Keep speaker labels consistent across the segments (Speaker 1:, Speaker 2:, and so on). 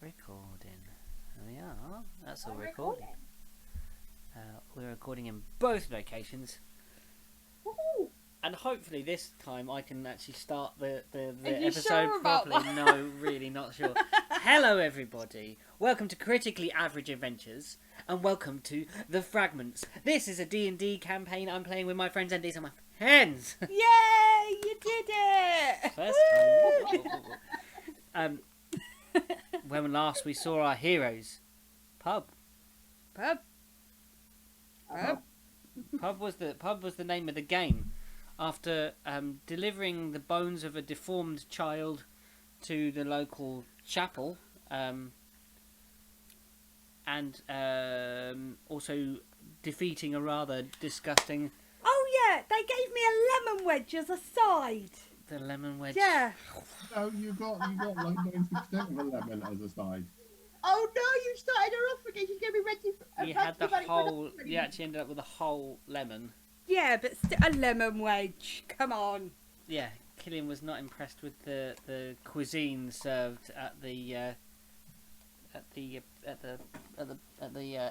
Speaker 1: Recording. There we are. That's all recording. We're recording in both locations.
Speaker 2: Woohoo!
Speaker 1: And hopefully this time I can actually start the
Speaker 2: you
Speaker 1: episode
Speaker 2: sure about
Speaker 1: properly. No, really not sure. Hello everybody. Welcome to Critically Average Adventures and welcome to the Fragments. This is a D&D campaign I'm playing with my friends and these are my friends.
Speaker 2: Yay! You did it!
Speaker 1: First time. When last we saw our heroes. Pub was the name of the game. After delivering the bones of a deformed child to the local chapel, and also defeating a rather disgusting...
Speaker 2: Oh yeah, they gave me a lemon wedge as a side.
Speaker 1: The lemon wedge.
Speaker 2: Yeah.
Speaker 3: Oh, you got like 90% of a lemon as a side.
Speaker 4: Oh no, you started her off again. She's going to be ready for
Speaker 1: You had the whole... You actually ended up with a whole lemon.
Speaker 2: Yeah, but still a lemon wedge. Come on.
Speaker 1: Yeah, Killian was not impressed with the cuisine served at the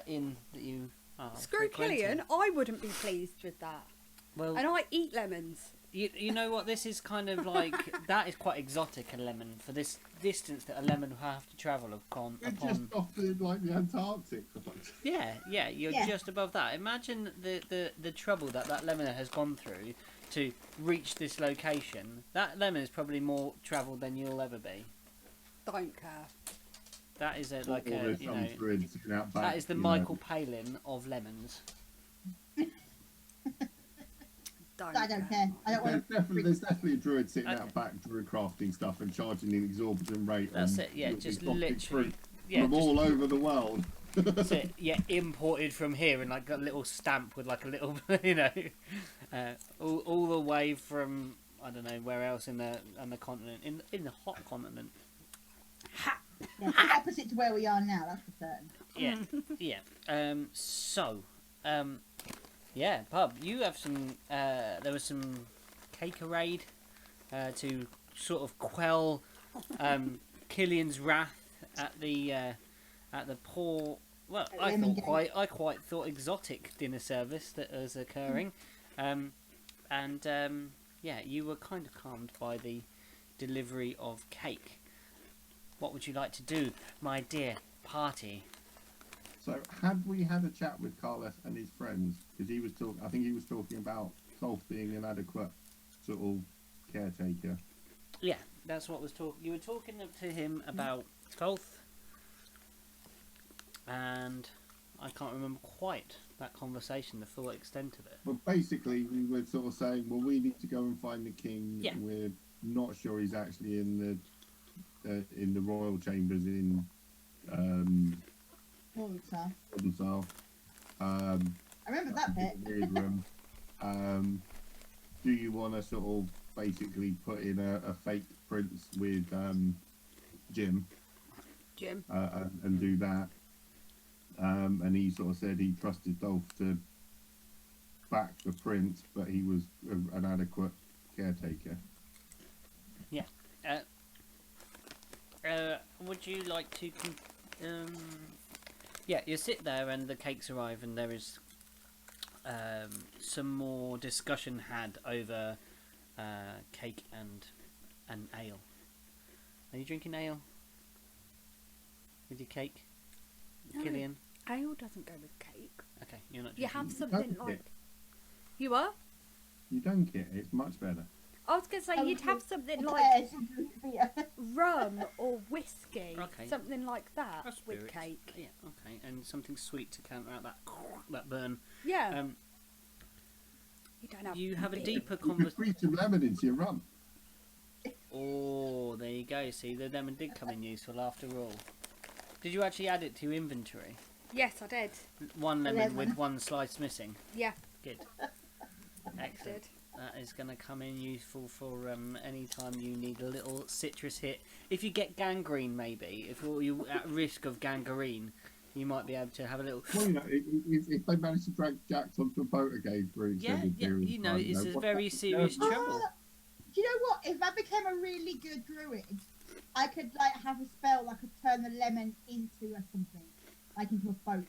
Speaker 1: inn that you are
Speaker 2: Screw
Speaker 1: frequenting.
Speaker 2: Killian, I wouldn't be pleased with that.
Speaker 1: Well,
Speaker 2: And I eat lemons.
Speaker 1: you know what? This is kind of like that is quite exotic. A lemon for this distance that a lemon will have to travel upon.
Speaker 3: You're just off the Antarctic.
Speaker 1: Yeah, you're
Speaker 4: Yeah.
Speaker 1: just above that. Imagine the trouble that lemon has gone through to reach this location. That lemon is probably more travelled than you'll ever be.
Speaker 2: Don't care.
Speaker 1: That is that is the Michael Palin of lemons.
Speaker 4: I don't care. I don't want to.
Speaker 3: There's definitely a druid sitting out back, druid crafting stuff and charging an exorbitant rate.
Speaker 1: That's it. Yeah, just
Speaker 3: exotic
Speaker 1: literally.
Speaker 3: fruit
Speaker 1: Yeah,
Speaker 3: from
Speaker 1: just,
Speaker 3: all over the world.
Speaker 1: that's it. Yeah, imported from here and like got a little stamp with like a little, all the way from I don't know where else on the continent in the hot continent.
Speaker 4: Yeah, it's the opposite to where we are now. That's for certain.
Speaker 1: Yeah. Yeah, Pub, you have some. There was some cakerade to sort of quell Killian's wrath at the poor. Well, I quite thought exotic dinner service that was occurring, yeah, you were kind of calmed by the delivery of cake. What would you like to do, my dear party?
Speaker 3: So, had we had a chat with Carlos and his friends? Because he was talking. I think he was talking about Solf being an adequate sort of caretaker.
Speaker 1: Yeah, that's what was talking. You were talking to him about Solf, and I can't remember quite that conversation, the full extent of it.
Speaker 3: But basically, we were sort of saying, well, we need to go and find the king.
Speaker 1: Yeah.
Speaker 3: We're not sure he's actually in the royal chambers in
Speaker 4: Northern. I remember that bit.
Speaker 3: Weird room. Do you want to sort of basically put in a fake prince with Jim? And do that? And he sort of said he trusted Dolph to back the prince, but he was an adequate caretaker.
Speaker 1: Yeah. Would you like to? Yeah, you sit there and the cakes arrive and there is some more discussion had over cake and ale. Are you drinking ale with your cake,
Speaker 2: No.
Speaker 1: Killian?
Speaker 2: Ale doesn't go with cake.
Speaker 1: Okay, you're not
Speaker 2: You
Speaker 1: drinking.
Speaker 2: have something
Speaker 3: Dunk
Speaker 2: like.
Speaker 3: it.
Speaker 2: You are?
Speaker 3: You dunk it. It's much better.
Speaker 2: I was going to say you'd have something like rum or whiskey,
Speaker 1: Okay.
Speaker 2: something like that
Speaker 1: That's
Speaker 2: with
Speaker 1: spirits.
Speaker 2: cake.
Speaker 1: Yeah, okay, and something sweet to counteract that burn.
Speaker 2: Yeah. You don't have.
Speaker 1: You have a
Speaker 2: beer.
Speaker 1: deeper
Speaker 3: You could
Speaker 1: conversation.
Speaker 3: squeeze some lemon into your rum.
Speaker 1: Oh, there you go. See, the lemon did come in useful after all. Did you actually add it to your inventory?
Speaker 2: Yes, I did.
Speaker 1: One lemon with one slice missing.
Speaker 2: Yeah,
Speaker 1: Good.
Speaker 2: I
Speaker 1: Excellent.
Speaker 2: did.
Speaker 1: That is going to come in useful for any time you need a little citrus hit. If you get gangrene, maybe, if you're at risk of gangrene, you might be able to have a little.
Speaker 3: Well, you know, if they manage to drag Jax onto a boat again for an extended period
Speaker 1: you
Speaker 3: of
Speaker 1: know,
Speaker 3: time,
Speaker 1: it's a
Speaker 3: what-
Speaker 1: very serious trouble.
Speaker 4: Do you know what? If I became a really good druid, I could like have a spell. I could turn the lemon into something, like into a boat.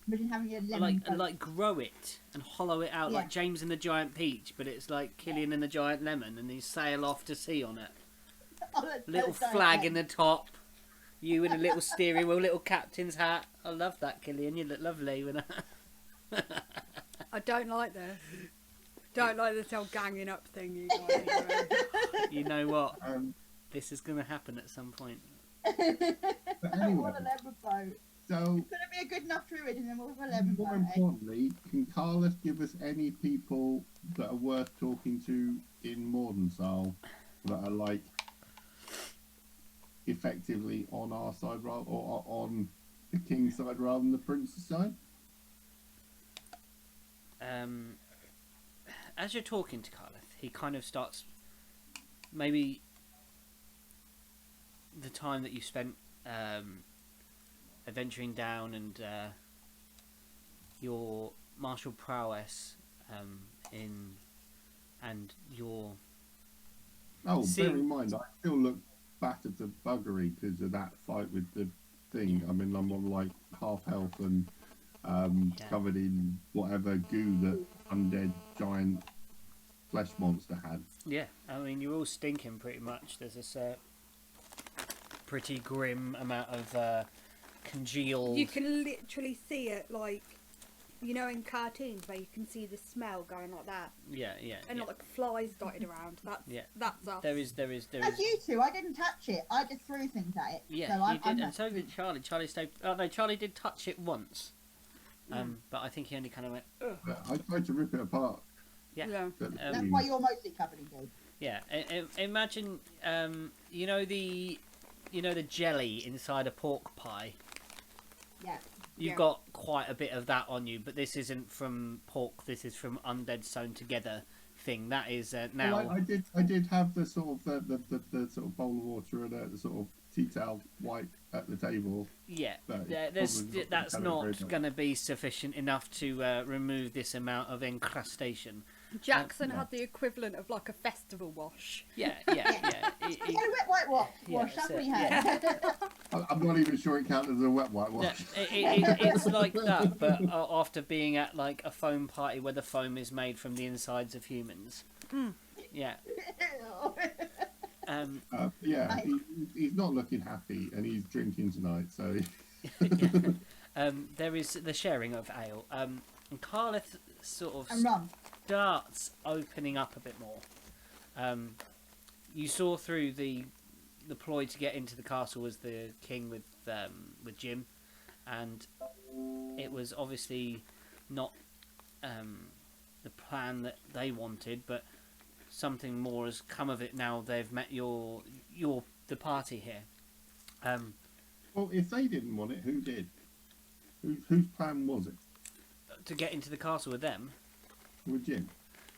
Speaker 4: Imagine having a lemon boat.
Speaker 1: And like grow it and hollow it out like James and the Giant Peach, but it's like Killian and the Giant Lemon, and they sail off to sea on it. Little flag in the top. You in a little steering wheel, little captain's hat. I love that, Killian. You look lovely with that.
Speaker 2: I don't like this. Don't like this whole ganging up thing you guys are doing.
Speaker 1: You know what? This is going to happen at some point.
Speaker 3: But
Speaker 4: I
Speaker 3: anyway,
Speaker 4: want a lemon boat.
Speaker 3: so
Speaker 4: It's going to be a good enough druid, and then we'll have a lemon boat.
Speaker 3: more importantly, can Carlos give us any people that are worth talking to in Mordenthal that are like effectively on our side or on the king's side rather than the prince's side?
Speaker 1: As you're talking to Carlos, he kind of starts maybe the time that you spent adventuring down and your martial prowess and your
Speaker 3: bear in mind, I still look battered to buggery because of that fight with the thing. I mean, I'm on like half health and covered in whatever goo that undead giant flesh monster had.
Speaker 1: Yeah, I mean, you're all stinking pretty much. There's this pretty grim amount of congealed...
Speaker 2: You can literally see it, like, you know, in cartoons where you can see the smell going like that.
Speaker 1: Yeah.
Speaker 2: And like flies dotted around. That's us.
Speaker 1: There is.
Speaker 4: That's you two. I didn't touch it. I just threw things at it.
Speaker 1: Yeah,
Speaker 4: so
Speaker 1: you did, and so did Charlie. Charlie stayed... Oh, no, Charlie did touch it once. But I think he only kind of went... Ugh.
Speaker 3: I tried to rip it apart.
Speaker 1: Yeah.
Speaker 4: That's why you're mostly covered in goo.
Speaker 1: Yeah. Imagine, you know the jelly inside a pork pie?
Speaker 4: Yeah.
Speaker 1: You've got quite a bit of that on you, but this isn't from pork. This is from undead sewn together thing. That is now.
Speaker 3: Well, I did have the sort of the sort of bowl of water and the sort of tea towel wipe at the table.
Speaker 1: Yeah, that's not going to be sufficient enough to remove this amount of encrustation.
Speaker 2: Jackson had the equivalent of like a festival wash.
Speaker 1: Yeah.
Speaker 4: We had a wet whitewash. That's what we had.
Speaker 3: I'm not even sure it counts as a wet whitewash.
Speaker 1: It's like that, but after being at like a foam party where the foam is made from the insides of humans. Yeah.
Speaker 3: He's not looking happy, and he's drinking tonight. So
Speaker 1: there is the sharing of ale. And Carleth sort of starts opening up a bit more. You saw through the ploy to get into the castle was the king with Jim, and it was obviously not the plan that they wanted, but something more has come of it now. They've met the party here.
Speaker 3: Well, if they didn't want it, who did? Whose plan was it?
Speaker 1: To get into the castle with them.
Speaker 3: With Jim.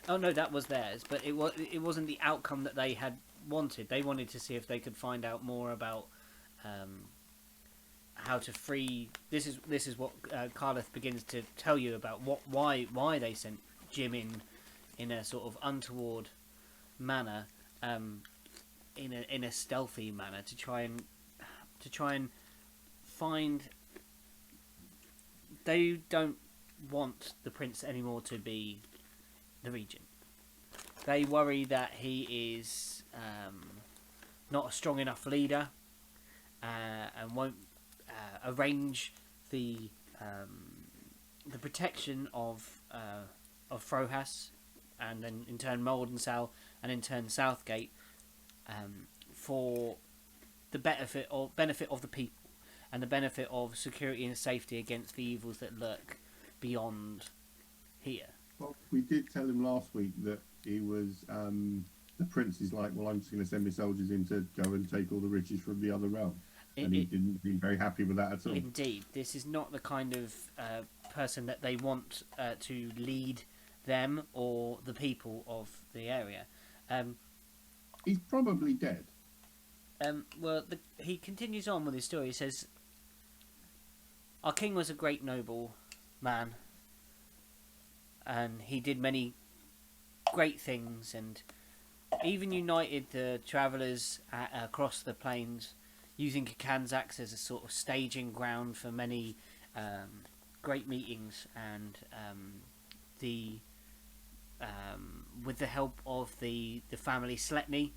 Speaker 1: Oh no, that was theirs, but it wasn't the outcome that they had wanted. They wanted to see if they could find out more about how to free. This is what Carleth begins to tell you about why they sent Jim in a sort of untoward manner, in a stealthy manner to try and find. They don't want the prince anymore to be the regent. They worry that he is not a strong enough leader and won't arrange the protection of Frohas, and then in turn Moldensal, and in turn Southgate, for the benefit of the people and the benefit of security and safety against the evils that lurk beyond here.
Speaker 3: Well, we did tell him last week that he was the prince is like, well, I'm just going to send my soldiers in to go and take all the riches from the other realm. And he didn't seem very happy with that at all.
Speaker 1: Indeed, this is not the kind of person that they want to lead them or the people of the area.
Speaker 3: He's probably dead.
Speaker 1: He continues on with his story. He says, "Our king was a great noble man, and he did many great things, and even united the travellers across the plains, using Kakanzaks as a sort of staging ground for many great meetings, and the with the help of the family Sletny,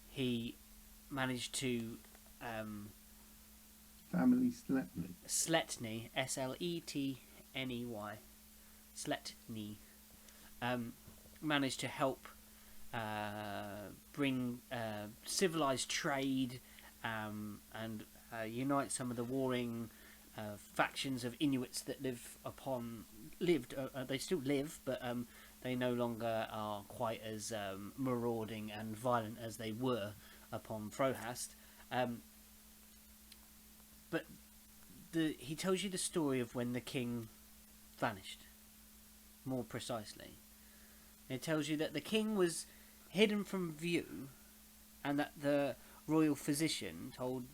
Speaker 1: he managed to
Speaker 3: Family Sletny.
Speaker 1: Sletny, Sletney, Sletny, managed to help bring civilized trade and unite some of the warring factions of Inuits that lived. They still live, but they no longer are quite as marauding and violent as they were upon Frohast. But he tells you the story of when the king vanished, more precisely. It tells you that the king was hidden from view, and that the royal physician told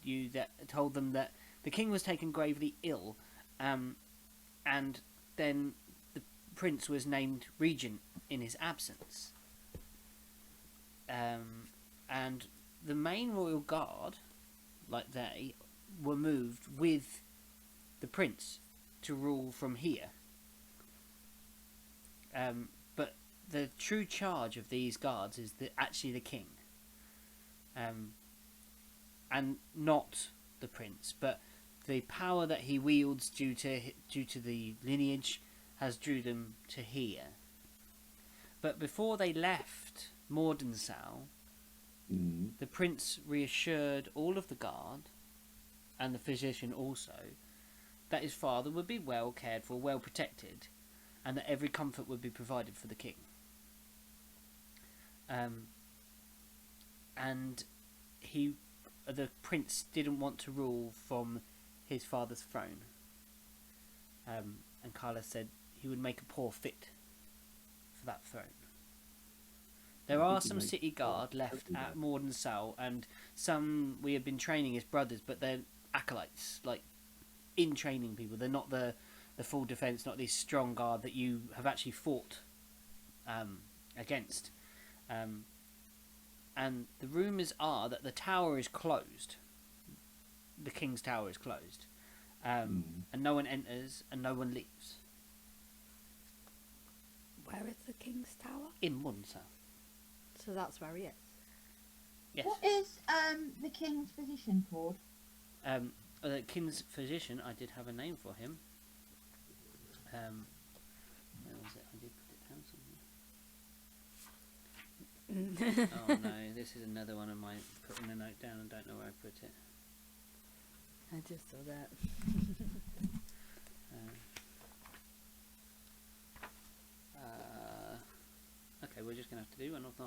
Speaker 1: them that the king was taken gravely ill, and then the prince was named regent in his absence. And the main royal guard, were moved with the prince to rule from here. But the true charge of these guards is actually the king, and not the prince. But the power that he wields due to the lineage has drew them to here. But before they left Mordensow, the prince reassured all of the guard, and the physician also, that his father would be well cared for, well protected, and that every comfort would be provided for the king. And the prince didn't want to rule from his father's throne. And Carla said he would make a poor fit for that throne. There are some city guard left at Mordensow, and some we have been training as brothers, but they're acolytes, in training people. They're not the full defence, not these strong guard that you have actually fought against. And the rumours are that the tower is closed. The king's tower is closed. And no one enters and no one leaves.
Speaker 2: Where is the king's tower?
Speaker 1: In Mordensow.
Speaker 2: So that's where he is.
Speaker 1: Yes.
Speaker 4: What is the king's physician called?
Speaker 1: The king's physician, I did have a name for him. Where was it? I did put it down somewhere. Oh no, this is another one of my putting a note down and don't know where I put it.
Speaker 2: I just saw that.
Speaker 1: Okay, we're just going to have to do one of the...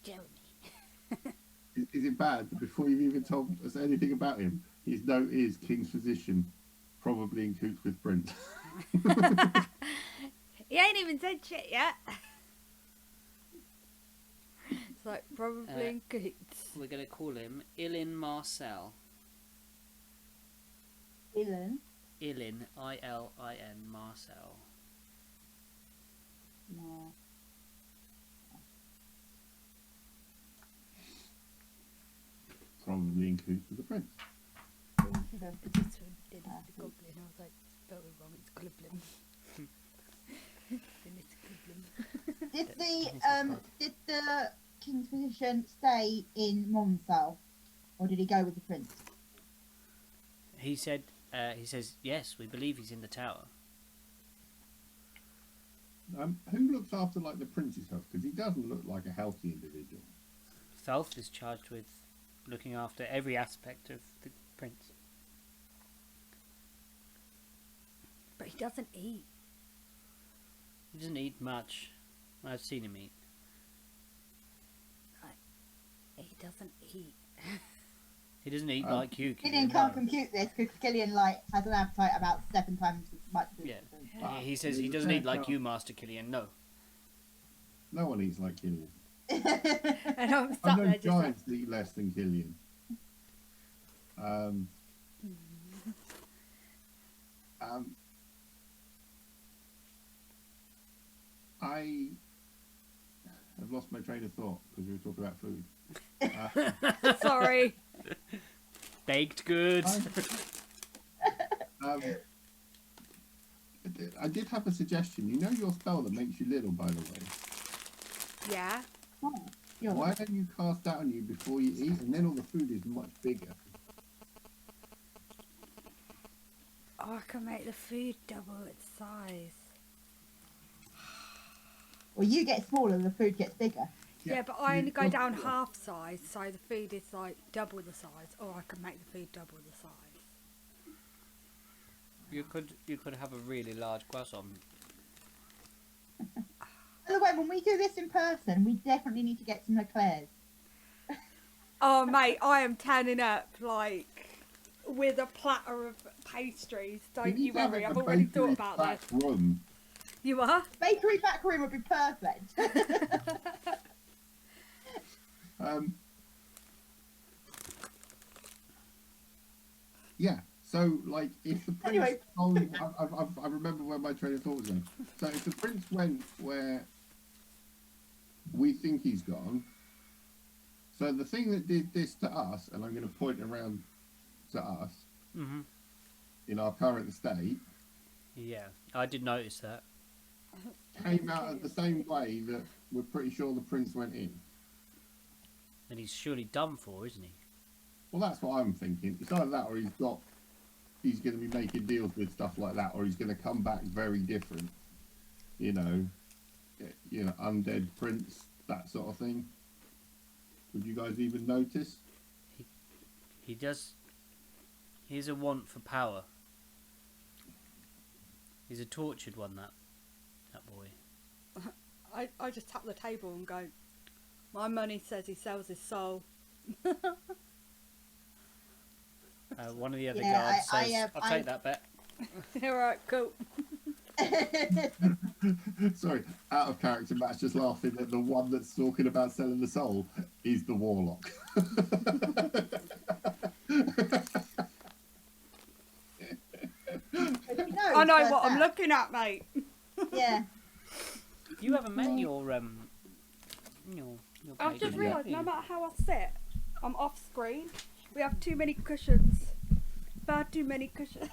Speaker 2: Jeremy.
Speaker 3: Is it bad that before you've even told us anything about him, his note is King's physician, probably in coots with Prince?
Speaker 2: He ain't even said shit yet. It's like probably in coots.
Speaker 1: We're going to call him Ilin Marcel.
Speaker 4: Ilan?
Speaker 1: Ilin, I-L-I-N, Marcel.
Speaker 4: No.
Speaker 3: Probably in coots with the Prince.
Speaker 2: This one did the goblin. I was like, spelled it wrong. It's goblin.
Speaker 4: Did the king's physician stay in Monsal, or did he go with the prince?
Speaker 1: He says, yes, we believe he's in the tower.
Speaker 3: Who looks after the prince's health? Because he doesn't look like a healthy individual.
Speaker 1: Thalf is charged with looking after every aspect of the prince.
Speaker 2: But he doesn't eat.
Speaker 1: He doesn't eat much. I've seen him eat.
Speaker 2: He doesn't eat.
Speaker 1: He doesn't eat like you.
Speaker 4: Killian can't compute this because Killian has an appetite about 7 times as much as
Speaker 1: Yeah. He says he doesn't eat like you, Master Killian. No.
Speaker 3: No one eats like Killian.
Speaker 2: And I'm
Speaker 3: I
Speaker 2: stuck
Speaker 3: know
Speaker 2: there just
Speaker 3: giants eat less than Killian. I have lost my train of thought because we were talking about food.
Speaker 2: Sorry.
Speaker 1: Baked goods.
Speaker 3: I did have a suggestion. You know your spell that makes you little, by the way?
Speaker 2: Yeah.
Speaker 4: Oh,
Speaker 3: Why don't you cast that on you before you eat, and then all the food is much bigger?
Speaker 2: Oh, I can make the food double its size.
Speaker 4: Well, you get smaller, the food gets bigger.
Speaker 2: Yeah, but I only go down half size, so the food is like double the size, or I can make the food double the size.
Speaker 1: You could have a really large croissant.
Speaker 4: By the way, when we do this in person, we definitely need to get some eclairs.
Speaker 2: Oh, mate, I am turning up like with a platter of pastries. Don't you worry, I've already thought about this.
Speaker 3: Room.
Speaker 2: You are?
Speaker 4: Bakery back room would be perfect.
Speaker 3: Yeah. So, like, if the prince...
Speaker 4: Anyway.
Speaker 3: I remember where my train of thought was going. So, if the prince went where we think he's gone... So, the thing that did this to us, and I'm going to point around to us, in our current state...
Speaker 1: Yeah, I did notice that.
Speaker 3: Came out of the same way that we're pretty sure the prince went in.
Speaker 1: And he's surely done for, isn't he?
Speaker 3: Well, that's what I'm thinking. It's either that or he's going to be making deals with stuff like that, or he's going to come back very different. You know, undead prince, that sort of thing. Would you guys even notice?
Speaker 1: He does. He's a want for power. He's a tortured one, that boy.
Speaker 2: I just tap the table and go, my money says he sells his soul.
Speaker 1: One of the other guards says, I'll take that bet.
Speaker 2: Alright, cool.
Speaker 3: Sorry, out of character, Matt's just laughing that the one that's talking about selling the soul is the warlock.
Speaker 2: I know what I'm looking at, mate.
Speaker 4: Yeah.
Speaker 1: You haven't met your
Speaker 2: I've just
Speaker 1: patron,
Speaker 2: realised,
Speaker 1: have you?
Speaker 2: no matter how I sit, I'm off screen. We have too many cushions. Far too many cushions.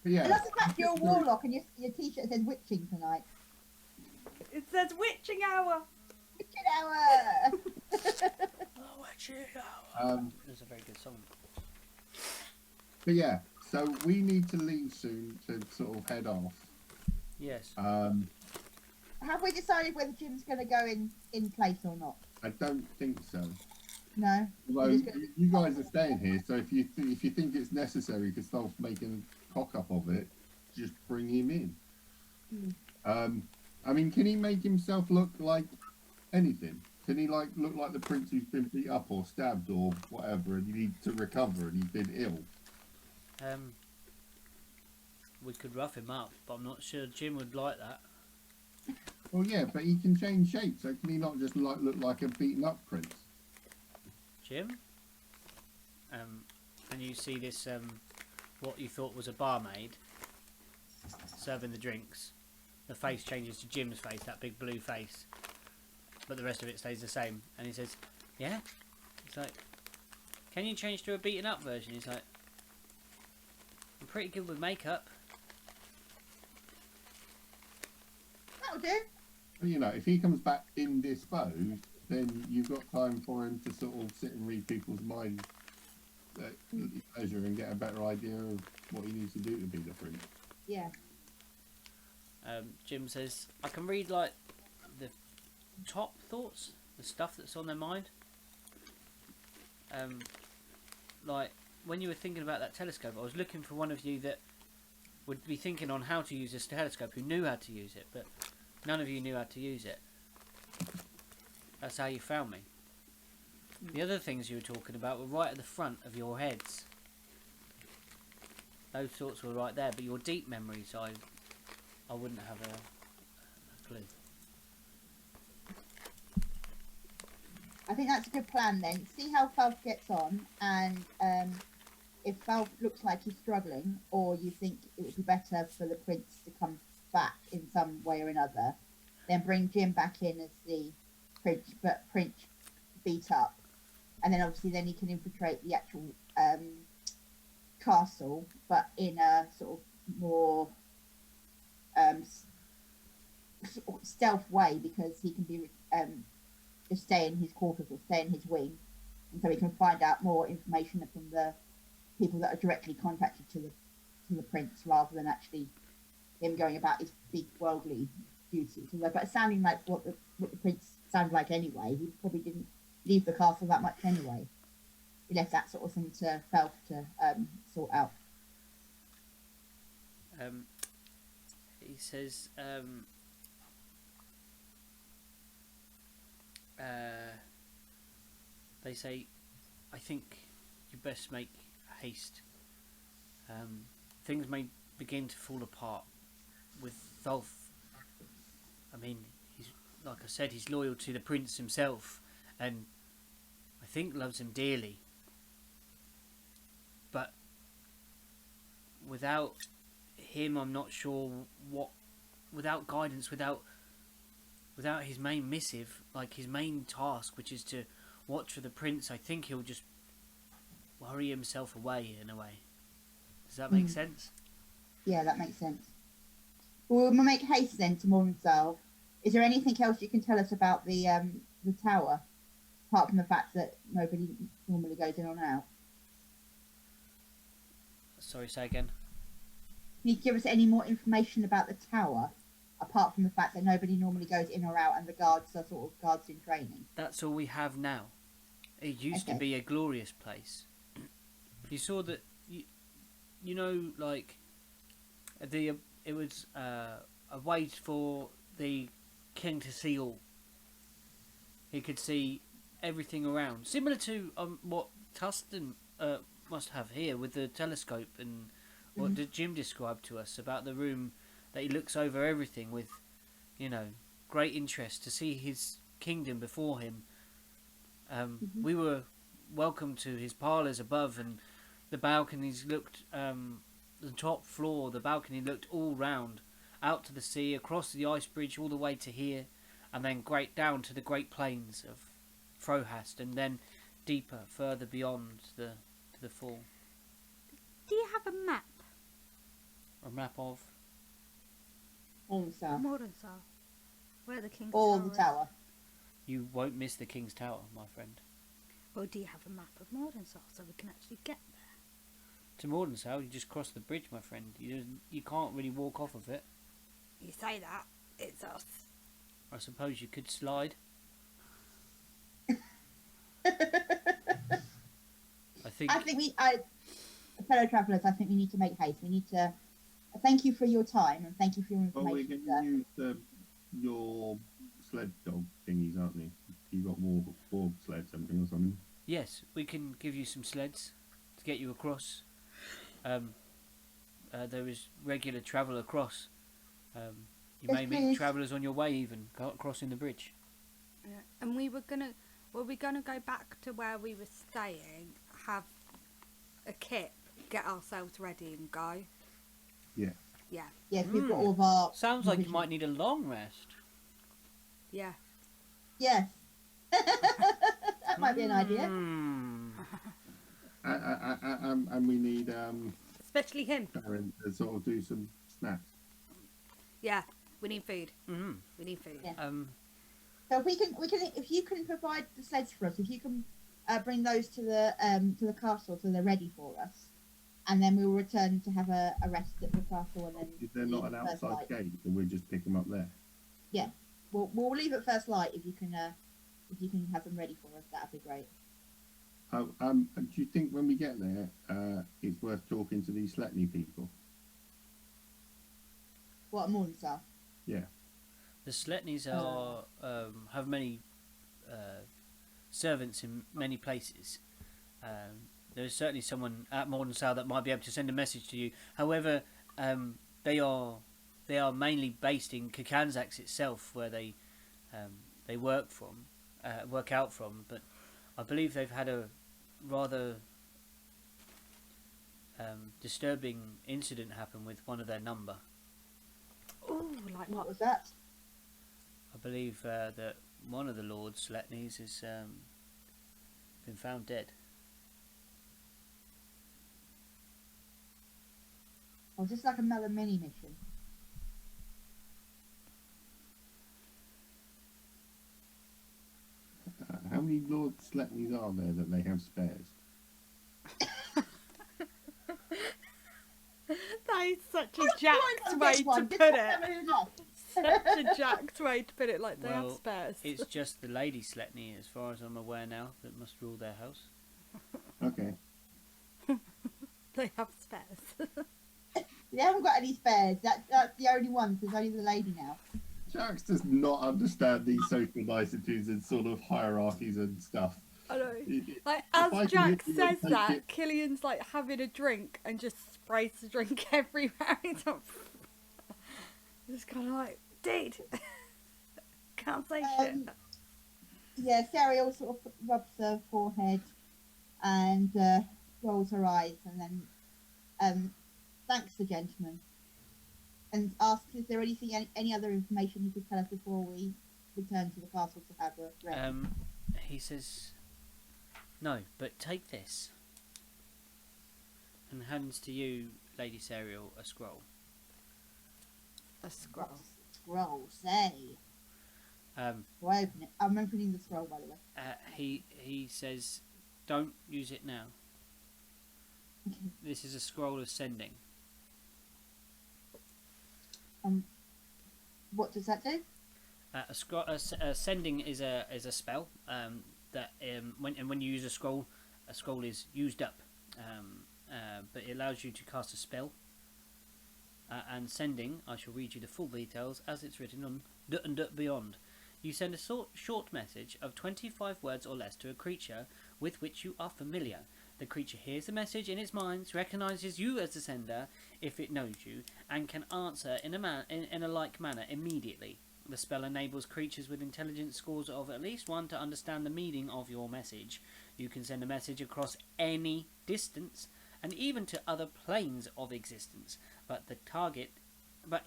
Speaker 3: Yeah.
Speaker 4: And that's the fact you're a warlock and your t-shirt says witching tonight.
Speaker 2: It says witching hour.
Speaker 4: Witching hour!
Speaker 1: It's a very good song.
Speaker 3: But yeah, so we need to leave soon to sort of head off.
Speaker 1: Yes.
Speaker 4: Have we decided whether Jim's going to go in place or not?
Speaker 3: I don't think so.
Speaker 4: No.
Speaker 3: Although you guys are staying here, so if you think it's necessary to start making a cock up of it, just bring him in. I mean, can he make himself look like anything? Can he look like the prince who's been beat up or stabbed or whatever, and you need to recover and he's been ill?
Speaker 1: We could rough him up, but I'm not sure Jim would like that.
Speaker 3: Well, yeah, but he can change shape, so can he not just look like a beaten up prince?
Speaker 1: Jim? And you see this, what you thought was a barmaid serving the drinks. The face changes to Jim's face, that big blue face. But the rest of it stays the same. And he says, yeah? He's like, can you change to a beaten up version? He's like, I'm pretty good with makeup.
Speaker 4: That'll do.
Speaker 3: Well, you know, if he comes back indisposed, then you've got time for him to sort of sit and read people's minds at pleasure and get a better idea of what he needs to do to be the prince.
Speaker 4: Yeah.
Speaker 1: Jim says, I can read like the top thoughts, the stuff that's on their mind. Like when you were thinking about that telescope, I was looking for one of you that would be thinking on how to use this telescope, who knew how to use it, but none of you knew how to use it. That's how you found me. The other things you were talking about were right at the front of your heads. Those thoughts were right there, but your deep memories, I wouldn't have a clue.
Speaker 4: I think that's a good plan then. See how Falf gets on, and if Falf looks like he's struggling, or you think it would be better for the prince to come back in some way or another, then bring Jim back in as the prince, but Prince beat up, and then obviously then he can infiltrate the actual castle, but in a sort of more stealth way, because he can be just stay in his quarters or stay in his wing, and so he can find out more information from the people that are directly contacted to the prince, rather than actually him going about his big worldly duties. But it's sounding like what the prince sounded like anyway. He probably didn't leave the castle that much anyway. He left that sort of thing to Felf to sort out.
Speaker 1: He says, they say, I think you best make haste. Things may begin to fall apart with Tholf. I mean, he's, like I said, he's loyal to the prince himself, and I think loves him dearly. But without him, I'm not sure what. Without guidance, without his main missive, like his main task, which is to watch for the prince, I think he'll just worry himself away in a way. Does that make sense?
Speaker 4: Yeah, that makes sense. Well, we'll make haste then to Mornsdale. Is there anything else you can tell us about the tower, apart from the fact that nobody normally goes in or out?
Speaker 1: Sorry, say again.
Speaker 4: Can you give us any more information about the tower, apart from the fact that nobody normally goes in or out and the guards are sort of guards in training?
Speaker 1: That's all we have now. It used to be a glorious place. You saw that, you know, like it was a way for the king to see all. He could see everything around, similar to what Tustin must have here with the telescope, and what did Jim describe to us about the room that he looks over everything with, you know, great interest to see his kingdom before him. We were welcome to his parlours above, and the balconies looked, the top floor, the balcony looked all round, out to the sea, across the ice bridge, all the way to here, and then great down to the great plains of Frohast, and then deeper, further beyond the fall.
Speaker 2: Do you have a map?
Speaker 1: A map of?
Speaker 4: Mornsdale.
Speaker 2: Mornsdale. Where the king's
Speaker 4: Or
Speaker 2: tower
Speaker 4: the tower.
Speaker 1: You won't miss the King's Tower, my friend.
Speaker 2: Well, do you have a map of Mornsdale so we can actually get there?
Speaker 1: To Mordensow, you just cross the bridge, my friend. You can't really walk off of it.
Speaker 2: You say that, it's us.
Speaker 1: I suppose you could slide.
Speaker 4: Fellow travellers, I think we need to make haste. We need to thank you for your time and thank you for your information.
Speaker 3: Well, we're going to use your sled dog thingies, aren't we? You got war sleds, something or something.
Speaker 1: Yes, we can give you some sleds to get you across. There is regular travel across. You may meet travellers on your way, even crossing the bridge.
Speaker 2: Yeah. And we were gonna go back to where we were staying, have a kip, get ourselves ready, and go.
Speaker 3: Yeah.
Speaker 2: Yeah.
Speaker 4: Yes, we've got all of our.
Speaker 1: Sounds like you might need a long rest.
Speaker 2: Yeah.
Speaker 4: Yes. That might be an idea.
Speaker 3: And we need
Speaker 2: Especially him.
Speaker 3: Darren to sort of do some snacks.
Speaker 2: Yeah, we need food.
Speaker 1: Mm-hmm.
Speaker 2: We need food.
Speaker 4: Yeah.
Speaker 2: So
Speaker 4: if you can provide the sleds for us, if you can bring those to the castle so they're ready for us, and then we'll return to have a rest at the castle, and then.
Speaker 3: Is there not an outside gate, and we'll just pick them up there?
Speaker 4: Yeah, we'll leave at first light if you can have them ready for us. That'd be great.
Speaker 3: Do you think when we get there, it's worth talking to these Sletney people?
Speaker 4: What, Mornsdale?
Speaker 3: Yeah.
Speaker 1: The Sletneys are have many servants in many places. There is certainly someone at Mordensow that might be able to send a message to you. However, they are mainly based in Kakanzax itself, where they work out from. But I believe they've had a rather disturbing incident happen with one of their number.
Speaker 2: oh, like
Speaker 4: What
Speaker 2: what?
Speaker 4: was that?
Speaker 1: I believe that one of the Lord's Letneys has been found dead.
Speaker 4: Or is this like another mini mission?
Speaker 3: How many Lord Sletneys are there that they have spares?
Speaker 2: That is such a jacked way to put it. Such a jacked way to put it, like they have spares.
Speaker 1: It's just the Lady Sletney, as far as I'm aware now, that must rule their house.
Speaker 3: Okay.
Speaker 2: They have spares.
Speaker 4: They haven't got any spares. That's the only one. There's only the lady now.
Speaker 3: Jax does not understand these social niceties and sort of hierarchies and stuff.
Speaker 2: I know. Like,
Speaker 3: If I
Speaker 2: as
Speaker 3: can
Speaker 2: Jack
Speaker 3: hit you
Speaker 2: says
Speaker 3: and take
Speaker 2: that,
Speaker 3: it-
Speaker 2: Killian's like having a drink and just sprays the drink everywhere. He's like, just kind of like, dude, can't say shit.
Speaker 4: Yeah, Sariel sort of rubs her forehead and rolls her eyes and then thanks the gentleman and asks, is there anything, any other information you could tell us before we return to the castle to have a rest?
Speaker 1: He says, no, but take this. And hands to you, Lady Sariel, a scroll.
Speaker 2: A scroll.
Speaker 4: Scroll, say. Why open it? I'm opening the scroll, by the way.
Speaker 1: He says, don't use it now.
Speaker 4: Okay.
Speaker 1: This is a scroll of sending.
Speaker 4: What does that do?
Speaker 1: Sending is a spell that when you use a scroll is used up, but it allows you to cast a spell. And sending, I shall read you the full details as it's written on Dut and Dut Beyond. You send a short message of 25 words or less to a creature with which you are familiar. The creature hears the message in its mind, recognises you as the sender if it knows you, and can answer in a like manner immediately. The spell enables creatures with intelligence scores of at least 1 to understand the meaning of your message. You can send a message across any distance, and even to other planes of existence. But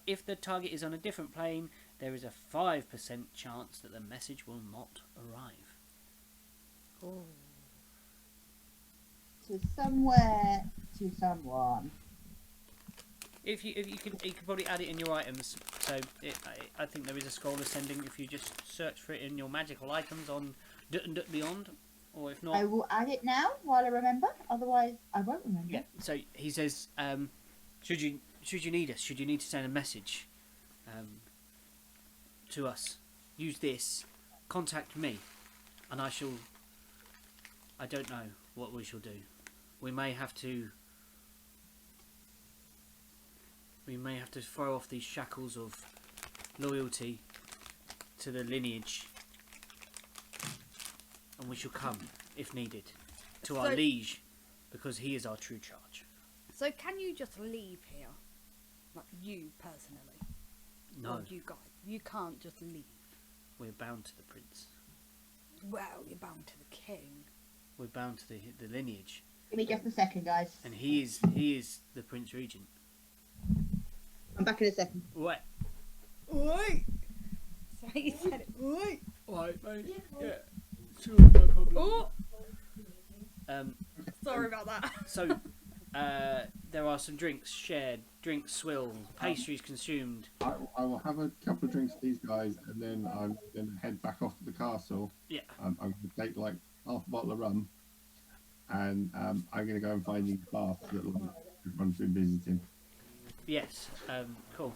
Speaker 1: if the target is on a different plane, there is a 5% chance that the message will not arrive.
Speaker 2: Oh.
Speaker 4: To somewhere, to someone.
Speaker 1: If you can probably add it in your items. So I think there is a scroll of sending if you just search for it in your magical items on Dut and Dut Beyond, or if not,
Speaker 4: I will add it now while I remember. Otherwise, I won't remember.
Speaker 1: yeah. So he says, should you need us, should you need to send a message to us, use this. Contact me, and I don't know what we shall do. We may have to throw off these shackles of loyalty to the lineage, and we shall come, if needed, to our liege, because he is our true charge.
Speaker 2: So can you just leave here? Like, you personally?
Speaker 1: No,
Speaker 2: Or you guys? You can't just leave.
Speaker 1: we're bound to the prince.
Speaker 2: Well, you're bound to the king.
Speaker 1: We're bound to the lineage,
Speaker 4: Give me just a second, guys.
Speaker 1: and he is the Prince Regent.
Speaker 4: I'm back in a second.
Speaker 1: What?
Speaker 2: Oi! So you said it. Oi!
Speaker 1: Right, mate. Yeah. Sure, no problem.
Speaker 2: Oh!
Speaker 1: Um.
Speaker 2: Sorry about that.
Speaker 1: So, there are some drinks shared, drinks swilled, pastries consumed.
Speaker 3: I will have a couple of drinks with these guys, and then I'm going to head back off to the castle.
Speaker 1: Yeah.
Speaker 3: I'm going to take like half a bottle of rum, and I'm going to go and find these baths that everyone's been visiting.
Speaker 1: Yes. Cool.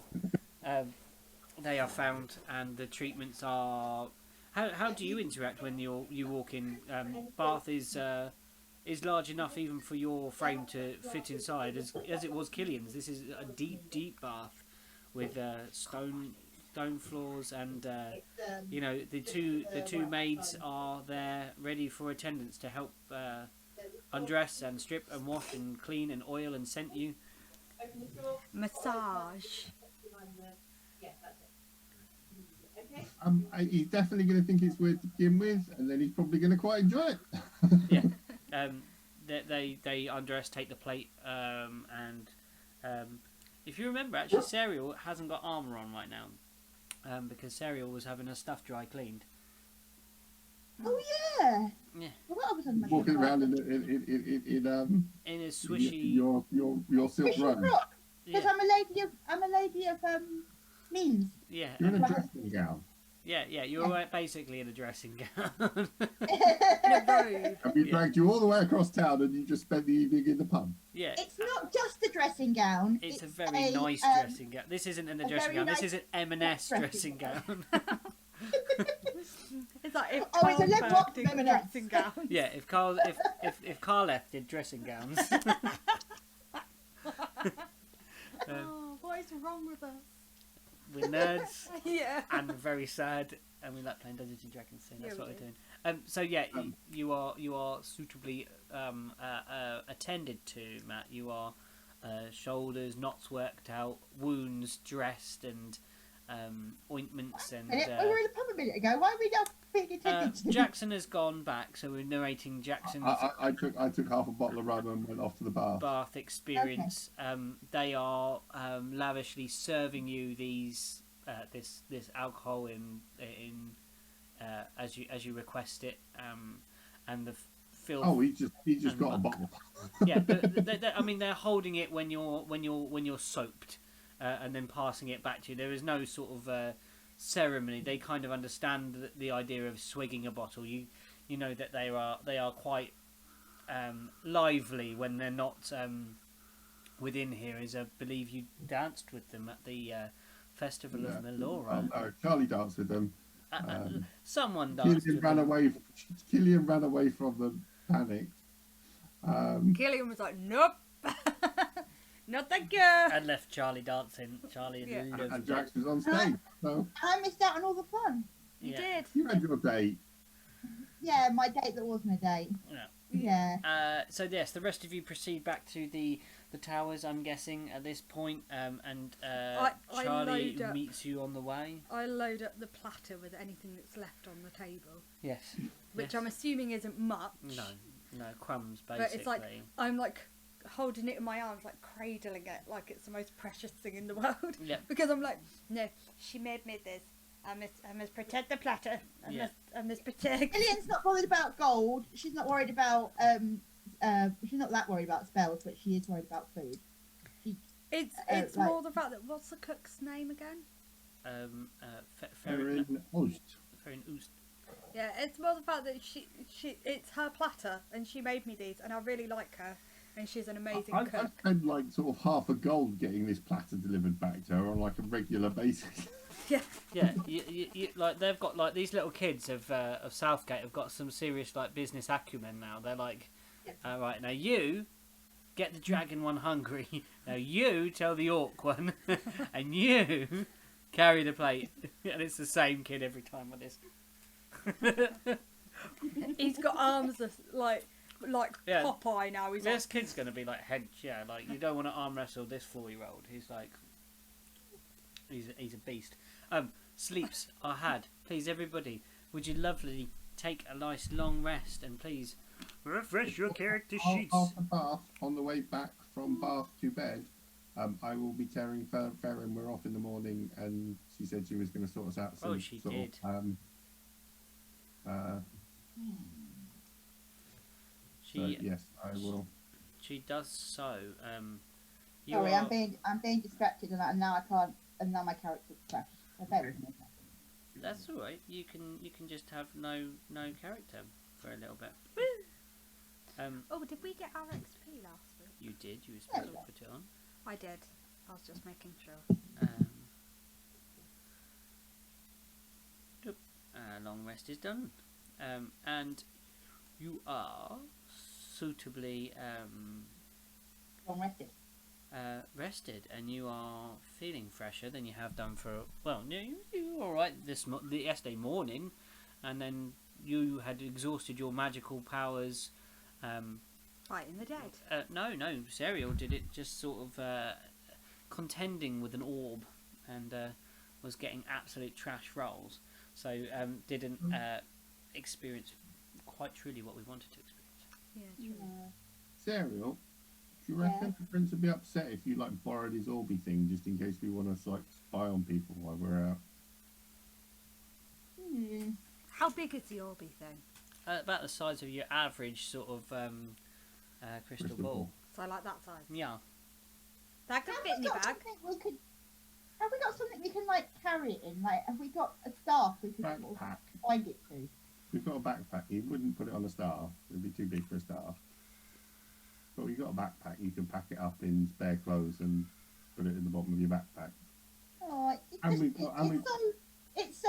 Speaker 1: They are found, and the treatments are. How do you interact when you walk in? Bath is large enough even for your frame to fit inside, as it was Killian's. This is a deep bath with stone floors, and the two maids are there ready for attendance to help undress and strip and wash and clean and oil and scent you.
Speaker 2: Massage.
Speaker 3: He's definitely going to think it's weird to begin with, and then he's probably going to quite enjoy it.
Speaker 1: Yeah. They undress, take the plate, and if you remember, actually, Sariel hasn't got armour on right now. because Serial was having her stuff dry cleaned.
Speaker 4: Oh yeah.
Speaker 1: Yeah.
Speaker 4: Well, what was on my
Speaker 3: Walking
Speaker 4: shoulder?
Speaker 3: around in
Speaker 1: In a swishy.
Speaker 3: your silk
Speaker 4: Fishy
Speaker 3: robe.
Speaker 4: rock. Because
Speaker 1: Yeah,
Speaker 4: I'm a lady of means.
Speaker 1: yeah,
Speaker 3: You're in a
Speaker 4: Right.
Speaker 3: dressing gown.
Speaker 1: yeah. You're basically in a dressing gown.
Speaker 2: In a robe.
Speaker 3: And we
Speaker 1: Yeah.
Speaker 3: dragged you all the way across town, and you just spent the evening in the pub.
Speaker 1: Yeah.
Speaker 4: It's not just a dressing gown.
Speaker 1: It's a very nice dressing gown. This isn't a dressing
Speaker 4: very
Speaker 1: gown. This
Speaker 4: nice
Speaker 1: is an M&S
Speaker 4: dressing
Speaker 1: dressing gown.
Speaker 2: It's like if
Speaker 4: Oh, it's a
Speaker 2: Carl
Speaker 4: leg
Speaker 2: Berg
Speaker 4: walk
Speaker 2: did
Speaker 4: M&S.
Speaker 2: dressing gowns.
Speaker 1: Yeah, if Carl F did dressing gowns.
Speaker 2: Oh, what is wrong with us?
Speaker 1: We're nerds
Speaker 2: Yeah.
Speaker 1: and very sad, and we like playing Dungeons and Dragons. So that's
Speaker 2: Yeah,
Speaker 1: what
Speaker 2: we
Speaker 1: we're
Speaker 2: do.
Speaker 1: doing. So yeah, you are suitably attended to, Matt. You are shoulders, knots worked out, wounds dressed, and ointments and.
Speaker 4: We were in the pub a minute ago. Why are we not being attended to?
Speaker 1: Jackson has gone back, so we're narrating Jackson's
Speaker 3: I took half a bottle of rum and went off to the bar.
Speaker 1: bath experience. They are lavishly serving you these this alcohol in as you request it, and the filth.
Speaker 3: Oh, he just
Speaker 1: and
Speaker 3: got a
Speaker 1: muck.
Speaker 3: bottle.
Speaker 1: Yeah, but I mean they're holding it when you're soaped, and then passing it back to you. There is no sort of ceremony. They kind of understand the idea of swigging a bottle. You know that they are quite lively when they're not within here. As I believe you danced with them at the festival of Melora.
Speaker 3: No, Charlie danced with them.
Speaker 1: Someone danced
Speaker 3: Killian
Speaker 1: with
Speaker 3: ran
Speaker 1: them.
Speaker 3: away. Killian ran away from them, panicked.
Speaker 2: Killian was like, nope. Not that girl.
Speaker 1: And left Charlie dancing. Charlie
Speaker 2: Yeah.
Speaker 1: loved
Speaker 3: And
Speaker 1: it.
Speaker 3: Jax was on stage. So
Speaker 4: I missed out on all the fun.
Speaker 2: You
Speaker 1: Yeah.
Speaker 2: did.
Speaker 3: you had your date.
Speaker 4: Yeah, my date that wasn't a date.
Speaker 1: Yeah.
Speaker 4: Yeah.
Speaker 1: So yes, the rest of you proceed back to the towers. I'm guessing at this point, and
Speaker 2: I
Speaker 1: Charlie
Speaker 2: load up.
Speaker 1: meets you on the way.
Speaker 2: I load up the platter with anything that's left on the table,
Speaker 1: Yes.
Speaker 2: which
Speaker 1: Yes.
Speaker 2: I'm assuming isn't much.
Speaker 1: No crumbs basically.
Speaker 2: But it's like I'm like holding it in my arms, like cradling it, like it's the most precious thing in the world.
Speaker 1: Yeah.
Speaker 2: Because I'm like, no, she made me this. I must protect the platter. I must protect.
Speaker 4: Gillian's not bothered about gold. She's not worried about she's not that worried about spells, but she is worried about food.
Speaker 2: It's
Speaker 4: like-
Speaker 2: more the fact that what's the cook's name again?
Speaker 3: They're in Ost.
Speaker 1: Ferin Oost.
Speaker 2: Yeah, it's more the fact that she it's her platter and she made me these and I really like her and she's an amazing
Speaker 3: I
Speaker 2: cook.
Speaker 3: spend like sort of half a gold getting this platter delivered back to her on like a regular basis.
Speaker 2: Yeah.
Speaker 1: Yeah, you like they've got like these little kids of Southgate have got some serious like business acumen now. They're like, all right, now you get the dragon one hungry. Now you tell the orc one, and you carry the plate. And it's the same kid every time with this.
Speaker 2: He's got arms of, like
Speaker 1: Yeah.
Speaker 2: Popeye now. He's
Speaker 1: This
Speaker 2: like,
Speaker 1: kid's gonna be like hench, yeah. Like you don't want to arm wrestle this 4-year-old. He's like, he's a beast. Sleeps are had. Please, everybody, would you lovely take a nice long rest and please refresh your character sheets.
Speaker 3: After bath, on the way back from bath to bed, I will be telling Farron we're off in the morning, and she said she was going to sort us out some
Speaker 1: she
Speaker 3: sort
Speaker 1: did.
Speaker 3: of.
Speaker 1: She
Speaker 3: So, yes, I will.
Speaker 1: she does so. You
Speaker 4: Sorry,
Speaker 1: are,
Speaker 4: I'm being distracted, and now I can't. And now my character's crashed. So bear with me.
Speaker 1: That's all right. You can just have no character for a little bit.
Speaker 2: oh, did we get our XP last week?
Speaker 1: You did. You were supposed to put it on.
Speaker 2: I did. I was just making sure.
Speaker 1: Long rest is done, and you are suitably
Speaker 4: Long rested.
Speaker 1: rested, and you are feeling fresher than you have done for you were all right yesterday morning, and then you had exhausted your magical powers.
Speaker 2: Right in the dead.
Speaker 1: No, Serial did it just sort of contending with an orb, and was getting absolute trash rolls. So didn't experience quite truly what we wanted to experience.
Speaker 2: Yeah, true.
Speaker 3: Serial, do you reckon the prince would be upset if you like borrowed his Orby thing just in case we want to like spy on people while we're out?
Speaker 2: How big is the Orby thing?
Speaker 1: About the size of your average sort of crystal ball.
Speaker 2: So like that size.
Speaker 1: Yeah.
Speaker 2: That could fit in your bag.
Speaker 4: Have we got something we can like carry it in? Like, have we got a staff we could sort of
Speaker 3: Backpack.
Speaker 4: find it to?
Speaker 3: We've got a backpack. You wouldn't put it on a staff. It'd be too big for a staff. But we've got a backpack. You can pack it up in spare clothes and put it in the bottom of your backpack.
Speaker 4: Oh,
Speaker 3: And
Speaker 4: it's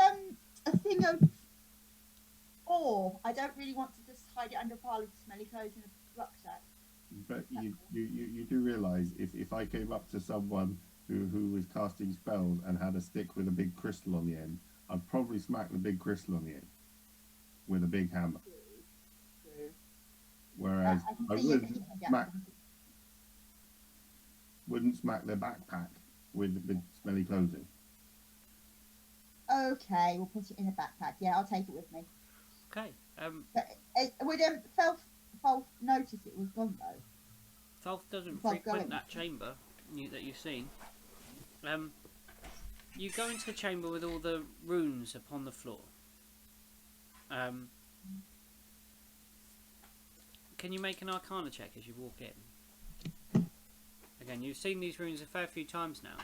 Speaker 4: a thing of ore. I don't really want to just hide it under a pile of smelly clothes in a rucksack.
Speaker 3: But you do realise if I came up to someone who was casting spells and had a stick with a big crystal on the end, I'd probably smack the big crystal on the end with a big hammer.
Speaker 4: True.
Speaker 3: Whereas I
Speaker 4: Yeah.
Speaker 3: wouldn't smack their backpack with the big smelly clothes in.
Speaker 4: Okay, we'll put it in a backpack. Yeah, I'll take it with me.
Speaker 1: Okay.
Speaker 4: But would Felf notice it was gone though?
Speaker 1: Falf doesn't
Speaker 4: It's like
Speaker 1: frequent
Speaker 4: going.
Speaker 1: that chamber that you've seen. You go into the chamber with all the runes upon the floor. Can you make an Arcana check as you walk in? Again, you've seen these runes a fair few times now.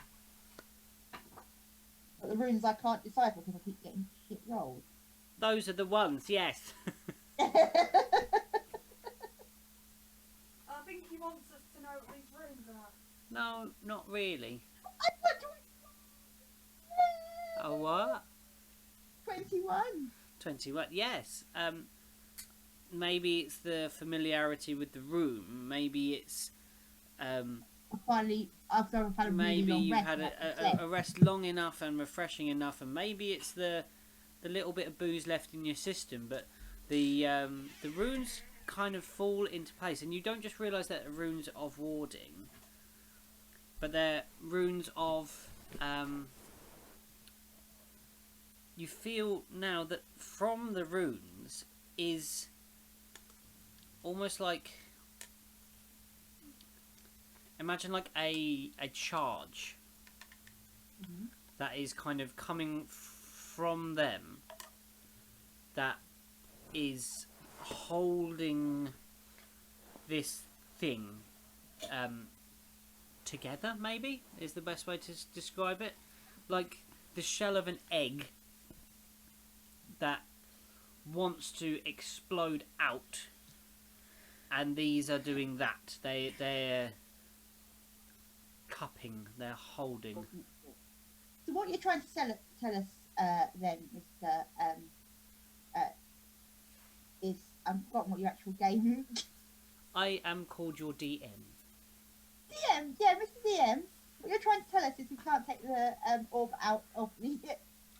Speaker 4: But the runes I can't decipher because I keep getting shit rolled.
Speaker 1: Those are the ones, yes.
Speaker 2: I think he wants us to know what these rooms are.
Speaker 1: No, not really.
Speaker 4: I got
Speaker 1: Oh, what?
Speaker 4: 21.
Speaker 1: 21, yes. Maybe it's the familiarity with the room. Maybe it's
Speaker 4: Finally, after I've had a really
Speaker 1: maybe
Speaker 4: long
Speaker 1: you've
Speaker 4: rest,
Speaker 1: had
Speaker 4: that's
Speaker 1: a rest long enough and refreshing enough, and maybe it's the little bit of booze left in your system. But the runes kind of fall into place, and you don't just realise that they're runes of warding, but they're runes of you feel now that from the runes is almost like, imagine like a charge that is kind of coming from them, that is holding this thing together, maybe is the best way to describe it. Like the shell of an egg that wants to explode out, and these are doing that. They're cupping, they're holding.
Speaker 4: So what you're trying to tell us then, Mr. Is I've forgotten what your actual game is.
Speaker 1: I am called your DM.
Speaker 4: DM, yeah, Mr. DM. What you're trying to tell us is we can't take the orb out of the.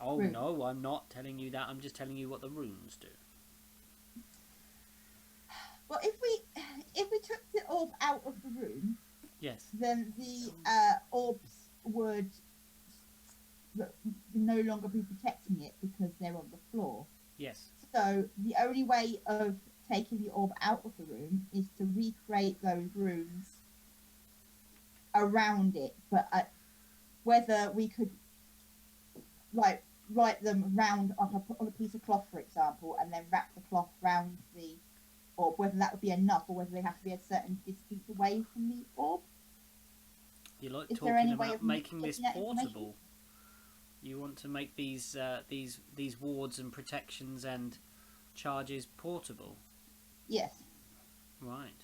Speaker 1: Oh
Speaker 4: Rune.
Speaker 1: no, I'm not telling you that. I'm just telling you what the runes do.
Speaker 4: Well, if we took the orb out of the room,
Speaker 1: Yes.
Speaker 4: then the orbs would no longer be protecting it because they're on the floor.
Speaker 1: Yes.
Speaker 4: So the only way of taking the orb out of the room is to recreate those runes around it. But whether we could like write them round on a piece of cloth, for example, and then wrap the cloth round the orb, whether that would be enough or whether they have to be a certain distance away from the orb.
Speaker 1: You like
Speaker 4: Is there any
Speaker 1: talking
Speaker 4: way
Speaker 1: about
Speaker 4: of
Speaker 1: making this
Speaker 4: getting that information?
Speaker 1: portable. You want to make these wards and protections and charges portable.
Speaker 4: Yes.
Speaker 1: Right.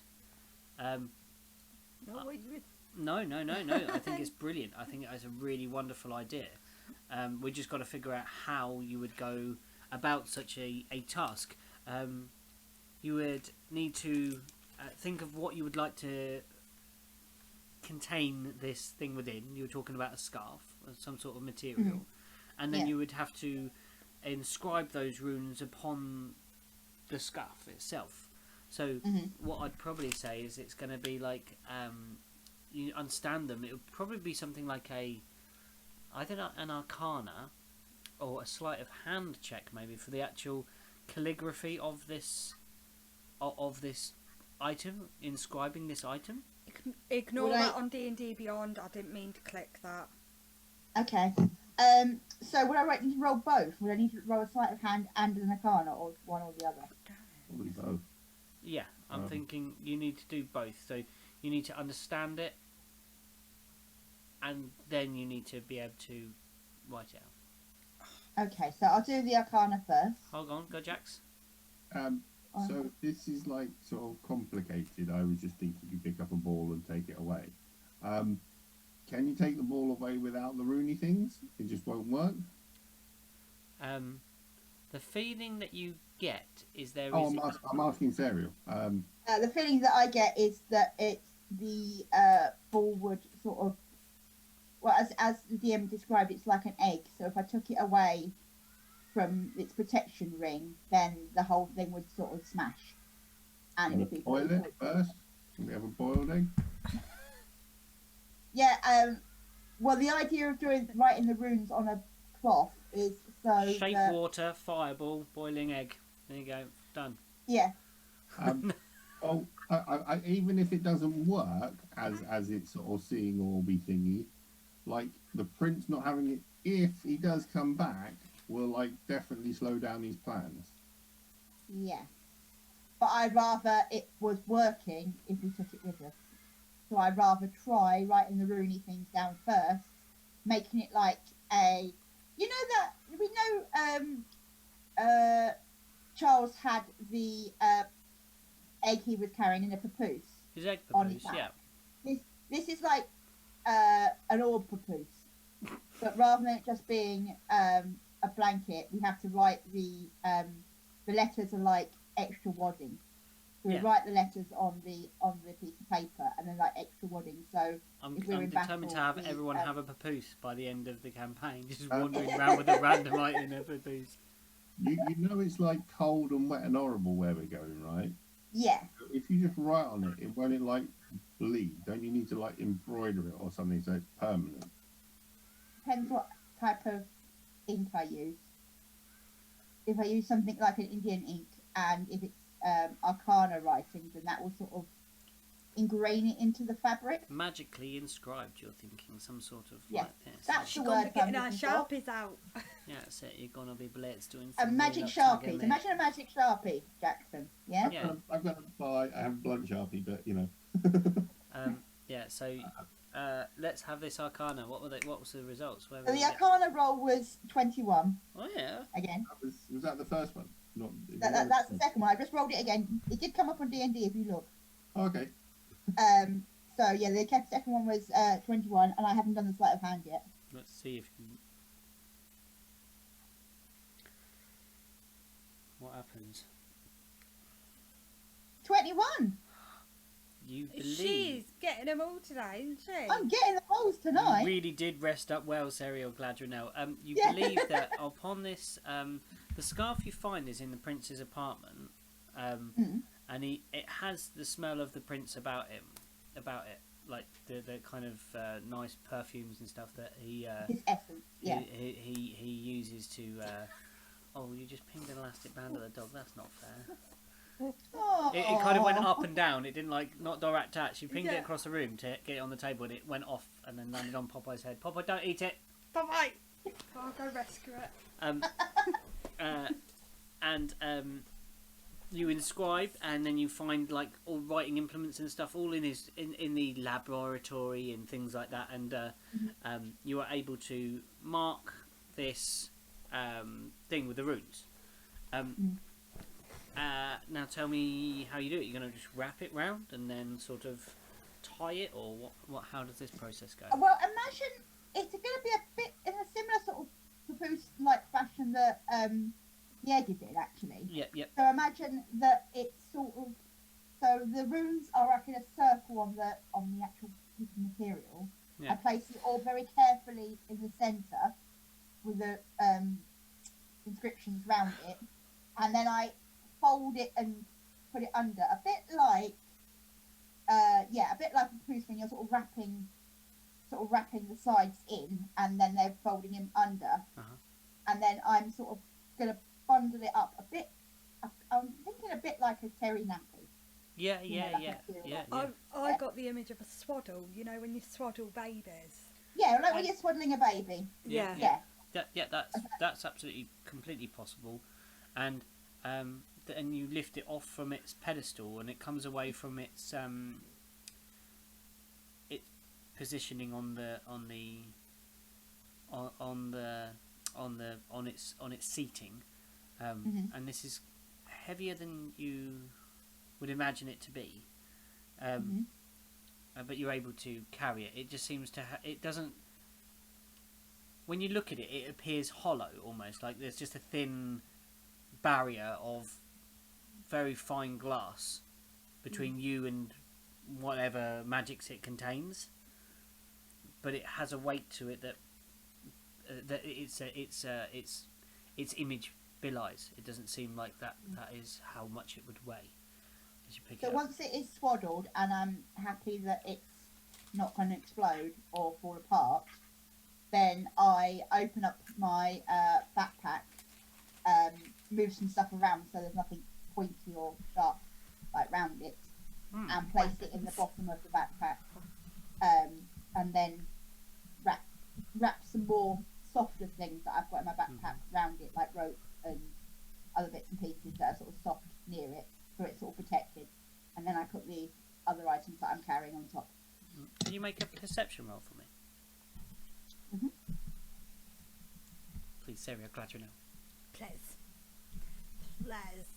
Speaker 2: No, wait, you-
Speaker 1: No. I think it's brilliant. I think it's a really wonderful idea. We just got to figure out how you would go about such a task. You would need to think of what you would like to contain this thing within. You were talking about a scarf or some sort of material. And then
Speaker 4: Yeah.
Speaker 1: you would have to inscribe those runes upon the scarf itself. So what I'd probably say is it's going to be like, you understand them, it would probably be something like either an arcana or a sleight of hand check maybe for the actual calligraphy of this item, inscribing this
Speaker 2: Ignore
Speaker 4: Would
Speaker 2: that
Speaker 4: I-
Speaker 2: on D&D Beyond. I didn't mean to click that.
Speaker 4: Okay. So would I need to roll both? Would I need to roll a sleight of hand and an arcana, or one or the other?
Speaker 3: Probably both.
Speaker 1: Yeah, I'm thinking you need to do both. So you need to understand it, and then you need to be able to write it out.
Speaker 4: Okay, so I'll do the arcana first.
Speaker 1: Hold on, go Jax.
Speaker 3: So this is like sort of complicated. I was just thinking you pick up a ball and take it away. Can you take the ball away without the Rooney things? It just won't work.
Speaker 1: The feeling that you get is there
Speaker 3: Oh,
Speaker 1: is.
Speaker 3: I'm asking Serial.
Speaker 4: The feeling that I get is that it's the ball would sort of, well, as the DM described, it's like an egg. So if I took it away from its protection ring, then the whole thing would sort of smash. And it would be
Speaker 3: boil it first. Can we have a boiled egg?
Speaker 4: Yeah. Well, the idea of writing the runes on a cloth is so.
Speaker 1: Shape water, fireball, boiling egg. There you go, done.
Speaker 4: Yeah.
Speaker 3: I, even if it doesn't work as it's sort of seeing Orby thingy, like the prince not having it, if he does come back, will like definitely slow down his plans.
Speaker 4: Yeah. But I'd rather it was working if we took it with us. So I'd rather try writing the Rooney things down first, making it like a, you know that we know Charles had the egg he was carrying in a papoose.
Speaker 1: His egg
Speaker 4: on his
Speaker 1: papoose,
Speaker 4: back.
Speaker 1: yeah.
Speaker 4: This is like an orb papoose, but rather than it just being a blanket, we have to write the letters are like extra wadding. So we write the letters on the piece of paper and then like extra wadding. So
Speaker 1: I'm
Speaker 4: if we're in
Speaker 1: determined to
Speaker 4: battle,
Speaker 1: have everyone have a papoose by the end of the campaign, just wandering around with a random item in a papoose.
Speaker 3: You know it's like cold and wet and horrible where we're going, right?
Speaker 4: Yeah.
Speaker 3: If you just write on it won't it like bleed? Don't you need to like embroider it or something so it's permanent?
Speaker 4: Depends what type of ink I use. If I use something like an Indian ink, and if it's arcana writing, then that will sort of ingrain it into the fabric.
Speaker 1: Magically inscribed, you're thinking, some sort of
Speaker 4: Yeah,
Speaker 1: like this.
Speaker 4: that's the
Speaker 2: Gonna
Speaker 4: word.
Speaker 2: be getting our Sharpies out.
Speaker 1: Yeah, that's it. You're gonna be blitzed doing
Speaker 4: A magic Sharpie. Imagine a magic Sharpie, Jackson. Yeah.
Speaker 1: Yeah.
Speaker 3: I've got to buy. I have a blunt Sharpie, but you know.
Speaker 1: Yeah. So let's have this arcana. What were they? What was the results? Where
Speaker 4: So the arcana roll was 21.
Speaker 1: Oh yeah.
Speaker 4: Again.
Speaker 3: Was that the first one? Not.
Speaker 4: That's the second one. I just rolled it again. It did come up on D&D if you look.
Speaker 3: Oh, okay.
Speaker 4: So yeah, the second one was 21, and I haven't done the sleight of hand yet.
Speaker 1: Let's see if you... What happens?
Speaker 4: 21.
Speaker 1: You believe...
Speaker 2: She's getting them all today, isn't she?
Speaker 4: I'm getting the rolls tonight.
Speaker 1: You really did rest up well, Serial Gladronel. You
Speaker 4: Yeah.
Speaker 1: believe that upon this, the scarf you find is in the prince's apartment, and it has the smell of the prince about it, like the kind of nice perfumes and stuff that he
Speaker 4: His essence, yeah.
Speaker 1: he uses to. Oh, you just pinged an elastic band at the dog. That's not fair. It kind of went up and down. It didn't like not direct touch. You pinged it across the room to get it on the table, and it went off and then landed on Popeye's head. Popeye, don't eat it.
Speaker 2: Popeye! I'll go rescue it.
Speaker 1: You inscribe, and then you find like all writing implements and stuff, all in the laboratory and things like that, and you are able to mark this thing with the runes. Now tell me how you do it. You're going to just wrap it round and then sort of tie it, or what? How does this process go?
Speaker 4: Well, imagine it's going to be a bit in a similar sort of papoose-like fashion that the egg is in, actually.
Speaker 1: Yep.
Speaker 4: So imagine that it's sort of, so the runes are like in a circle on the actual piece of material.
Speaker 1: Yeah.
Speaker 4: I place it all very carefully in the centre with the inscriptions around it, and then I fold it and put it under, a bit like a papoose when you're sort of wrapping the sides in, and then they're folding him under, and then I'm sort of gonna bundle it up a bit. I'm thinking a bit like a terry nappy.
Speaker 1: Yeah.
Speaker 2: I got the image of a swaddle. You know when you swaddle babies.
Speaker 4: Yeah, like when you're swaddling a baby.
Speaker 2: Yeah.
Speaker 1: That's absolutely completely possible, and then you lift it off from its pedestal, and it comes away from its positioning on its seating, and this is heavier than you would imagine it to be, but you're able to carry it. It just seems to it doesn't. When you look at it, it appears hollow, almost like there's just a thin barrier of very fine glass between you and whatever magics it contains. But it has a weight to it that its image belies. It doesn't seem like that is how much it would weigh as you pick
Speaker 4: So
Speaker 1: it up.
Speaker 4: once it is swaddled, and I'm happy that it's not going to explode or fall apart, then I open up my backpack, move some stuff around so there's nothing pointy or sharp like round it, and place it in the bottom of the backpack, and then wrap some more softer things that I've got in my backpack round it, like rope and other bits and pieces that are sort of soft near it, so it's sort of protected. And then I put the other items that I'm carrying on top.
Speaker 1: Can you make a perception roll for me? Please, Sarah, I'm glad you know.
Speaker 2: Please.
Speaker 4: Notice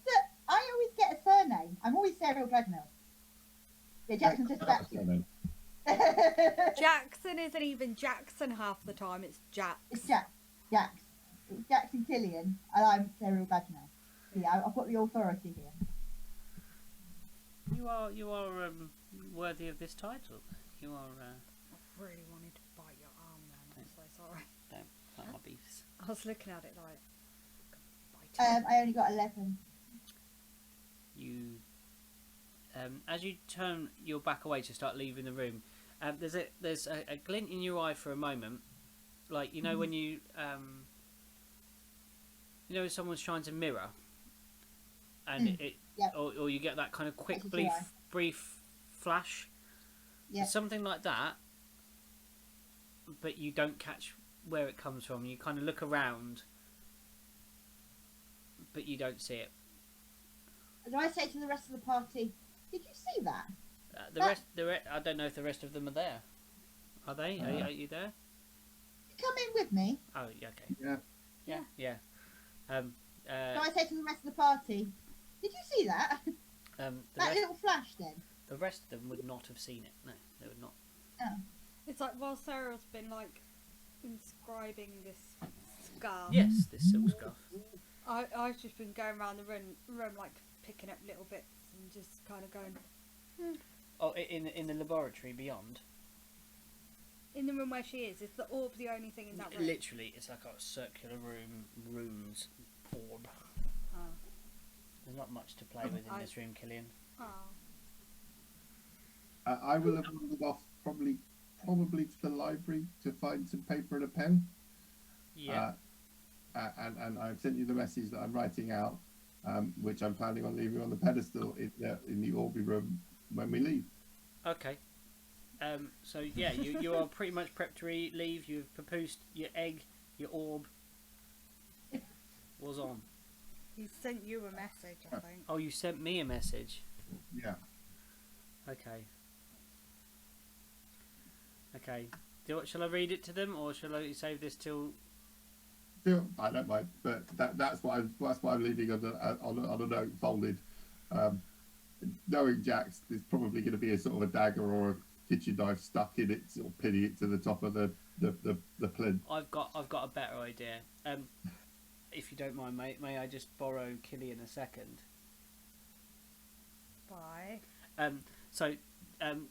Speaker 4: that I always get a surname. I'm always Sarah Gladnell. Yeah, Jackson's just about to.
Speaker 2: Jackson isn't even Jackson half the time. It's Jax.
Speaker 4: It's Jax. It's Jackson Killian, and I'm Sarah Gladnell. Yeah, I've got the authority here.
Speaker 1: You are worthy of this title. You are.
Speaker 2: I really wanted to bite your arm then. I'm so sorry.
Speaker 1: Don't bite my beefs.
Speaker 2: I was looking at it like.
Speaker 4: I only got 11.
Speaker 1: You, as you turn your back away to start leaving the room, there's a glint in your eye for a moment, like when you if someone's trying to mirror, and or you get that kind of quick brief flash, something like that, but you don't catch where it comes from. You kind of look around, but you don't see it.
Speaker 4: Do I say to the rest of the party, did you see that?
Speaker 1: I don't know if the rest of them are there. Are they? Are you there?
Speaker 4: Come in with me.
Speaker 1: Oh, yeah, okay. Yeah.
Speaker 4: Do I say to the rest of the party, did you see that? Little flash then?
Speaker 1: The rest of them would not have seen it. No, they would not.
Speaker 4: Oh.
Speaker 2: It's like while Sarah's been like inscribing this scarf.
Speaker 1: Yes, this silk scarf.
Speaker 2: I've just been going around the room like picking up little bits and just kind of going.
Speaker 1: Oh, in the laboratory beyond.
Speaker 2: In the room where she is the orb the only thing in that room?
Speaker 1: Literally, it's like a circular rooms orb.
Speaker 2: Oh.
Speaker 1: There's not much to play with in this room, Killian.
Speaker 2: Oh.
Speaker 3: I will have wandered off probably to the library to find some paper and a pen.
Speaker 1: Yeah.
Speaker 3: And I've sent you the message that I'm writing out, which I'm planning on leaving on the pedestal in the Orby room when we leave.
Speaker 1: Okay. So yeah, you are pretty much prepped to leave. You've papoosed your egg, your orb was on.
Speaker 2: He sent you a message, I think.
Speaker 1: Oh, you sent me a message.
Speaker 3: Yeah.
Speaker 1: Okay. Shall I read it to them, or shall I save this till?
Speaker 3: I don't mind, but that's what I'm leaving on a note folded. Knowing Jax, there's probably going to be a sort of a dagger or a kitchen knife stuck in it, sort of pinning it to the top of the plinth.
Speaker 1: I've got a better idea. If you don't mind, may I just borrow Killian a second?
Speaker 2: Why?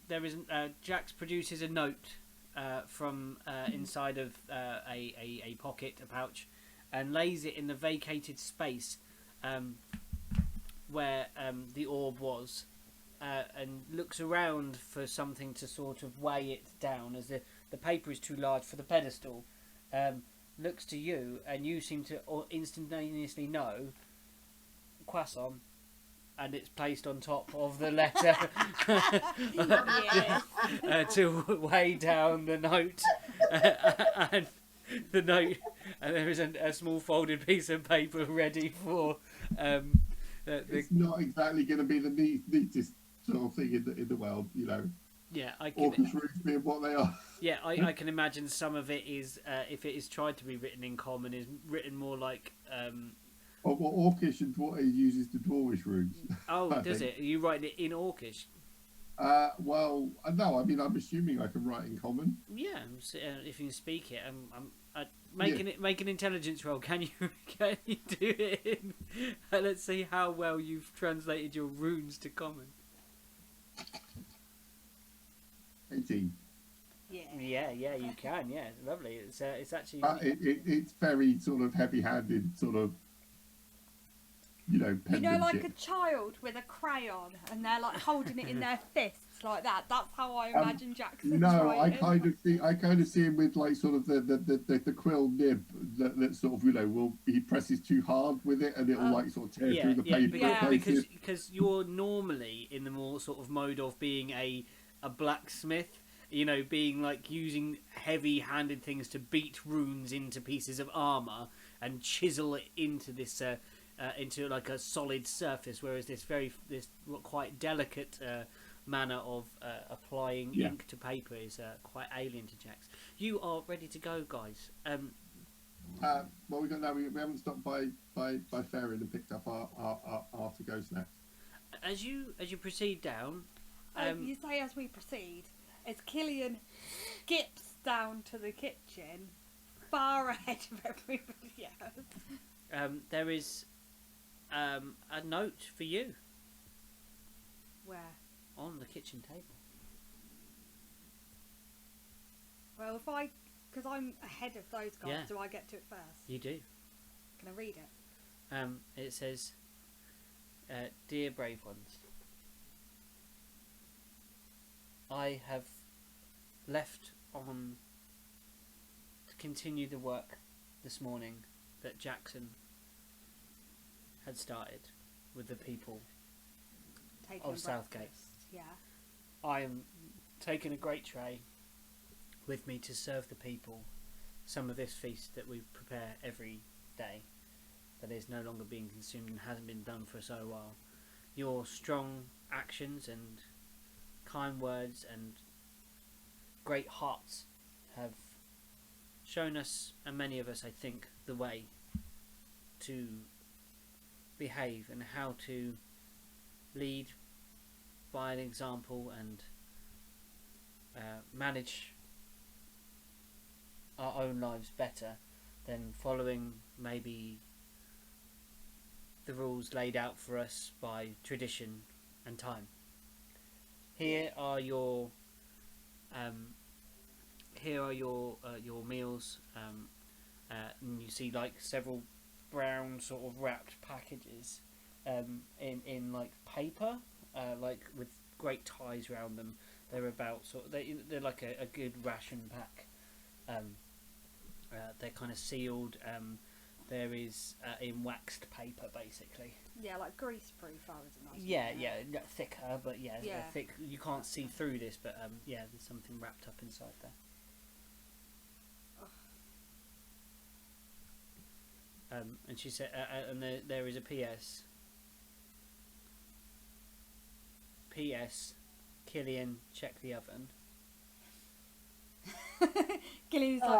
Speaker 1: There is Jax produces a note from inside of a pocket, a pouch, and lays it in the vacated space where the orb was, and looks around for something to sort of weigh it down, as the paper is too large for the pedestal. Looks to you, and you seem to instantaneously know, Croissant, and it's placed on top of the letter to weigh down the note, and the note, and there is a small folded piece of paper ready for.
Speaker 3: It's not exactly going to be the neatest sort of thing in the world, you know.
Speaker 1: Yeah, I can.
Speaker 3: Orcish runes being what they are.
Speaker 1: Yeah, I can imagine some of it is, if it is tried to be written in common, is written more like.
Speaker 3: Or what Orcish and what he uses to Dwarvish runes.
Speaker 1: Oh, does it? Are you writing it in Orcish?
Speaker 3: Well, no. I mean, I'm assuming I can write in common.
Speaker 1: Yeah, if you can speak it, make an intelligence roll. Can you do it? Let's see how well you've translated your runes to common.
Speaker 3: 18.
Speaker 1: Yeah, you can. Yeah, lovely. It's actually.
Speaker 3: It's very sort of heavy-handed, sort of. You know,
Speaker 2: like a child with a crayon, and they're like holding it in their fists like that. That's how I imagine Jackson's writing.
Speaker 3: I kind of see him with like sort of the quill nib that sort of, you know, he presses too hard with it and it'll like sort of tear through the paper.
Speaker 1: Because you're normally in the more sort of mode of being a blacksmith. You know, being like using heavy-handed things to beat runes into pieces of armor and chisel it into this. Into like a solid surface, whereas this quite delicate manner of applying ink to paper is quite alien to Jax. You are ready to go, guys.
Speaker 3: Well, we haven't stopped by Fairyn and picked up our to go snacks.
Speaker 1: As you proceed down,
Speaker 2: you say as we proceed, as Killian skips down to the kitchen, far ahead of everybody else.
Speaker 1: There is. A note for you.
Speaker 2: Where?
Speaker 1: On the kitchen table.
Speaker 2: Well, because I'm ahead of those guys, do I get to it first?
Speaker 1: You do.
Speaker 2: Can I read it?
Speaker 1: It says, "Dear brave ones, I have left on to continue the work this morning that Jackson had started with the people of Southgate.
Speaker 2: Yeah.
Speaker 1: I am taking a great tray with me to serve the people some of this feast that we prepare every day, that is no longer being consumed and hasn't been done for so while. Your strong actions and kind words and great hearts have shown us, and many of us I think, the way to behave and how to lead by an example and manage our own lives better than following maybe the rules laid out for us by tradition and time. Here are your meals, and you see like several brown sort of wrapped packages in like paper, like with great ties around them. They're about they're like a good ration pack. They're kind of sealed. There is in waxed paper basically.
Speaker 2: Yeah, like grease proof. I would imagine.
Speaker 1: Yeah, thicker, but thick. You can't see through this, but there's something wrapped up inside there. And she said, and there is a P.S. P.S. Killian, check the oven.
Speaker 2: Killian's like,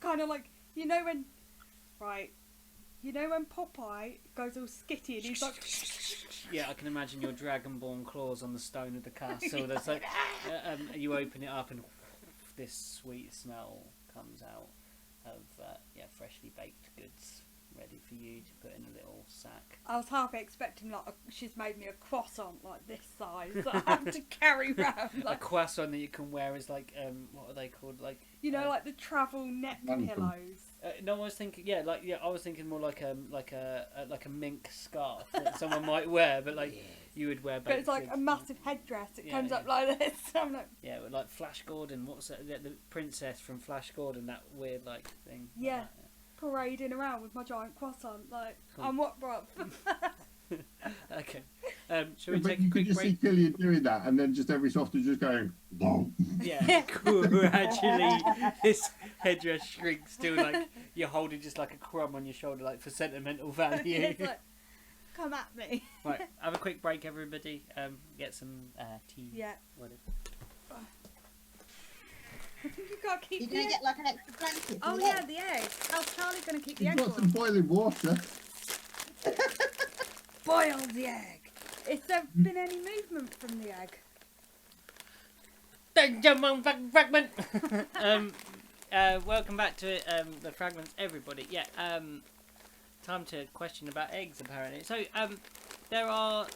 Speaker 2: kind of like, you know when Popeye goes all skitty and he's like,
Speaker 1: yeah, I can imagine your dragonborn claws on the stone of the castle. That's like, you open it up and this sweet smell comes out of freshly baked goods ready for you to put in a little sack.
Speaker 2: I was half expecting like she's made me a croissant like this size that I have to carry around. Like,
Speaker 1: a croissant that you can wear is like what are they called? Like
Speaker 2: like the travel neck pillows.
Speaker 1: No, I was thinking I was thinking more like a mink scarf that someone might wear, but like you would wear.
Speaker 2: But it's like a massive headdress. It comes up like this. I'm like,
Speaker 1: but like Flash Gordon. What's that? The princess from Flash Gordon. That weird like thing.
Speaker 2: Yeah.
Speaker 1: Like that,
Speaker 2: parading around with my giant croissant. Like,
Speaker 1: Cool.
Speaker 2: I'm what, bruv?
Speaker 1: Okay. Shall we
Speaker 3: But
Speaker 1: take
Speaker 3: you
Speaker 1: a
Speaker 3: could
Speaker 1: quick
Speaker 3: just see
Speaker 1: break?
Speaker 3: Killian doing that, and then just every so often just going, "Bonk."
Speaker 1: Yeah. Gradually, his headdress shrinks till like you're holding just like a crumb on your shoulder, like for sentimental value.
Speaker 2: It's like, come at me.
Speaker 1: Right. Have a quick break, everybody. Get some tea.
Speaker 2: Yeah.
Speaker 1: Whatever.
Speaker 2: You gotta keep
Speaker 4: You're
Speaker 2: the
Speaker 4: going
Speaker 2: egg.
Speaker 4: to get like an extra blanket.
Speaker 2: Oh
Speaker 4: for
Speaker 2: yeah,
Speaker 4: that.
Speaker 2: the egg. How's Charlie gonna keep the
Speaker 3: You've
Speaker 2: egg
Speaker 3: got some
Speaker 2: warm?
Speaker 3: boiling water.
Speaker 2: Boil the egg. Is there been any movement from the egg?
Speaker 1: Fragment. Welcome back to the fragments, everybody. Yeah. Time to question about eggs, apparently. So there are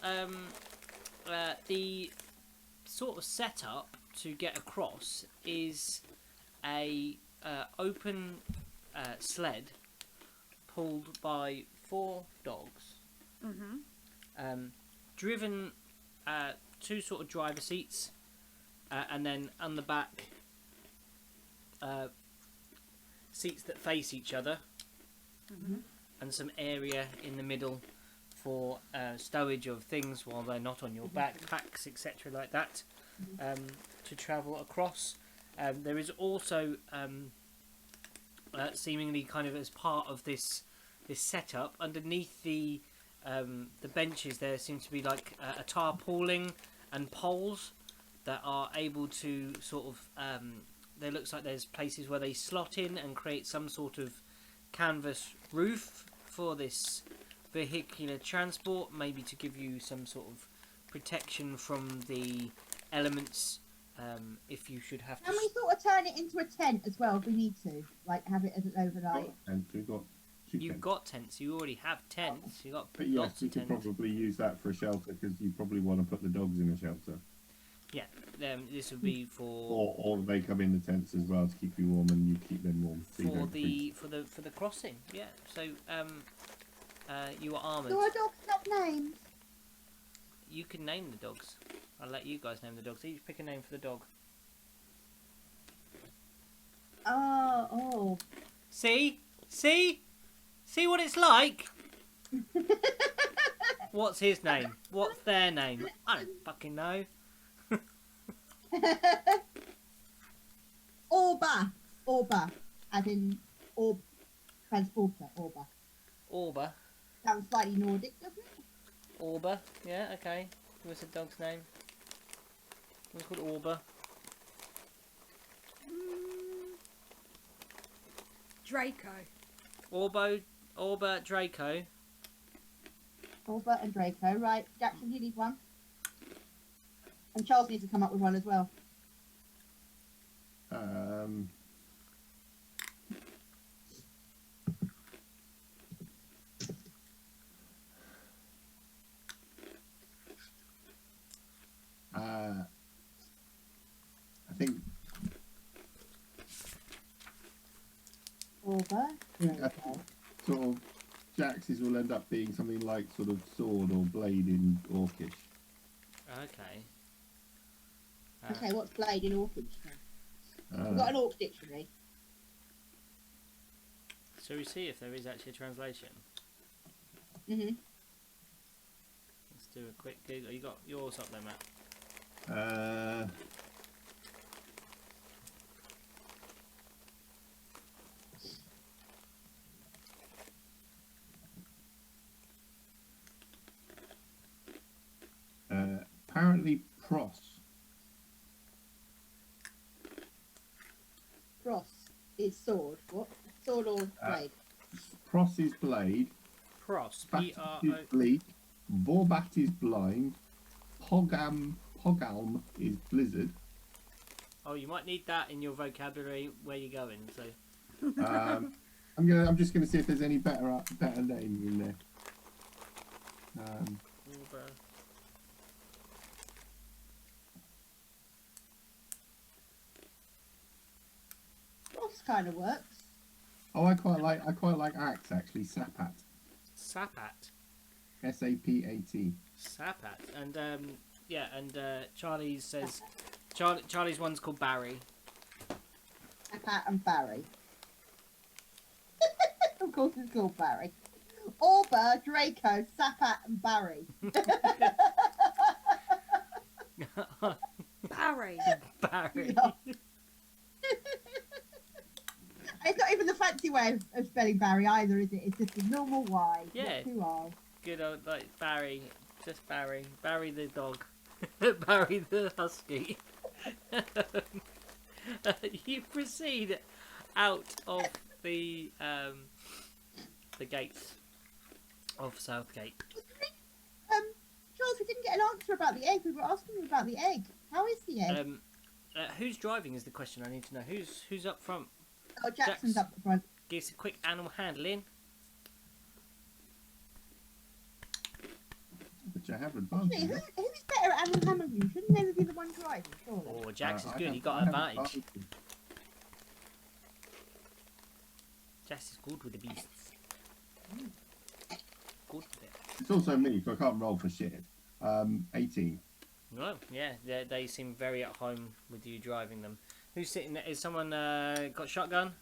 Speaker 1: the sort of setup to get across is a open sled pulled by 4 dogs.
Speaker 2: Mm-hmm.
Speaker 1: Driven 2 sort of driver seats, and then on the back seats that face each other, and some area in the middle for stowage of things while they're not on your backpacks, etc., like that, to travel across. There is also seemingly kind of as part of this setup underneath the benches there seems to be like a tarpauling and poles that are able to sort of there looks like there's places where they slot in and create some sort of canvas roof for this vehicular transport, maybe to give you some sort of protection from the elements if you should have to.
Speaker 4: And we sort of turn it into a tent as well if we need to. Like have it as an overnight.
Speaker 3: And we've got 2
Speaker 1: You've
Speaker 3: tents.
Speaker 1: got tents. You already have tents. You've got
Speaker 3: But yes,
Speaker 1: lots
Speaker 3: we
Speaker 1: of
Speaker 3: could
Speaker 1: tents.
Speaker 3: probably use that for a shelter because you probably want to put the dogs in a shelter.
Speaker 1: Yeah, this would be for
Speaker 3: Or they come in the tents as well to keep you warm, and you keep them warm. So you
Speaker 1: for
Speaker 3: don't freeze.
Speaker 1: the crossing. Yeah. So you are armoured.
Speaker 4: Do our dogs have names?
Speaker 1: You can name the dogs. I'll let you guys name the dogs. Each pick a name for the dog.
Speaker 4: Oh.
Speaker 1: See what it's like. What's his name? What's their name? I don't fucking know.
Speaker 4: Orba, as in orb transporter.
Speaker 1: Orba.
Speaker 4: Sounds slightly Nordic, doesn't it?
Speaker 1: Orba. Yeah. Okay. What's the dog's name? It's called Orba.
Speaker 2: Draco.
Speaker 1: Orba Draco.
Speaker 4: Orba and Draco. Right, Jackson, you need one. And Charles needs to come up with one as well.
Speaker 3: I think
Speaker 4: Orba, Draco.
Speaker 3: sort of Jax's will end up being something like sort of sword or blade in Orcish.
Speaker 1: Okay.
Speaker 4: Okay, what's blade in Orcish then? We've got an Orc dictionary.
Speaker 1: So we see if there is actually a translation.
Speaker 4: Mhm.
Speaker 1: Let's do a quick Google. You got yours up there, Matt?
Speaker 3: Apparently pros.
Speaker 4: Cross is sword. What? Sword or blade?
Speaker 3: Pros is blade.
Speaker 1: Pros.
Speaker 3: Bat
Speaker 1: P-R-O.
Speaker 3: is bleak. Vorbat is blind. Pogalm is blizzard.
Speaker 1: Oh, you might need that in your vocabulary where you're going. So
Speaker 3: I'm just gonna see if there's any better name in there.
Speaker 1: Orba.
Speaker 4: Cross kind of works.
Speaker 3: Oh, I quite like axe actually. Sapat.
Speaker 1: Sapat.
Speaker 3: Sapat.
Speaker 1: Sapat. And yeah, and Charlie says Charlie's one's called Barry.
Speaker 4: Pat and Barry. Of course it's called Barry. Orba, Draco, Sapat and Barry.
Speaker 2: Barry.
Speaker 1: Barry.
Speaker 4: Yeah. It's not even the fancy way of spelling Barry either, is it? It's just a normal Y.
Speaker 1: Yeah.
Speaker 4: Not two R's.
Speaker 1: Good old, like, Barry. Just Barry. Barry the dog. Barry the husky. You proceed out of the gates of Southgate.
Speaker 4: Charles, we didn't get an answer about the egg. We were asking you about the egg. How is the egg?
Speaker 1: Who's driving is the question I need to know. Who's up front?
Speaker 4: Oh, Jackson's
Speaker 1: Jax.
Speaker 4: up the front.
Speaker 1: Give us a quick animal handling.
Speaker 3: Which I have
Speaker 4: Actually,
Speaker 3: advantage.
Speaker 4: who's better at animal handling? Shouldn't they be the one driving, surely?
Speaker 1: Oh, Jax is
Speaker 3: I
Speaker 1: good.
Speaker 3: have-
Speaker 1: He got
Speaker 3: I have
Speaker 1: advantage. Jax is good with the beasts. Good with it.
Speaker 3: It's also me, so I can't roll for shit. 18.
Speaker 1: No, yeah, they seem very at home with you driving them. Who's sitting there? Is someone got shotgun?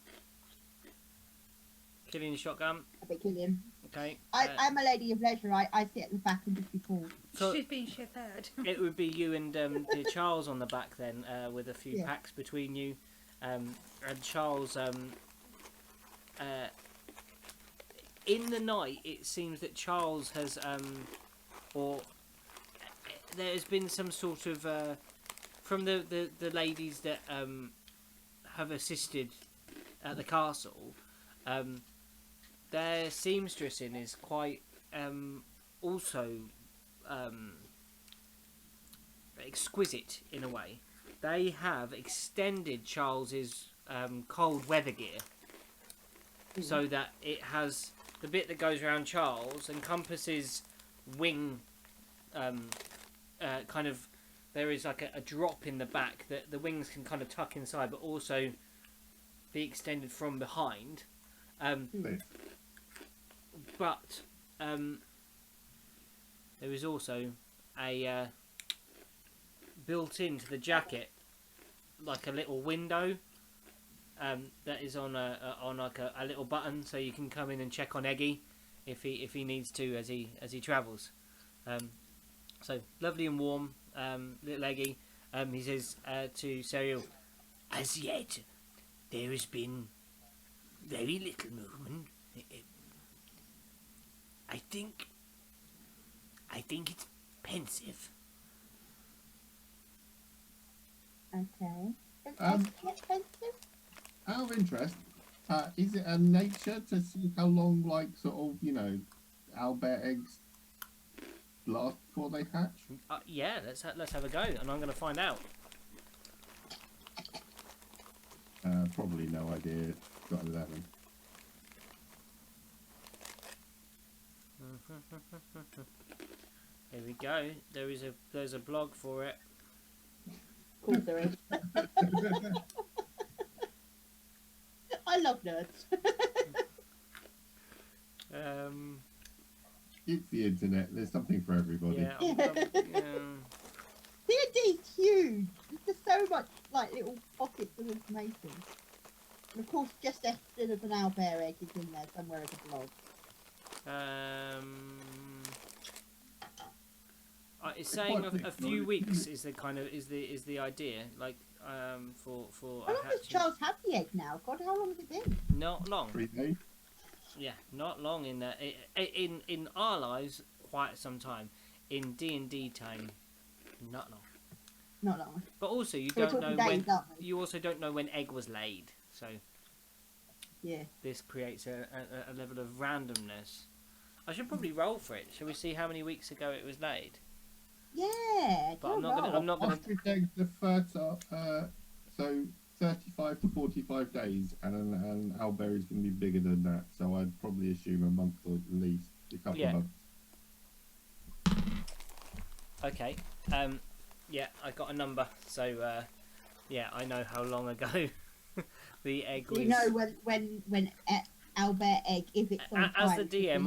Speaker 1: Killing shotgun.
Speaker 4: I bet Killian.
Speaker 1: Okay.
Speaker 4: I'm a lady of leisure. I sit at the back and just be called.
Speaker 1: So
Speaker 2: She's been chauffeured.
Speaker 1: it would be you and dear Charles on the back then, with a few
Speaker 4: Yeah.
Speaker 1: packs between you, and Charles. In the night, it seems that Charles has, or there has been some sort of from the ladies that have assisted at the castle. Their seamstressing is quite also exquisite in a way. They have extended Charles's cold weather gear so that it has the bit that goes around Charles encompasses wing kind of. There is like a drop in the back that the wings can kind of tuck inside, but also be extended from behind. But there is also a built into the jacket, like a little window that is on like a little button, so you can come in and check on Eggy if he needs to as he travels. So lovely and warm, little Eggy. He says to Serial, "As yet, there has been very little movement. I think it's pensive."
Speaker 4: Okay. Expensive?
Speaker 3: Out of interest, is it a nature to see how long, like, sort of, owlbear eggs last before they hatch?
Speaker 1: Yeah, let's have a go, and I'm going to find out.
Speaker 3: Probably no idea. Got 11.
Speaker 1: Here we go. There's a blog for it.
Speaker 4: Of course there is. I love nerds.
Speaker 3: It's the internet. There's something for everybody.
Speaker 1: Yeah.
Speaker 4: D&D's huge. There's just so much, like, little pockets of information. And of course, just instead of an owlbear egg is in there somewhere as a blog.
Speaker 1: It's saying a few weeks is the kind of is the idea, like for
Speaker 4: How long does Charles have the egg now? God, how long has it been?
Speaker 1: not long.
Speaker 3: 3 days.
Speaker 1: Yeah, not long in that. In our lives, quite some time. In D&D time, not long.
Speaker 4: Not long.
Speaker 1: But also, you
Speaker 4: We're
Speaker 1: don't know
Speaker 4: talking
Speaker 1: when.
Speaker 4: days, aren't we?
Speaker 1: You also don't know when egg was laid. So
Speaker 4: Yeah.
Speaker 1: this creates a level of randomness. I should probably roll for it. Shall we see how many weeks ago it was laid?
Speaker 4: Yeah.
Speaker 1: But I'm not gonna.
Speaker 3: Ostrich eggs are fertile, so 35 to 45 days, and an owlbear is going to be bigger than that. So I'd probably assume a month or at least a couple
Speaker 1: Yeah.
Speaker 3: of months.
Speaker 1: Okay. Yeah, I got a number. So yeah, I know how long ago the egg was.
Speaker 4: Do you know when owlbear egg is it?
Speaker 1: As the DM,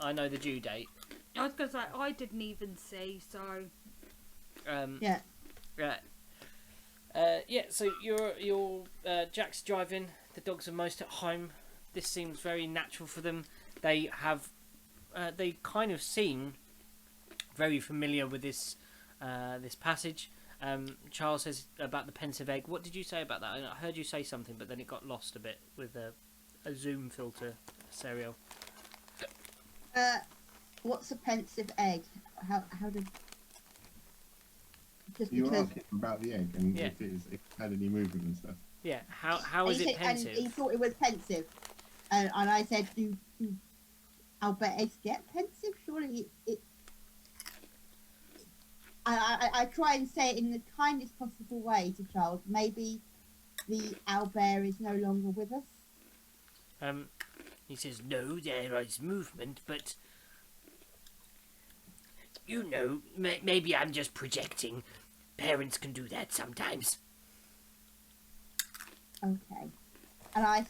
Speaker 1: I know the due date.
Speaker 2: I was going to say, I didn't even see, so...
Speaker 4: Yeah.
Speaker 1: Right. Yeah. So you're Jack's driving. The dogs are most at home. this seems very natural for them. They have they kind of seem very familiar with this this passage. Charles says about the pensive egg. What did you say about that? I heard you say something, but then it got lost a bit with a zoom filter, Serial.
Speaker 4: What's a pensive egg? How did? Just
Speaker 3: You were
Speaker 4: because.
Speaker 3: asking about the egg and
Speaker 1: Yeah.
Speaker 3: if it had any movement and stuff.
Speaker 1: Yeah, how is
Speaker 4: And he
Speaker 1: it
Speaker 4: said- and he
Speaker 1: pensive?
Speaker 4: thought it was pensive, and I said, "Do Albert eggs get pensive? Surely it." I try and say it in the kindest possible way to Charles. Maybe the owlbear is no longer with us.
Speaker 1: He says, no, there is movement, but you know, maybe I'm just projecting. Parents can do that sometimes.
Speaker 4: Okay. And I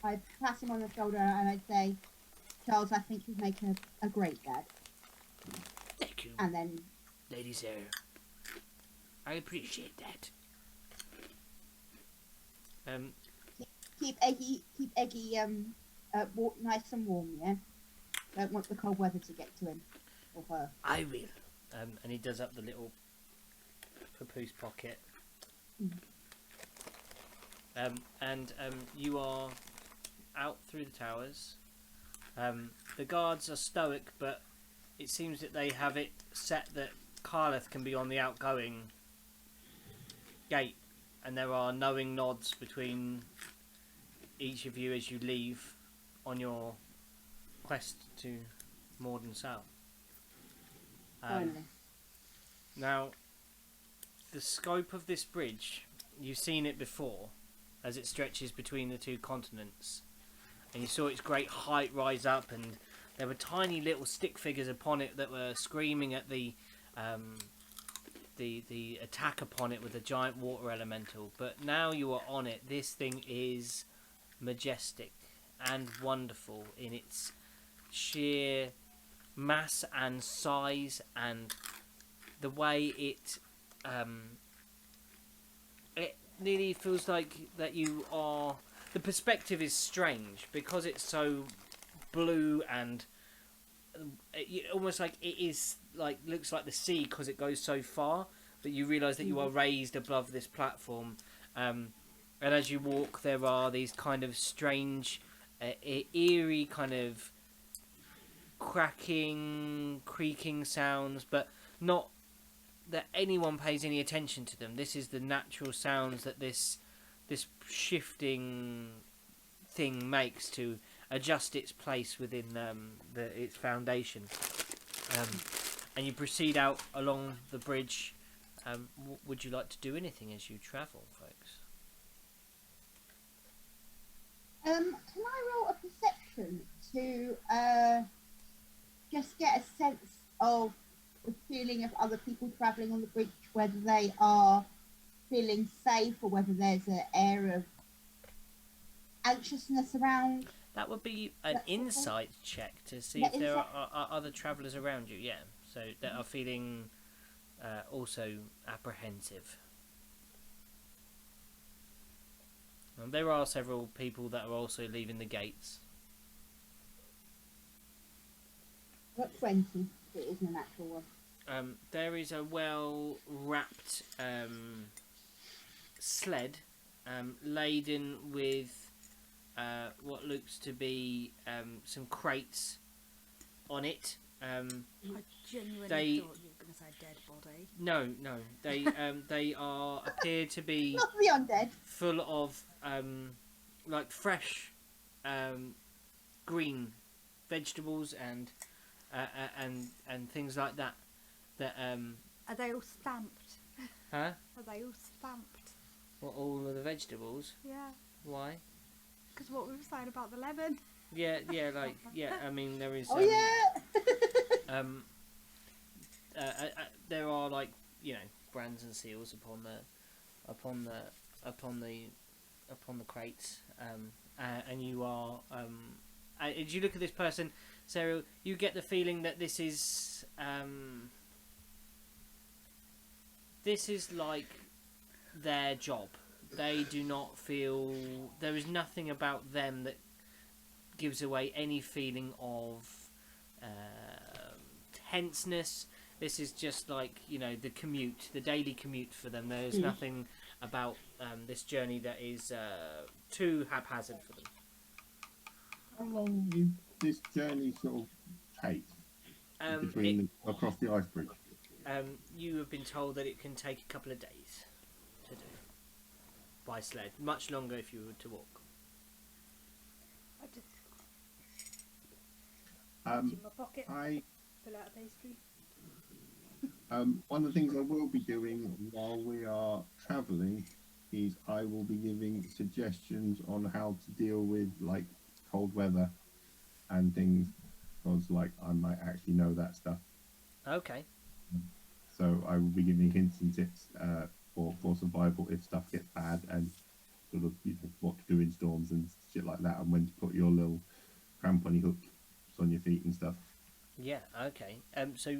Speaker 4: I'd pat him on the shoulder and I'd say, Charles, I think you'd make a great dad.
Speaker 1: Thank you,
Speaker 4: And then,
Speaker 1: Lady Sarah. I appreciate that.
Speaker 4: keep Eggy nice and warm, yeah? Don't want the cold weather to get to him or her.
Speaker 1: I will. And he does up the little papoose pocket. You are out through the towers. The guards are stoic, but it seems that they have it set that Carleth can be on the outgoing gate, and there are knowing nods between each of you as you leave on your quest to Morden South.
Speaker 4: Finally.
Speaker 1: Now, the scope of this bridge, you've seen it before, as it stretches between the two continents, and you saw its great height rise up, and there were tiny little stick figures upon it that were screaming at the attack upon it with a giant water elemental. But now you are on it. This thing is majestic and wonderful in its sheer mass and size, and the way it nearly feels like that you are. The perspective is strange because it's so blue and almost like it is like looks like the sea because it goes so far, but you realise that you are raised above this platform, and as you walk there are these kind of strange eerie kind of cracking, creaking sounds, but not that anyone pays any attention to them. This is the natural sounds that this shifting thing makes to adjust its place within its foundation. And you proceed out along the bridge. Would you like to do anything as you travel, folks?
Speaker 4: Can I roll a perception to just get a sense of the feeling of other people travelling on the bridge, whether they are feeling safe or whether there's an air of anxiousness around?
Speaker 1: That would be an
Speaker 4: That's okay.
Speaker 1: insight check to see
Speaker 4: Yeah,
Speaker 1: if there
Speaker 4: insight.
Speaker 1: are other travellers around you, yeah. So that are feeling also apprehensive. There are several people that are also leaving the gates.
Speaker 4: I've got 20. It isn't a natural one.
Speaker 1: There is a well-wrapped sled laden with what looks to be some crates on it.
Speaker 2: I genuinely
Speaker 1: They-
Speaker 2: thought you were going to say dead body.
Speaker 1: No, they appear to be
Speaker 4: Not the undead.
Speaker 1: full of like fresh green vegetables and things like that. That
Speaker 2: Are they all stamped?
Speaker 1: huh?
Speaker 2: Are they all stamped?
Speaker 1: What, all of the vegetables?
Speaker 2: Yeah.
Speaker 1: Why?
Speaker 2: Because what we were saying about the lemon.
Speaker 1: Yeah, like yeah. I mean, there is.
Speaker 4: Oh yeah.
Speaker 1: There are like brands and seals upon the crates, and you are. As you look at this person, Sarah, you get the feeling that this is like their job. they do not feel. There is nothing about them that gives away any feeling of tenseness. This is just like, you know, the commute, the daily commute for them. There's nothing about this journey that is too haphazard for them.
Speaker 3: How long is this journey sort of take across the ice bridge?
Speaker 1: You have been told that it can take a couple of days to do by sled. Much longer if you were to walk.
Speaker 2: I just
Speaker 3: Um,
Speaker 2: in my pocket.
Speaker 3: I
Speaker 2: Pull out a pastry.
Speaker 3: One of the things I will be doing while we are travelling is I will be giving suggestions on how to deal with like cold weather and things, because like I might actually know that stuff.
Speaker 1: Okay.
Speaker 3: So I will be giving hints and tips for survival if stuff gets bad, and sort of, you know, what to do in storms and shit like that, and when to put your little crampony hooks on your feet and stuff.
Speaker 1: Yeah. Okay. So,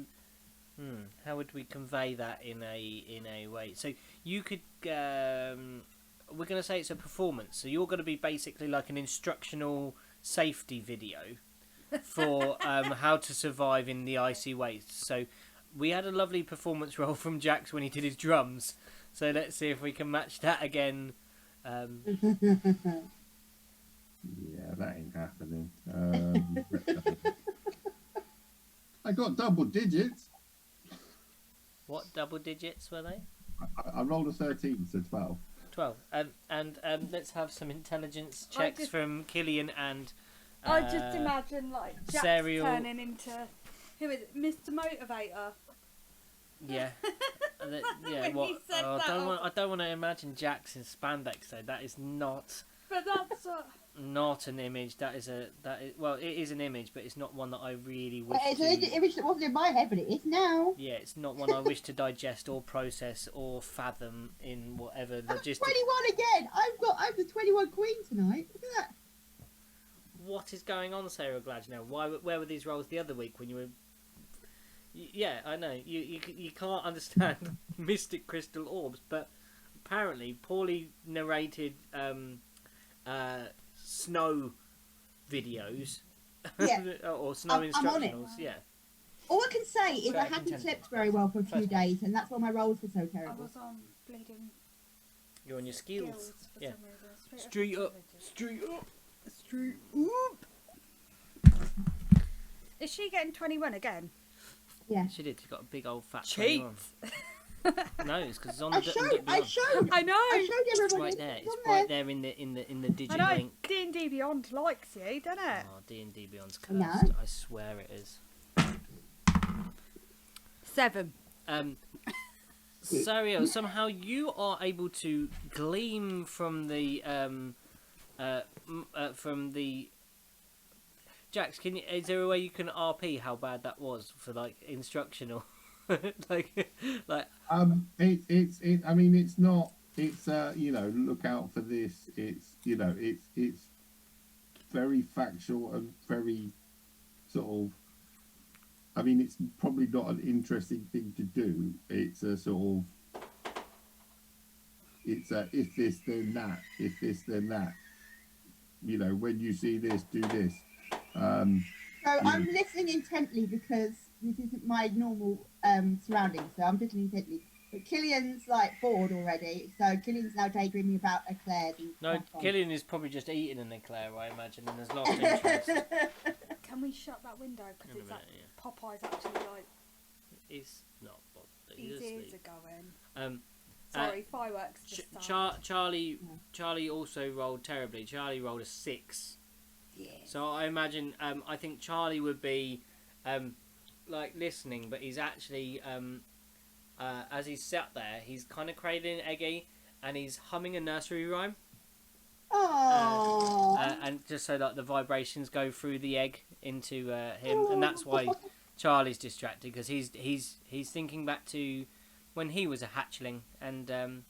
Speaker 1: how would we convey that in a way? So you could. We're going to say it's a performance. So you're going to be basically like an instructional safety video for how to survive in the icy wastes. So we had a lovely performance roll from Jax when he did his drums. So let's see if we can match that again.
Speaker 3: Yeah, that ain't happening. I got double digits.
Speaker 1: What double digits were they?
Speaker 3: I rolled a 13, so 12.
Speaker 1: 12. And let's have some intelligence checks from Killian and.
Speaker 2: I just imagine like Jack
Speaker 1: Cereal.
Speaker 2: turning into who is it, Mr. Motivator?
Speaker 1: Yeah. Yeah.
Speaker 2: When
Speaker 1: What?
Speaker 2: he said
Speaker 1: Oh,
Speaker 2: that,
Speaker 1: I don't want to imagine Jax in spandex though. That is not
Speaker 2: But that's what.
Speaker 1: not an image. That is well, it is an image, but it's not one that I really wish
Speaker 4: Well, it's
Speaker 1: to.
Speaker 4: an image that wasn't in my head, but it is now.
Speaker 1: Yeah, it's not one I wish to digest or process or fathom in whatever
Speaker 4: I'm
Speaker 1: logistics.
Speaker 4: 21 again. I'm the 21 queen tonight. Look at that.
Speaker 1: What is going on, Sarah Gladnell? Where were these roles the other week when you were? Yeah, I know you can't understand mystic crystal orbs, but apparently poorly narrated snow videos
Speaker 4: Yeah.
Speaker 1: or snow
Speaker 4: I'm on it.
Speaker 1: instructionals. Yeah.
Speaker 4: All I can say is
Speaker 1: Sorry,
Speaker 4: I
Speaker 1: I can
Speaker 4: haven't
Speaker 1: tell.
Speaker 4: slept very well for a few
Speaker 1: First.
Speaker 4: days, and that's why my rolls were so
Speaker 2: I
Speaker 4: terrible.
Speaker 2: was on bleeding
Speaker 1: You're on your skills.
Speaker 2: for
Speaker 1: Yeah.
Speaker 2: some reason.
Speaker 1: Street up.
Speaker 2: Street
Speaker 1: Straight up.
Speaker 2: Street up. Is she getting 21 again?
Speaker 4: Yeah.
Speaker 1: She did. She got a big old fat.
Speaker 2: Cheat.
Speaker 1: 21. No, it's because it's on
Speaker 4: I
Speaker 1: the
Speaker 4: showed. I showed.
Speaker 2: I know.
Speaker 4: I showed
Speaker 1: It's
Speaker 4: everybody.
Speaker 1: right there. It's
Speaker 4: on
Speaker 1: right there in the
Speaker 2: I
Speaker 1: digit
Speaker 2: know.
Speaker 1: link.
Speaker 2: D&D Beyond likes you, doesn't it?
Speaker 1: Oh, D&D Beyond's
Speaker 4: No.
Speaker 1: cursed. I swear it is.
Speaker 2: 7.
Speaker 1: Sario, somehow you are able to glean from the Jax. Is there a way you can RP how bad that was for like instructional? like.
Speaker 3: I mean, it's not. It's you know, look out for this. It's, you know, it's very factual and very sort of. I mean, it's probably not an interesting thing to do. It's a sort of. It's a if this then that, if this then that. You know, when you see this, do this.
Speaker 4: So I'm listening intently because this isn't my normal surroundings. So I'm listening intently. But Killian's like bored already. So Killian's now daydreaming about eclairs. And
Speaker 1: No,
Speaker 4: stuff on.
Speaker 1: Killian is probably just eating an eclair, I imagine, and has lost interest.
Speaker 2: Can we shut that window? Because
Speaker 1: In a
Speaker 2: it's
Speaker 1: minute,
Speaker 2: like Popeye's actually like
Speaker 1: It's not.
Speaker 2: his
Speaker 1: He's
Speaker 2: ears
Speaker 1: asleep.
Speaker 2: are going.
Speaker 1: Um,
Speaker 2: Sorry, fireworks just started.
Speaker 1: Charlie also rolled terribly. Charlie rolled a 6.
Speaker 2: Yeah.
Speaker 1: So I imagine, I think Charlie would be, like listening, but he's actually, as he's sat there, he's kind of cradling Eggy, and he's humming a nursery rhyme,
Speaker 4: Oh.
Speaker 1: and just so that the vibrations go through the egg into him, and that's why Charlie's distracted, because he's thinking back to when he was a hatchling and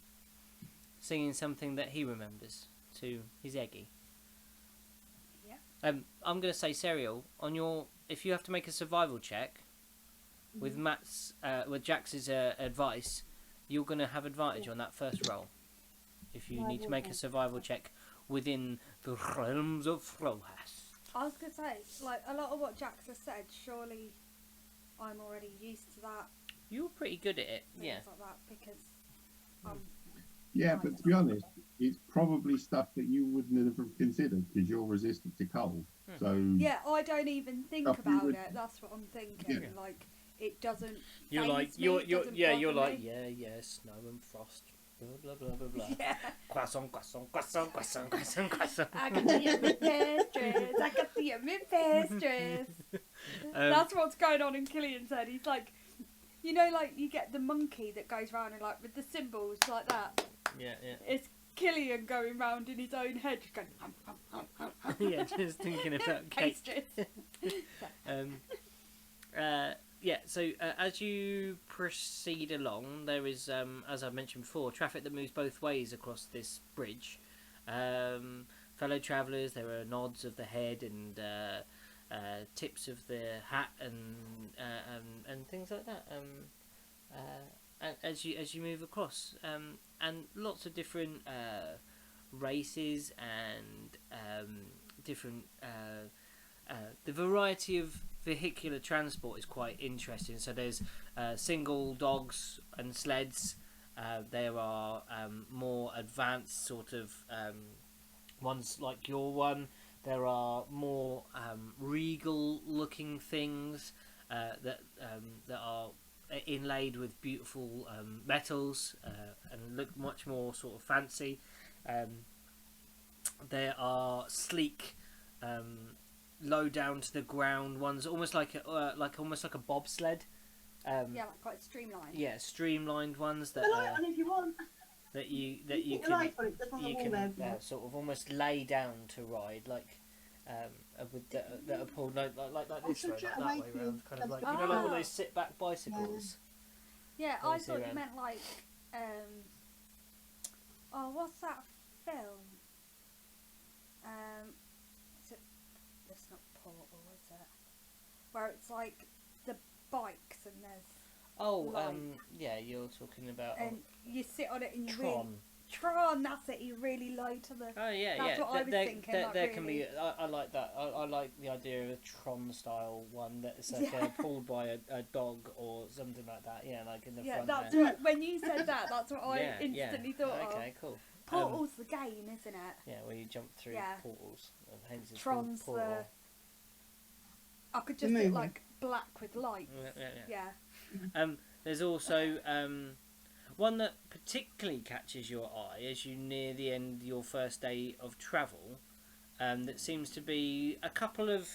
Speaker 1: singing something that he remembers to his Eggy. I'm going to say, Serial, on your, if you have to make a survival check with with Jax's advice, you're going to have advantage on that first roll. if you need to make a survival check within the realms of Frohas.
Speaker 2: I was going to say, like, a lot of what Jax has said, surely I'm already used to that.
Speaker 1: You're pretty good at it, yeah.
Speaker 2: Like that, because I'm...
Speaker 3: Yeah, but to be honest, it's probably stuff that you wouldn't have considered because you're resistant to cold. So
Speaker 2: yeah, I don't even think about it. That's what I'm thinking.
Speaker 3: Yeah.
Speaker 2: Like, it doesn't.
Speaker 1: You're like
Speaker 2: you're
Speaker 1: like snow and frost. Blah blah blah blah blah.
Speaker 2: Yeah.
Speaker 1: Croissant, croissant, croissant, croissant, croissant, croissant.
Speaker 2: I can see your pastries. I can see your pastries. That's what's going on in Killian's head. He's like, you know, like you get the monkey that goes round and like with the symbols like that.
Speaker 1: Yeah.
Speaker 2: It's Killian going round in his own head, just going. Hum, hum, hum, hum, hum.
Speaker 1: Yeah, just thinking about cake.
Speaker 2: Pastries.
Speaker 1: So as you proceed along, there is, as I mentioned before, traffic that moves both ways across this bridge. Fellow travellers, there are nods of the head and tips of the hat and things like that. As you move across, and lots of different races and different the variety of vehicular transport is quite interesting. So there's single dogs and sleds. There are more advanced sort of ones like your one. There are more regal looking things that are inlaid with beautiful metals and look much more sort of fancy. There are sleek, low down to the ground ones, almost like a bobsled.
Speaker 2: Yeah, like quite streamlined.
Speaker 1: Yeah, streamlined ones that
Speaker 4: on if you want.
Speaker 1: that you can sort of almost lay down to ride, like with that are pulled like this way, like that way around, kind of like like all those sit back bicycles.
Speaker 2: Yeah, I thought you meant like what's that film? It's not Portal, is it? Where it's like the bikes and there's
Speaker 1: yeah, you're talking about
Speaker 2: and you sit on it and you
Speaker 1: Tron.
Speaker 2: Tron, that's it. You really low to the.
Speaker 1: Oh yeah,
Speaker 2: that's what I was thinking.
Speaker 1: There
Speaker 2: really.
Speaker 1: can be. I like that. I like the idea of a Tron style one that's like pulled by a dog or something like that. Yeah, like in the front.
Speaker 2: Yeah, that's
Speaker 1: there.
Speaker 2: what, when you said that. That's what I instantly thought of.
Speaker 1: Okay, cool.
Speaker 2: Portal's the game, isn't it?
Speaker 1: Yeah, where you jump through portals. Hence it's
Speaker 2: Tron's
Speaker 1: called Portal.
Speaker 2: I could just look like black with lights. Yeah.
Speaker 1: There's also one that particularly catches your eye as you near the end of your first day of travel. That seems to be a couple of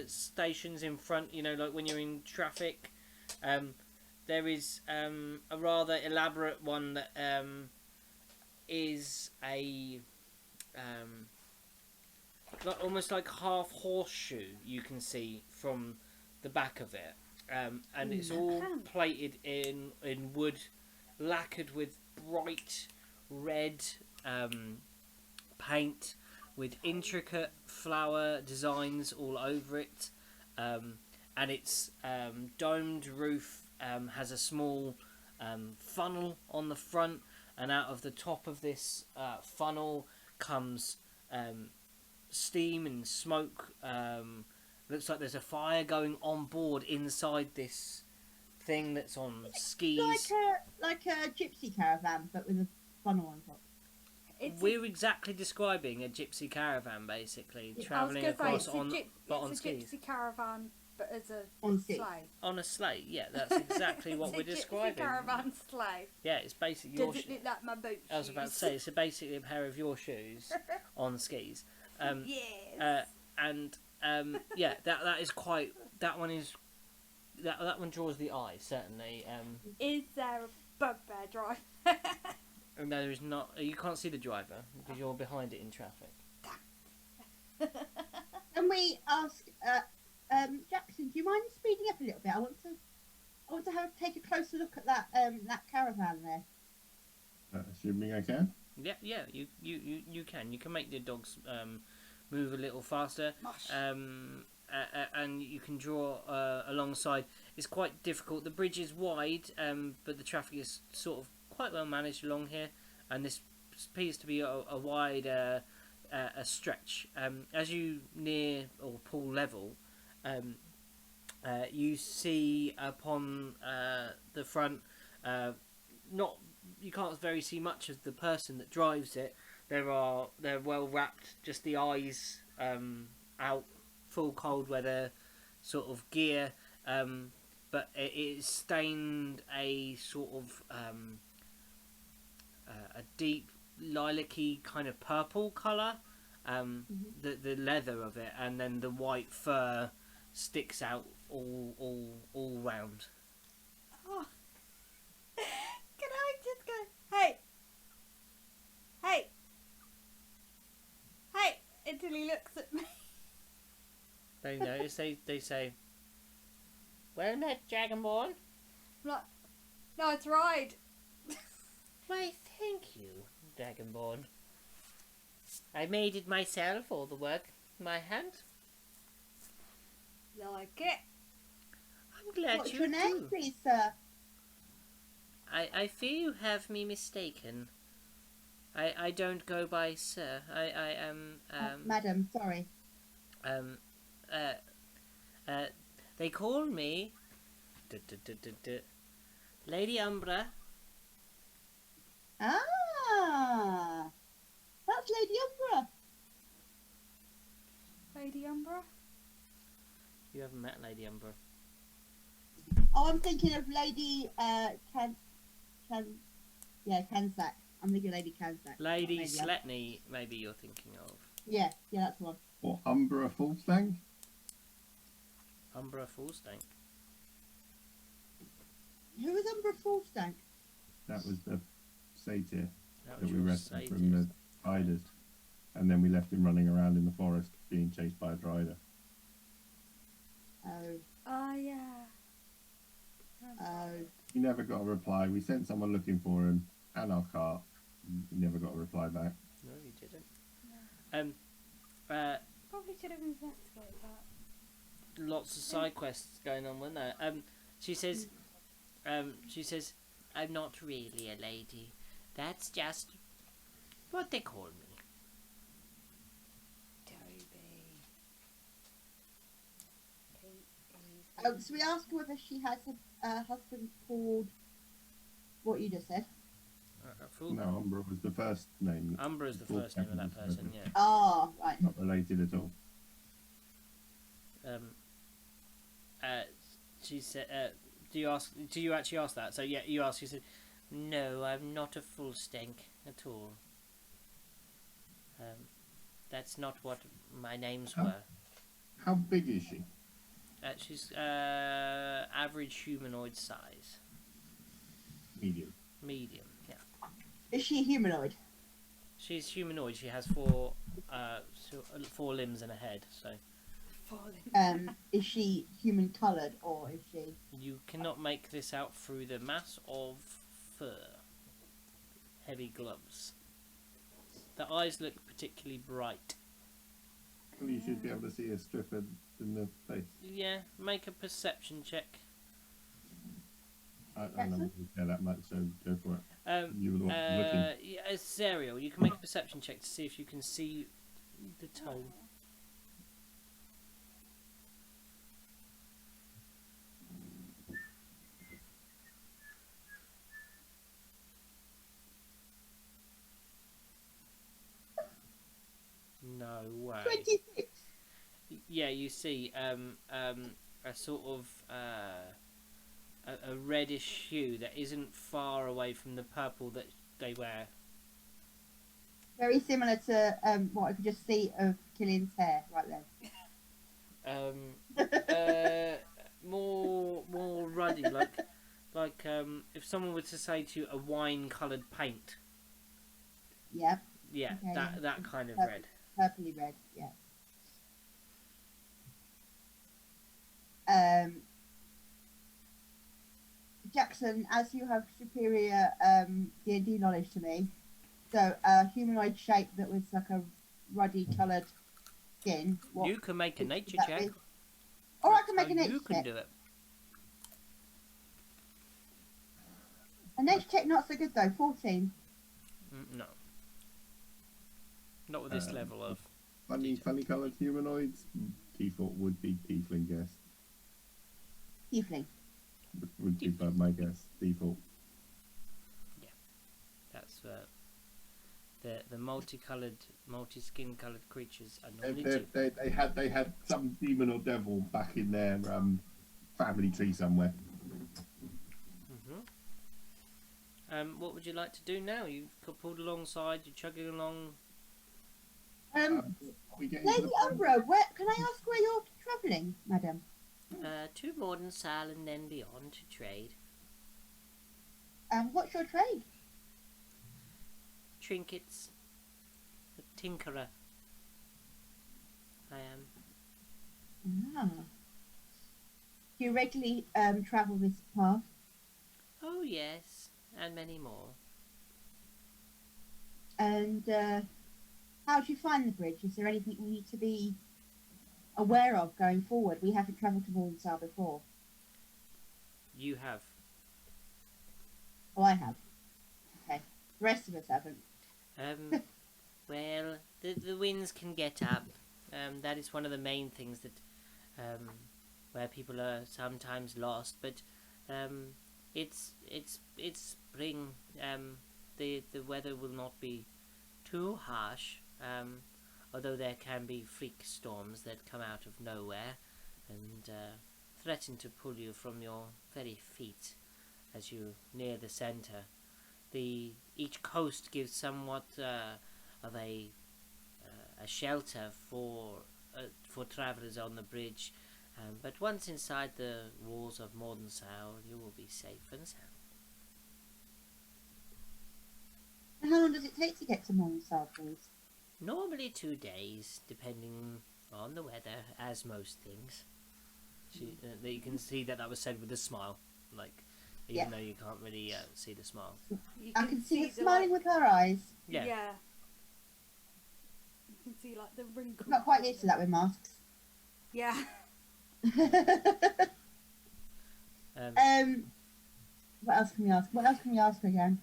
Speaker 1: stations in front. You know, like when you're in traffic. There is a rather elaborate one that is a almost like half horseshoe you can see from the back of it, and it's all plated in wood, lacquered with bright red paint with intricate flower designs all over it, and its domed roof has a small funnel on the front, and out of the top of this funnel comes steam and smoke. Looks like there's a fire going on board inside this thing that's on skis.
Speaker 4: Like a gypsy caravan, but with a funnel on top.
Speaker 1: We're exactly describing a gypsy caravan, basically, travelling across on skis.
Speaker 2: It's a gypsy caravan, but as a sleigh.
Speaker 1: On a sleigh, yeah, that's exactly what we're describing.
Speaker 2: It's a caravan sleigh.
Speaker 1: Yeah, it's basically your.
Speaker 2: Does it look like my boot shoes?
Speaker 1: I was about to say, it's basically a pair of your shoes on skis.
Speaker 2: Yes.
Speaker 1: That is quite. That one is. That one draws the eye, certainly.
Speaker 2: Is there a bugbear driver?
Speaker 1: No, there is not. You can't see the driver because you're behind it in traffic.
Speaker 4: Can we ask, Jackson? Do you mind speeding up a little bit? I want to take a closer look at that caravan there.
Speaker 3: Assuming I can.
Speaker 1: Yeah. You can. You can make the dogs move a little faster. And you can draw alongside. It's quite difficult. The bridge is wide, but the traffic is sort of quite well managed along here, and this appears to be a wide a stretch. As you near or pool level, you see upon the front, not you can't very see much of the person that drives it. They're well wrapped, just the eyes out, full cold weather sort of gear, but it is stained a sort of a deep lilac-y kind of purple colour. The leather of it, and then the white fur sticks out all round.
Speaker 2: Oh. Can I just go, hey, hey, hey, until he looks at me?
Speaker 1: They notice. They say, "Well met, Dragonborn."
Speaker 2: I'm like, nice ride.
Speaker 1: Why, thank you, Dragonborn. I made it myself, all the work in my hand.
Speaker 2: Like it.
Speaker 1: I'm glad
Speaker 4: What's
Speaker 1: you
Speaker 4: your name,
Speaker 1: do.
Speaker 4: please, sir?
Speaker 1: I fear you have me mistaken. I don't go by sir. I am
Speaker 4: Madam, sorry.
Speaker 1: They call me Lady Umbra.
Speaker 4: Ah, that's Lady Umbra.
Speaker 2: Lady Umbra.
Speaker 1: You haven't met Lady Umbra.
Speaker 4: Oh, I'm thinking of Lady Kansak. I'm thinking Lady Kansak.
Speaker 1: Lady
Speaker 4: Maybe
Speaker 1: Sletney, maybe you're thinking of.
Speaker 4: Yeah, that's the one.
Speaker 3: Or Umbra Fullstang?
Speaker 1: Umbra Fullstank.
Speaker 4: Who was Umbra Fullstank?
Speaker 3: That was the satyr
Speaker 1: That
Speaker 3: that
Speaker 1: was
Speaker 3: we
Speaker 1: your
Speaker 3: rescued from
Speaker 1: satyr.
Speaker 3: the spiders. And then we left him running around in the forest being chased by a drider.
Speaker 4: Oh,
Speaker 2: Oh, yeah.
Speaker 4: oh.
Speaker 3: He never got a reply. We sent someone looking for him and our cart. He never got a reply back.
Speaker 1: No, you didn't.
Speaker 2: No. Probably should have investigated that.
Speaker 1: Lots of side quests going on, weren't there? She says, I'm not really a lady. That's just what they call me.
Speaker 2: Toby.
Speaker 4: Oh, so we asked her whether she has a husband called what you just said.
Speaker 3: No, Umbra was the first name.
Speaker 1: Umbra is the first name of that person, yeah.
Speaker 4: Oh, right.
Speaker 3: Not related at all.
Speaker 1: She said, do you actually ask that? So yeah, you asked. She said, no, I'm not a full stank at all. That's not what my names were.
Speaker 3: How big is she?
Speaker 1: She's average humanoid size.
Speaker 3: Medium.
Speaker 1: Medium, yeah.
Speaker 4: Is she humanoid?
Speaker 1: She's humanoid. She has four limbs and a head. So
Speaker 4: Is she human coloured or is she?
Speaker 1: you cannot make this out through the mass of fur. Heavy gloves. The eyes look particularly bright.
Speaker 3: Well, you should be able to see a strip in the face.
Speaker 1: Yeah, make a perception check.
Speaker 3: I don't know care that much, so go for it. You were the one looking.
Speaker 1: Yeah, it's Zerial. You can make a perception check to see if you can see the tone. No way.
Speaker 4: 26.
Speaker 1: Yeah, you see a sort of a reddish hue that isn't far away from the purple that they wear.
Speaker 4: Very similar to what I could just see of Killian's hair right there.
Speaker 1: More ruddy, like if someone were to say to you a wine-coloured paint.
Speaker 4: Yep.
Speaker 1: Yeah,
Speaker 4: Okay,
Speaker 1: that kind of red.
Speaker 4: Purpley red, yeah. Jackson, as you have superior D&D knowledge to me, so a humanoid shape that was like a ruddy coloured skin.
Speaker 1: You can make a nature
Speaker 4: that
Speaker 1: check.
Speaker 4: be? Or I can make a
Speaker 1: How
Speaker 4: nature
Speaker 1: you can
Speaker 4: check.
Speaker 1: do it.
Speaker 4: A nature check not so good though, 14.
Speaker 1: No. Not with this level of
Speaker 3: funny coloured humanoids. Default would be tiefling guess.
Speaker 4: Tiefling.
Speaker 3: Would be my guess. Default.
Speaker 1: That's the multicolored, multi-skin coloured creatures are normally
Speaker 3: they had some demon or devil back in their family tree somewhere.
Speaker 1: What would you like to do now? You've pulled alongside. You're chugging along.
Speaker 4: Lady Umbra, can I ask where you're travelling, madam?
Speaker 1: To Mordenthal and then beyond to trade.
Speaker 4: What's your trade?
Speaker 1: Trinkets. A tinkerer. I am.
Speaker 4: Ah. Do you regularly travel this path?
Speaker 1: Oh yes, and many more.
Speaker 4: And how do you find the bridge? Is there anything we need to be aware of going forward? We haven't travelled to Mordenthal before.
Speaker 1: You have.
Speaker 4: Oh, I have. Okay. The rest of us haven't.
Speaker 1: Well, the winds can get up. That is one of the main things that where people are sometimes lost. But it's spring. The weather will not be too harsh. Although there can be freak storms that come out of nowhere and threaten to pull you from your very feet as you near the centre. Each coast gives somewhat of a shelter for travellers on the bridge, but once inside the walls of Mordenthal, you will be safe and sound.
Speaker 4: How long does it take to get to Mordenthal, please?
Speaker 1: Normally 2 days, depending on the weather, as most things. You can see that was said with a smile, even though you can't really see the smile.
Speaker 4: I can see her smiling with her eyes.
Speaker 1: Yeah.
Speaker 2: You can see the wrinkles.
Speaker 4: Not quite used to that with masks.
Speaker 2: Yeah.
Speaker 4: What else can we ask? What else can we ask her again?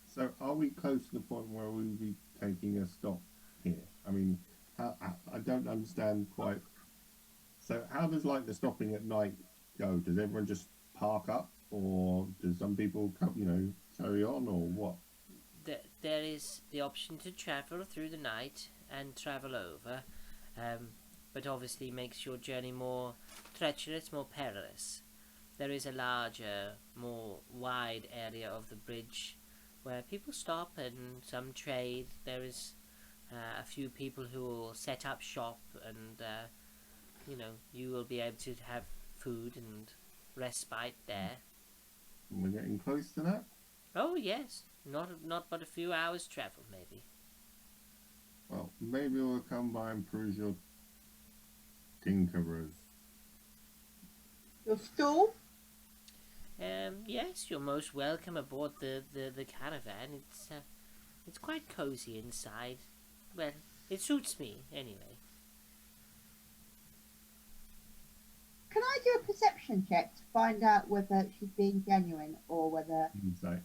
Speaker 3: So, are we close to the point where we'll be taking a stop here? I mean, I don't understand quite. So, how does the stopping at night go? Does everyone just park up, or does some people carry on, or what?
Speaker 1: There is the option to travel through the night and travel over, but obviously makes your journey more treacherous, more perilous. There is a larger, more wide area of the bridge where people stop and some trade. There is a few people who will set up shop and you will be able to have food and respite there.
Speaker 3: We're getting close to that?
Speaker 1: Oh yes, not but a few hours travel maybe.
Speaker 3: Well, maybe we'll come by and peruse your tinkerers.
Speaker 4: Your stall?
Speaker 1: Yes, you're most welcome aboard the caravan. It's quite cozy inside. Well, it suits me anyway.
Speaker 4: Can I do a perception check to find out whether she's being genuine or whether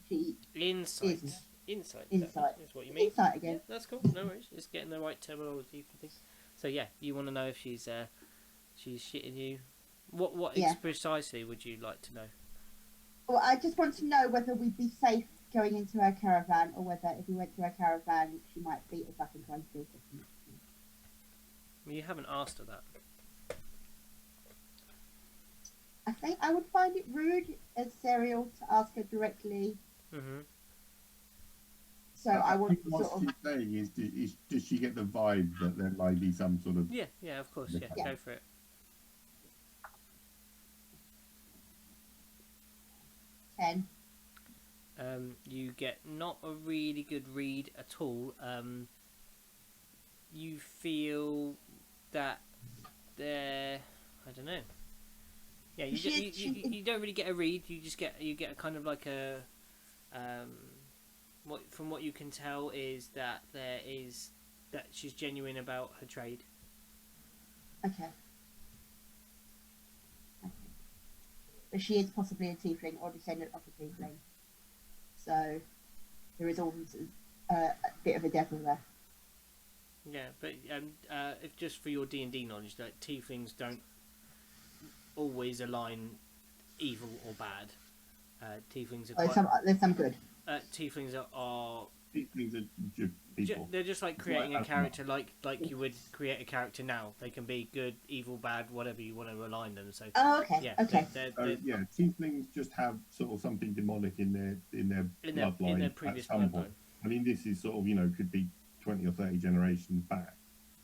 Speaker 4: she
Speaker 1: Insight.
Speaker 4: isn't?
Speaker 1: Insight.
Speaker 4: Insight.
Speaker 1: Is what you mean.
Speaker 4: Insight again.
Speaker 1: Yeah, that's cool. No worries. Just getting the right terminology for things. So yeah, you want to know if she's shitting you. What precisely would you like to know?
Speaker 4: Well, I just want to know whether we'd be safe going into her caravan, or whether if we went to her caravan, she might beat us up and try and steal something.
Speaker 1: Well, you haven't asked her that.
Speaker 4: I think I would find it rude as Serial to ask her directly.
Speaker 1: Mm-hmm.
Speaker 4: So I would
Speaker 3: what she's saying is, does she get the vibe that there might be some sort of...
Speaker 1: Yeah, of course, yeah. Go for it.
Speaker 4: 10.
Speaker 1: You get not a really good read at all. You feel that I don't know. Yeah, you don't really get a read. You get a kind of like a from what you can tell is that she's genuine about her trade.
Speaker 4: Okay. But she is possibly a tiefling or descendant of a tiefling. So there is a bit of a devil there.
Speaker 1: Yeah, but if just for your D&D knowledge, that tieflings don't always align evil or bad. Tieflings are
Speaker 4: There's some good.
Speaker 1: Tieflings are
Speaker 3: These things are just people.
Speaker 1: they're just like creating a character, like you would create a character now. They can be good, evil, bad, whatever you want to align them. So
Speaker 4: Okay.
Speaker 1: yeah,
Speaker 4: Okay.
Speaker 3: Yeah, tieflings just have sort of something demonic in their bloodline
Speaker 1: in their previous
Speaker 3: at some
Speaker 1: bloodline.
Speaker 3: point. I mean, this is sort of could be 20 or 30 generations back.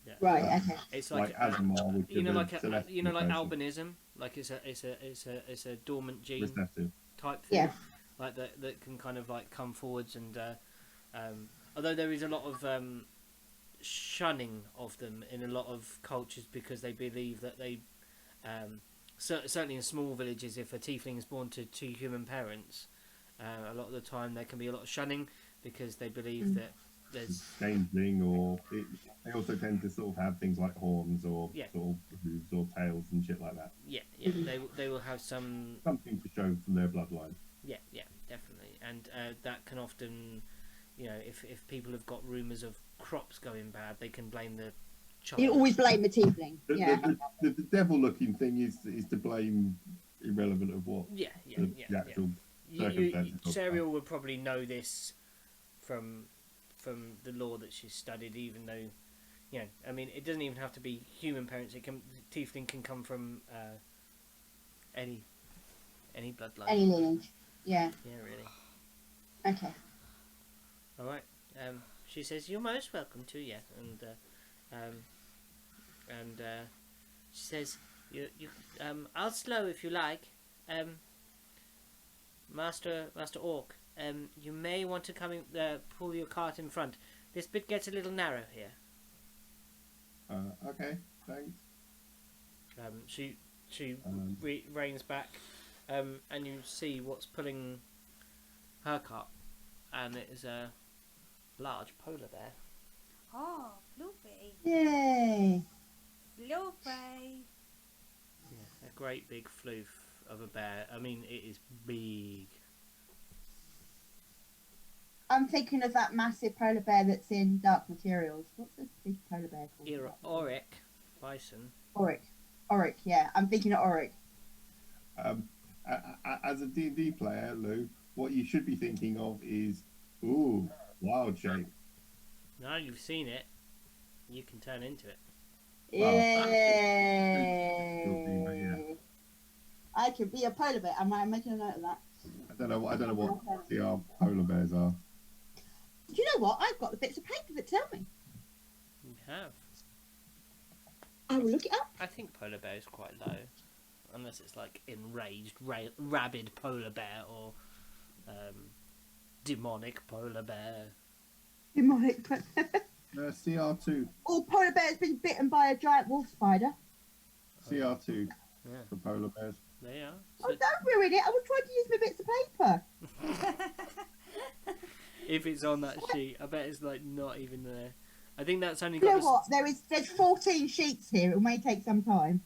Speaker 1: Yeah.
Speaker 4: Right. Okay.
Speaker 1: It's like
Speaker 3: Azamar, which
Speaker 1: like
Speaker 3: celestial person.
Speaker 1: albinism, like it's a dormant gene
Speaker 3: Recessive.
Speaker 1: type thing.
Speaker 4: Yeah.
Speaker 1: Like that can kind of like come forwards and although there is a lot of shunning of them in a lot of cultures because they believe that they certainly in small villages, if a tiefling is born to two human parents, a lot of the time there can be a lot of shunning because they believe that there's
Speaker 3: changeling, or they also tend to sort of have things like horns or sort of hooves or tails and shit like that.
Speaker 1: Yeah, they will have something
Speaker 3: to show from their bloodline.
Speaker 1: Yeah, definitely, and that can often, if people have got rumours of crops going bad, they can blame the child.
Speaker 4: You always blame the tiefling.
Speaker 3: The devil-looking thing is to blame, irrelevant of what.
Speaker 1: The
Speaker 3: actual circumstances.
Speaker 1: Serial would probably know this from the law that she's studied, even though, I mean, it doesn't even have to be human parents. Tiefling can come from any bloodline.
Speaker 4: Any lineage. Yeah.
Speaker 1: Yeah, really.
Speaker 4: Okay.
Speaker 1: All right. She says you're most welcome to, and she says you I'll slow if you like. Master Orc, you may want to come pull your cart in front. This bit gets a little narrow here.
Speaker 3: Okay, thanks.
Speaker 1: She reins back, and you see what's pulling her cart, and it is a large polar bear.
Speaker 2: Oh, Fluffy.
Speaker 4: Yay.
Speaker 2: Fluffy.
Speaker 1: Yeah, a great big floof of a bear. I mean, it is big.
Speaker 4: I'm thinking of that massive polar bear that's in Dark Materials. What's this big polar bear called?
Speaker 1: Auric. Bison.
Speaker 4: Auric, yeah. I'm thinking of Auric.
Speaker 3: As a D&D player, Lou, what you should be thinking of is, wild shape.
Speaker 1: Now you've seen it, you can turn into it.
Speaker 4: Yay! I can be a polar bear. Am I making a note of that?
Speaker 3: I don't know what the polar bears are.
Speaker 4: Do you know what? I've got the bits of paper that tell me.
Speaker 1: You have.
Speaker 4: I will look it up.
Speaker 1: I think polar bear is quite low, unless it's like enraged, rabid polar bear or demonic polar bear.
Speaker 4: Demonic.
Speaker 3: CR2.
Speaker 4: Oh, polar bear's been bitten by a giant wolf spider.
Speaker 3: CR2 for polar bears.
Speaker 1: They are.
Speaker 4: So, don't ruin it. I was trying to use my bits of paper.
Speaker 1: If it's on that sheet, I bet it's like not even there. I think that's only
Speaker 4: You
Speaker 1: got.
Speaker 4: know what? There's 14 sheets here. It may take some time.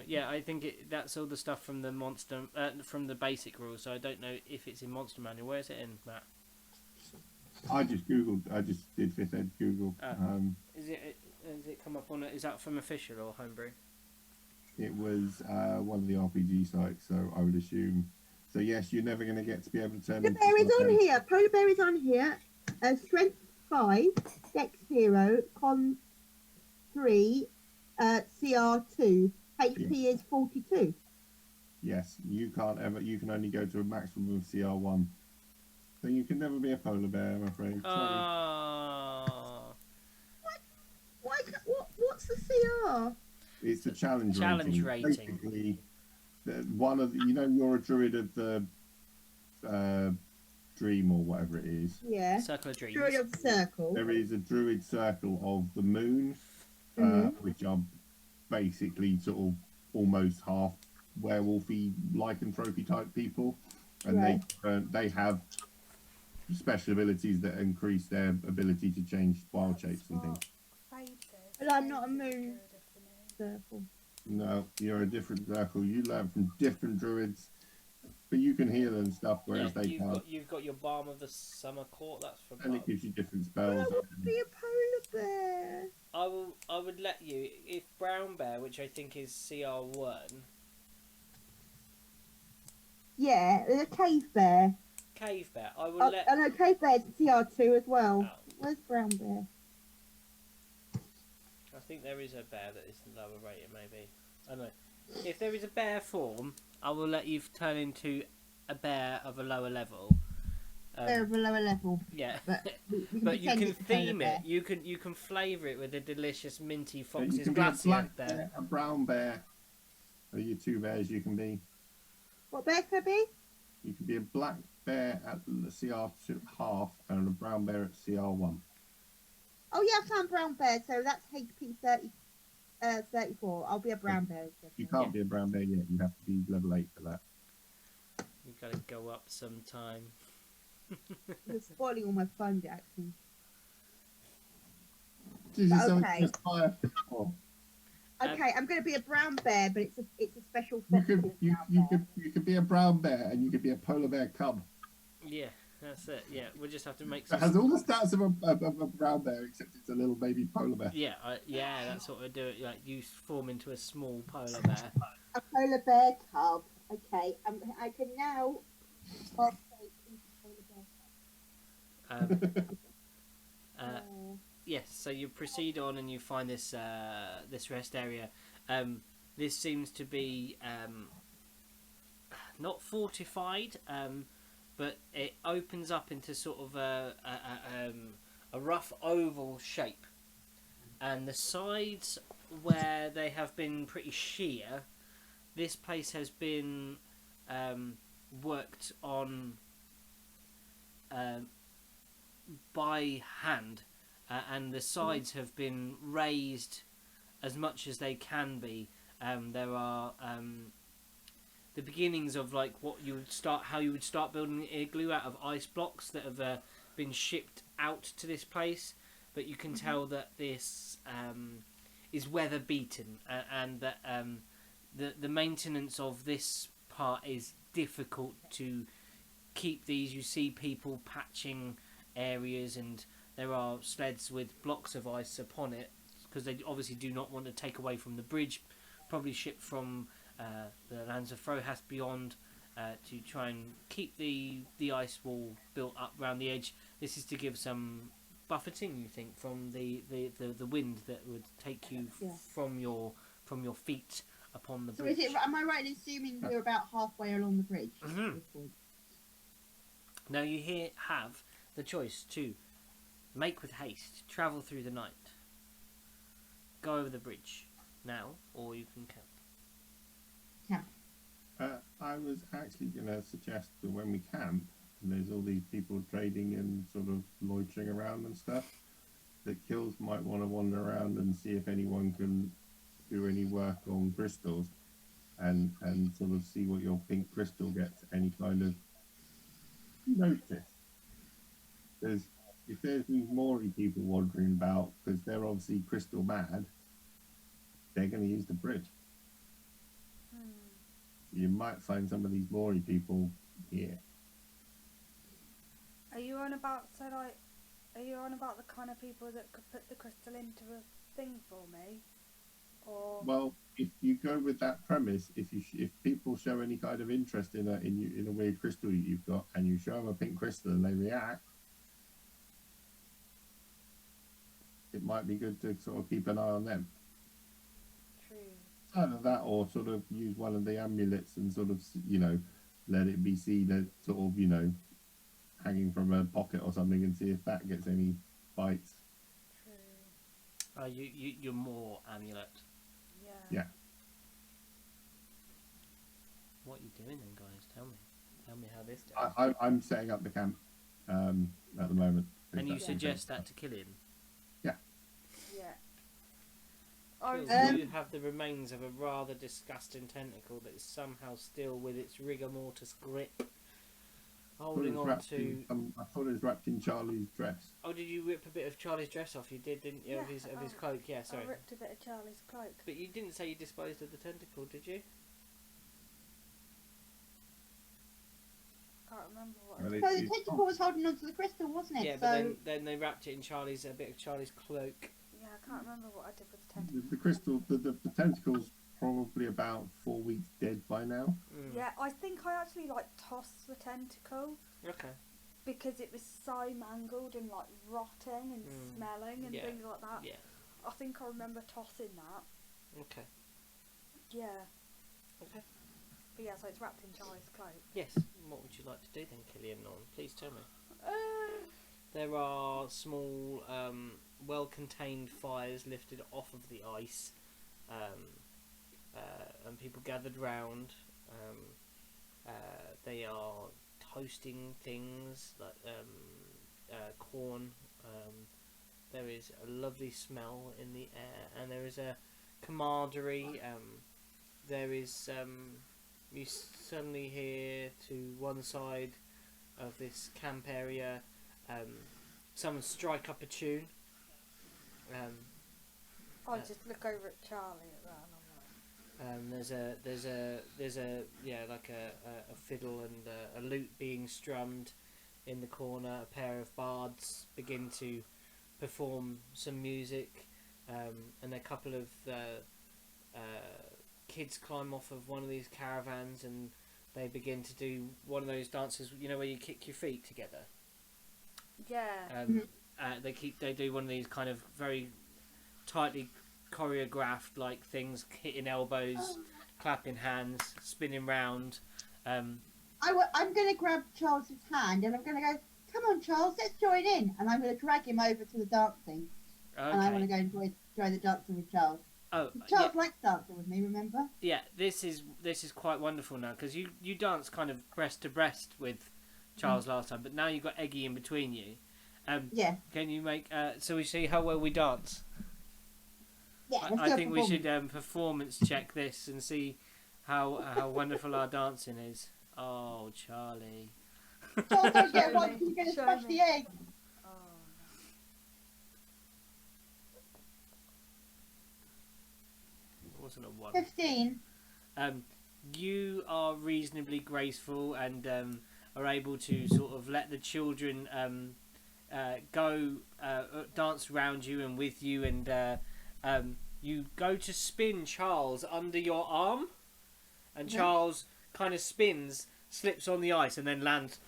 Speaker 1: Yeah, I think that's all the stuff from the monster, from the basic rules. So I don't know if it's in Monster Manual. Where is it in, Matt?
Speaker 3: I just did 5th Ed Google.
Speaker 1: Is it come up on it? Is that from official or homebrew?
Speaker 3: It was one of the RPG sites, so I would assume. So yes, you're never going to get to be able to turn.
Speaker 4: The bear is on here. Polar bear is on here. Strength 5, Dex 0, Con 3, CR 2. HP is 42.
Speaker 3: Yes, you can only go to a maximum of CR 1. So you can never be a polar bear, I'm afraid.
Speaker 1: Oh.
Speaker 4: What's the CR?
Speaker 3: It's the challenge
Speaker 1: rating.
Speaker 3: Basically, you're a druid of the dream or whatever it is.
Speaker 4: Yeah.
Speaker 1: Circle of Dreams.
Speaker 4: Druid of the Circle.
Speaker 3: There is a druid circle of the moon, which are basically sort of almost half werewolfy lycanthropy type people, and they have special abilities that increase their ability to change wild shapes and things.
Speaker 4: But I'm not a moon circle.
Speaker 3: No, you're a different circle. You learn from different druids. but you can heal and stuff,
Speaker 1: Yeah,
Speaker 3: whereas they can't.
Speaker 1: you've got your Balm of the Summer Court. That's for
Speaker 3: And it
Speaker 1: Bob.
Speaker 3: gives you different
Speaker 4: But I
Speaker 3: spells.
Speaker 4: want to be a polar bear.
Speaker 1: I would let you if Brown Bear, which I think is CR1.
Speaker 4: Yeah, there's a cave bear.
Speaker 1: Cave Bear. I will let.
Speaker 4: I know cave bear's CR2 as well.
Speaker 1: Oh.
Speaker 4: Where's brown bear?
Speaker 1: I think there is a bear that is lower rated, maybe. I don't know. If there is a bear form, I will let you turn into a bear of a lower level.
Speaker 4: Bear of a lower level.
Speaker 1: Yeah,
Speaker 4: But
Speaker 1: you can
Speaker 4: it's a polar
Speaker 1: theme it.
Speaker 4: bear.
Speaker 1: You can flavour it with a delicious minty
Speaker 3: You
Speaker 1: Fox's
Speaker 3: can be a
Speaker 1: Glacier
Speaker 3: black
Speaker 1: there.
Speaker 3: bear, a brown bear. Are you two bears you can be?
Speaker 4: What bear could be?
Speaker 3: You can be a black bear at the CR2 half and a brown bear at CR1.
Speaker 4: Oh yeah, I found brown bear. So that's HP 34. I'll be a brown bear.
Speaker 3: You can't be a brown bear yet. You have to be level 8 for that.
Speaker 1: You gotta go up sometime.
Speaker 4: You're spoiling all my fun, Jackson.
Speaker 3: Jesus,
Speaker 4: Okay.
Speaker 1: Um,
Speaker 4: Okay, I'm going to be a brown bear, but it's a special
Speaker 3: You
Speaker 4: fox
Speaker 3: could
Speaker 4: called
Speaker 3: you,
Speaker 4: brown
Speaker 3: you
Speaker 4: bear.
Speaker 3: could you could be a brown bear and you could be a polar bear cub.
Speaker 1: Yeah, that's it. Yeah, we'll just have to make
Speaker 3: It
Speaker 1: some.
Speaker 3: has all the stats of a brown bear except it's a little baby polar bear.
Speaker 1: Yeah, that's what we do. It like you form into a small polar bear.
Speaker 4: A polar bear cub. Okay, I can now update into polar bear cub.
Speaker 1: Yes, so you proceed on and you find this this rest area. This seems to be not fortified, but it opens up into sort of a rough oval shape, and the sides where they have been pretty sheer, this place has been worked on by hand. And the sides have been raised as much as they can be. There are the beginnings of like how you would start building an igloo out of ice blocks that have been shipped out to this place. But you can tell that this is weather beaten, and that the maintenance of this part is difficult to keep these. You see people patching areas, and there are sleds with blocks of ice upon it because they obviously do not want to take away from the bridge, probably shipped from the lands of Frohas beyond to try and keep the ice wall built up around the edge. This is to give some buffeting, you think, from the wind that would take you from your feet upon the bridge.
Speaker 4: So am I right in assuming we're about halfway along the bridge?
Speaker 1: Mm-hmm. Now you have the choice to make with haste, travel through the night, go over the bridge now, or you can camp.
Speaker 3: I was actually going to suggest that when we camp, and there's all these people trading and sort of loitering around and stuff, that Kills might want to wander around and see if anyone can do any work on crystals, and sort of see what your pink crystal gets any kind of notice. If there's these Maury people wandering about, because they're obviously crystal mad, they're going to use the bridge. You might find some of these Maury people here.
Speaker 2: Are you on about the kind of people that could put the crystal into a thing for me? Or
Speaker 3: Well, if you go with that premise, if people show any kind of interest in a weird crystal you've got, and you show them a pink crystal and they react, it might be good to sort of keep an eye on them.
Speaker 2: true.
Speaker 3: Either that, or sort of use one of the amulets and sort of, let it be seen as sort of, hanging from a pocket or something, and see if that gets any bites.
Speaker 2: True.
Speaker 1: You're more amulet.
Speaker 2: Yeah.
Speaker 3: Yeah.
Speaker 1: What are you doing then, guys? Tell me how this goes.
Speaker 3: I'm setting up the camp at the moment.
Speaker 1: And you
Speaker 3: That's
Speaker 1: suggest
Speaker 3: okay.
Speaker 1: that to Killian?
Speaker 2: Yeah.
Speaker 1: Killian, you have the remains of a rather disgusting tentacle that is somehow still with its rigor mortis grip, holding on to.
Speaker 3: I thought it was wrapped in Charlie's dress.
Speaker 1: Oh, did you rip a bit of Charlie's dress off? You did, didn't you?
Speaker 2: Yeah,
Speaker 1: of his cloak. Yeah, sorry.
Speaker 2: I ripped a bit of Charlie's cloak.
Speaker 1: But you didn't say you disposed of the tentacle, did you?
Speaker 2: remember what.
Speaker 3: Well,
Speaker 4: So the tentacle was holding onto the crystal, wasn't it?
Speaker 1: Yeah, but then they wrapped it in a bit of Charlie's cloak.
Speaker 2: Yeah, I can't remember what I did with the tentacle.
Speaker 3: the crystal, the tentacle's probably about 4 weeks dead by now.
Speaker 1: Mm.
Speaker 2: Yeah, I think I actually like tossed the tentacle
Speaker 1: Okay.
Speaker 2: because it was so mangled and like rotting and smelling and things like that.
Speaker 1: Yeah.
Speaker 2: I think I remember tossing that.
Speaker 1: Okay.
Speaker 2: Yeah.
Speaker 1: Okay.
Speaker 2: But yeah, so it's wrapped in Charlie's cloak.
Speaker 1: Yes. What would you like to do then, Killian? Please tell me. There are small, well-contained fires lifted off of the ice, and people gathered round. They are toasting things like corn. There is a lovely smell in the air, and there is a camaraderie. There is you suddenly hear to one side of this camp area someone strike up a tune.
Speaker 2: I just look over at Charlie at that and I'm like...
Speaker 1: There's a like a fiddle and a lute being strummed in the corner. A pair of bards begin to perform some music, and a couple of kids climb off of one of these caravans and they begin to do one of those dances, you know, where you kick your feet together.
Speaker 2: Yeah.
Speaker 1: They do one of these kind of very tightly choreographed like things, hitting elbows, clapping hands, spinning round.
Speaker 4: I'm going to grab Charles's hand and I'm going to go, come on Charles, let's join in. And I'm going to drag him over to the dancing.
Speaker 1: Okay.
Speaker 4: And I want to go and enjoy the dancing with Charles.
Speaker 1: Oh,
Speaker 4: Charles likes dancing with me, remember?
Speaker 1: Yeah, this is quite wonderful now, because you danced kind of breast to breast with Charles last time, but now you've got Eggy in between you.
Speaker 4: Yeah.
Speaker 1: Can you make so we see how well we dance?
Speaker 4: Yeah.
Speaker 1: I think we should performance check this and see how wonderful our dancing is. Oh, Charlie.
Speaker 4: Charles, don't get one because you're going to smash the egg.
Speaker 1: Wasn't a 1.
Speaker 4: 15.
Speaker 1: You are reasonably graceful and are able to sort of let the children go dance around you and with you, and you go to spin Charles under your arm, and Charles kind of spins, slips on the ice, and then lands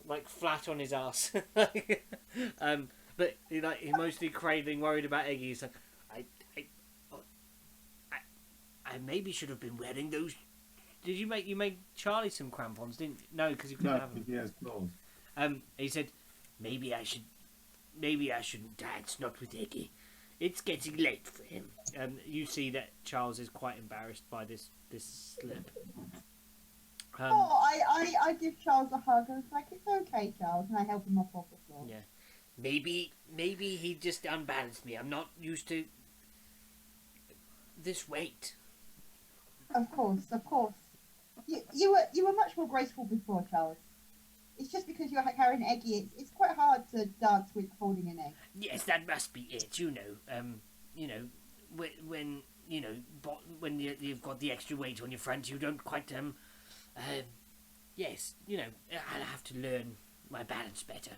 Speaker 1: like flat on his ass. But he mostly craving, worried about Eggy. He's like, I maybe should have been wearing those. Did you made Charlie some crampons, didn't you? No, because you couldn't have them.
Speaker 3: He has claws.
Speaker 1: He said, maybe I shouldn't dance, not with Eggy. It's getting late for him. You see that Charles is quite embarrassed by this slip.
Speaker 4: I give Charles a hug. I was like, it's okay, Charles, and I help him up off the floor.
Speaker 1: Yeah, maybe he just unbalanced me. I'm not used to this weight.
Speaker 4: Of course. You were much more graceful before, Charles. It's just because you're carrying Eggy. It's quite hard to dance with holding an egg.
Speaker 1: Yes, that must be it. When you've got the extra weight on your front, you don't quite yes, I'll have to learn my balance better.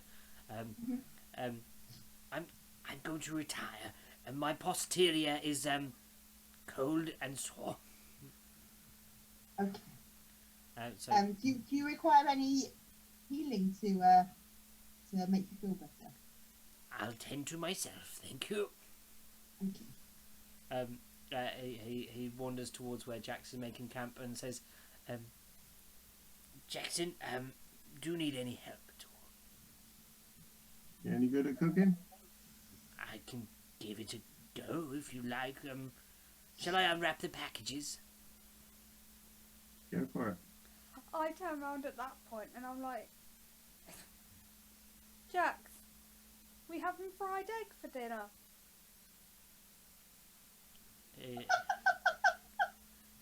Speaker 1: I'm going to retire, and my posterior is cold and sore.
Speaker 4: Okay.
Speaker 1: So
Speaker 4: do you require any healing to make you feel better?
Speaker 1: I'll tend to myself, thank you.
Speaker 4: Okay.
Speaker 1: He wanders towards where Jackson making camp and says, Jackson, do you need any help at all?
Speaker 3: You any good at cooking?
Speaker 1: I can give it a go if you like. Shall I unwrap the packages?
Speaker 3: Go for it.
Speaker 2: I turn around at that point and I'm like, Jax, we having fried egg for dinner?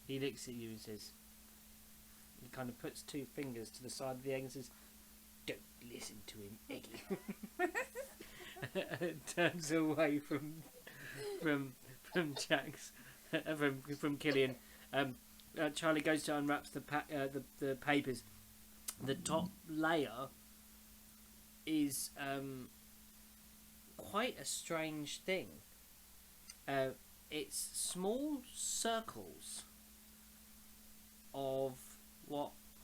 Speaker 1: He looks at you and says, he kind of puts 2 fingers to the side of the egg and says, don't listen to him, Eggy. Turns away from Jax, from Killian. Charlie goes to unwraps the papers. the top layer is quite a strange thing. It's small circles of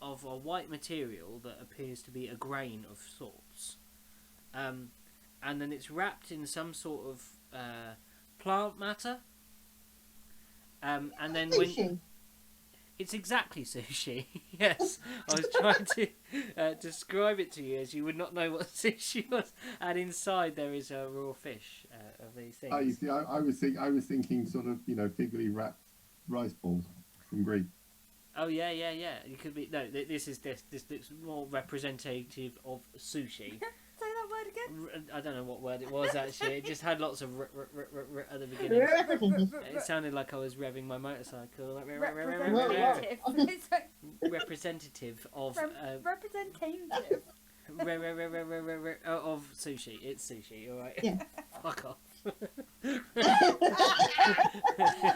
Speaker 1: a white material that appears to be a grain of sorts, and then it's wrapped in some sort of plant matter, and then when it's exactly sushi. Yes, I was trying to describe it to you as you would not know what sushi was, and inside there is a raw fish of these things.
Speaker 3: Oh, you see, I was thinking sort of, figly wrapped rice balls from Greek.
Speaker 1: Oh yeah. You could be This looks more representative of sushi.
Speaker 2: Say that word again.
Speaker 1: I don't know what word it was actually. It just had lots of at the beginning. It sounded like I was revving my motorcycle. Representative of
Speaker 2: representative
Speaker 1: of sushi. It's sushi, all right.
Speaker 4: Yeah.
Speaker 1: Fuck off.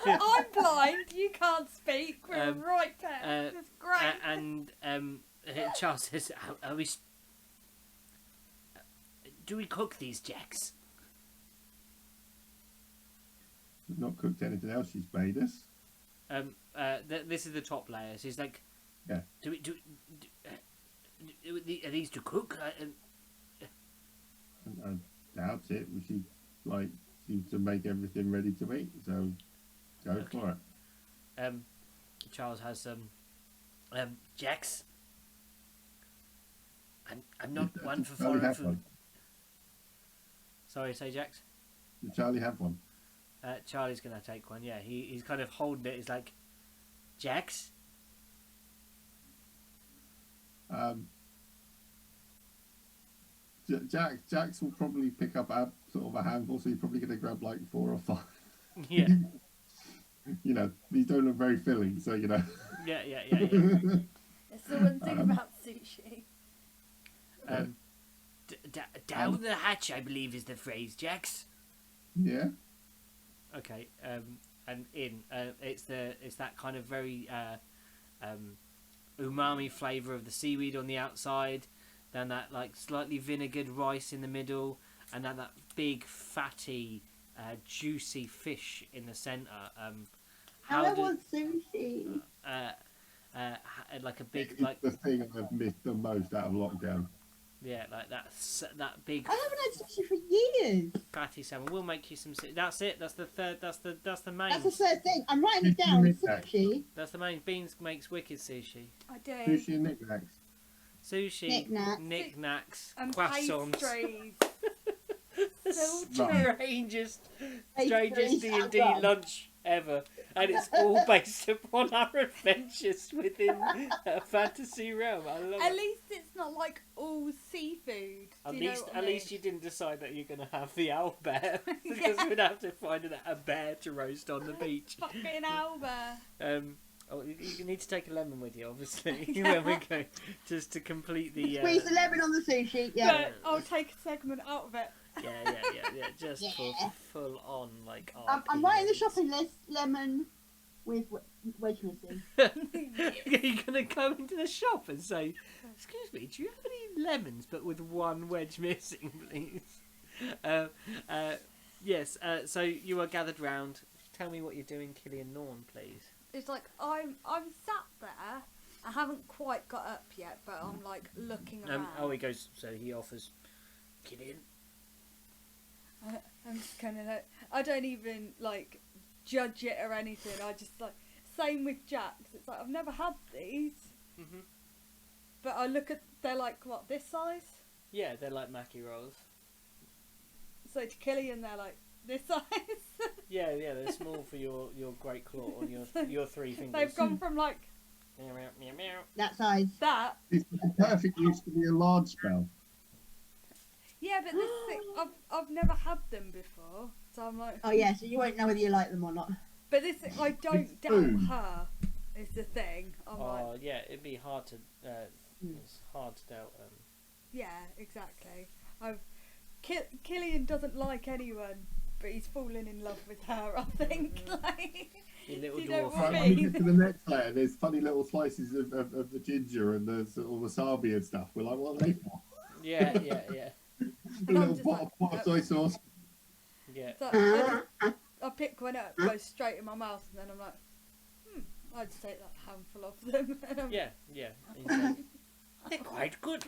Speaker 2: I'm blind. You can't speak. We're right there. It's great.
Speaker 1: And Charles says, "Are we? Do we cook these jacks?"
Speaker 3: We've not cooked anything else she's made us.
Speaker 1: This is the top layer. So he's like,
Speaker 3: Yeah.
Speaker 1: Are these to cook?
Speaker 3: I doubt it. She seems to make everything ready to eat, so go for it.
Speaker 1: Charles has some jacks. I'm not one for
Speaker 3: Charlie
Speaker 1: foreign
Speaker 3: have
Speaker 1: food.
Speaker 3: one.
Speaker 1: Sorry, say Jax.
Speaker 3: Did Charlie have one?
Speaker 1: Charlie's gonna take one. Yeah, he's kind of holding it. He's like, Jax.
Speaker 3: Jax will probably pick up sort of a handful, so he's probably going to grab like 4 or 5.
Speaker 1: Yeah.
Speaker 3: These don't look very filling, so
Speaker 1: Yeah.
Speaker 2: It's the one thing about sushi.
Speaker 1: Down the hatch, I believe is the phrase, Jax.
Speaker 3: Yeah.
Speaker 1: Okay. And in it's that kind of very umami flavour of the seaweed on the outside, then that like slightly vinegared rice in the middle, and then that big fatty juicy fish in the centre.
Speaker 4: I want sushi.
Speaker 1: Like a big
Speaker 3: It's the thing I've missed the most out of lockdown.
Speaker 1: Yeah, like that big.
Speaker 4: I haven't had sushi for years.
Speaker 1: Fatty salmon. We'll make you some. That's it. That's the third. That's the main.
Speaker 4: That's the third thing. I'm writing it down. Sushi.
Speaker 1: That's the main. Beans makes wicked sushi.
Speaker 2: I do.
Speaker 3: Sushi and knickknacks.
Speaker 1: Sushi, knickknacks,
Speaker 2: and
Speaker 1: croissants.
Speaker 2: pastries.
Speaker 1: Strangest D&D lunch ever, and it's all based upon our adventures within a fantasy realm. I love it.
Speaker 2: At least it's not like all seafood.
Speaker 1: At least you didn't decide that you're going to have the owlbear, because we'd have to find a bear to roast on the beach.
Speaker 2: Fucking owlbear.
Speaker 1: You need to take a lemon with you, obviously, when we go, just to complete the.
Speaker 4: Squeeze the lemon on the sushi. Yeah.
Speaker 2: But I'll take a segment out of it.
Speaker 1: Yeah. Just for full on like.
Speaker 4: I'm writing the shopping list. Lemon with wedge missing.
Speaker 1: You're gonna go into the shop and say, "Excuse me, do you have any lemons, but with one wedge missing, please?" Yes. So you are gathered round. Tell me what you're doing, Killian Norn, please.
Speaker 2: It's like I'm sat there. I haven't quite got up yet, but I'm like looking around.
Speaker 1: He goes. So he offers, Killian.
Speaker 2: I'm just kind of like, I don't even like judge it or anything. I just like, same with Jack's. It's like I've never had these, but I look at, they're like what, this size?
Speaker 1: Yeah, they're like Mackie rolls.
Speaker 2: So to Killian, they're like this size.
Speaker 1: Yeah, they're small for your great claw on your 3 fingers.
Speaker 2: They've gone from like
Speaker 1: meow, meow, meow.
Speaker 4: That size.
Speaker 2: that.
Speaker 3: It's perfect used to be a large spell.
Speaker 2: Yeah, but this thing, I've never had them before, so I'm like.
Speaker 4: Oh yeah, so you won't know whether you like them or not.
Speaker 2: But this thing, I don't doubt her. Is the thing. I'm like.
Speaker 1: Yeah, it'd be hard to. It's hard to doubt.
Speaker 2: Yeah, exactly. Killian doesn't like anyone, but he's fallen in love with her. I think. Like,
Speaker 1: Your little
Speaker 2: You know
Speaker 1: dwarf.
Speaker 2: what I
Speaker 3: When you
Speaker 2: mean?
Speaker 3: get to the next layer, there's funny little slices of the ginger and the sort of wasabi and stuff. We're like, what are they for?
Speaker 1: Yeah.
Speaker 3: A
Speaker 2: And I'm
Speaker 3: little
Speaker 2: just
Speaker 3: pot
Speaker 2: like,
Speaker 3: of soy sauce.
Speaker 1: Yeah.
Speaker 2: So I pick one up, go straight in my mouth, and then I'm like, I'd just take that handful of them.
Speaker 1: Yeah. Exactly. They're quite good.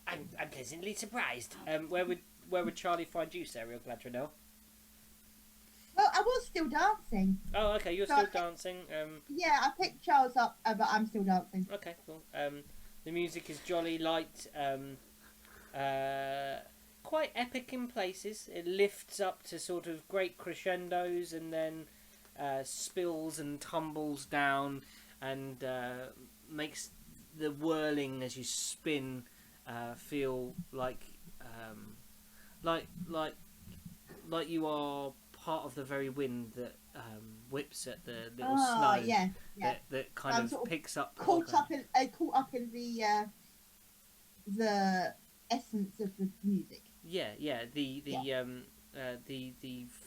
Speaker 1: I'm pleasantly surprised. Where would Charlie find you, Sarah Gladrinell?
Speaker 4: Well, I was still dancing.
Speaker 1: Oh, okay. You're
Speaker 4: So
Speaker 1: still
Speaker 4: I think-
Speaker 1: dancing.
Speaker 4: Yeah, I picked Charles up, but I'm still dancing.
Speaker 1: Okay, cool. The music is jolly light. Quite epic in places. It lifts up to sort of great crescendos and then spills and tumbles down and makes the whirling as you spin feel like you are part of the very wind that whips at the little snow.
Speaker 4: Yeah.
Speaker 1: That kind
Speaker 4: I'm
Speaker 1: of
Speaker 4: sort of
Speaker 1: picks up.
Speaker 4: Caught up in the essence of the music.
Speaker 1: Yeah. The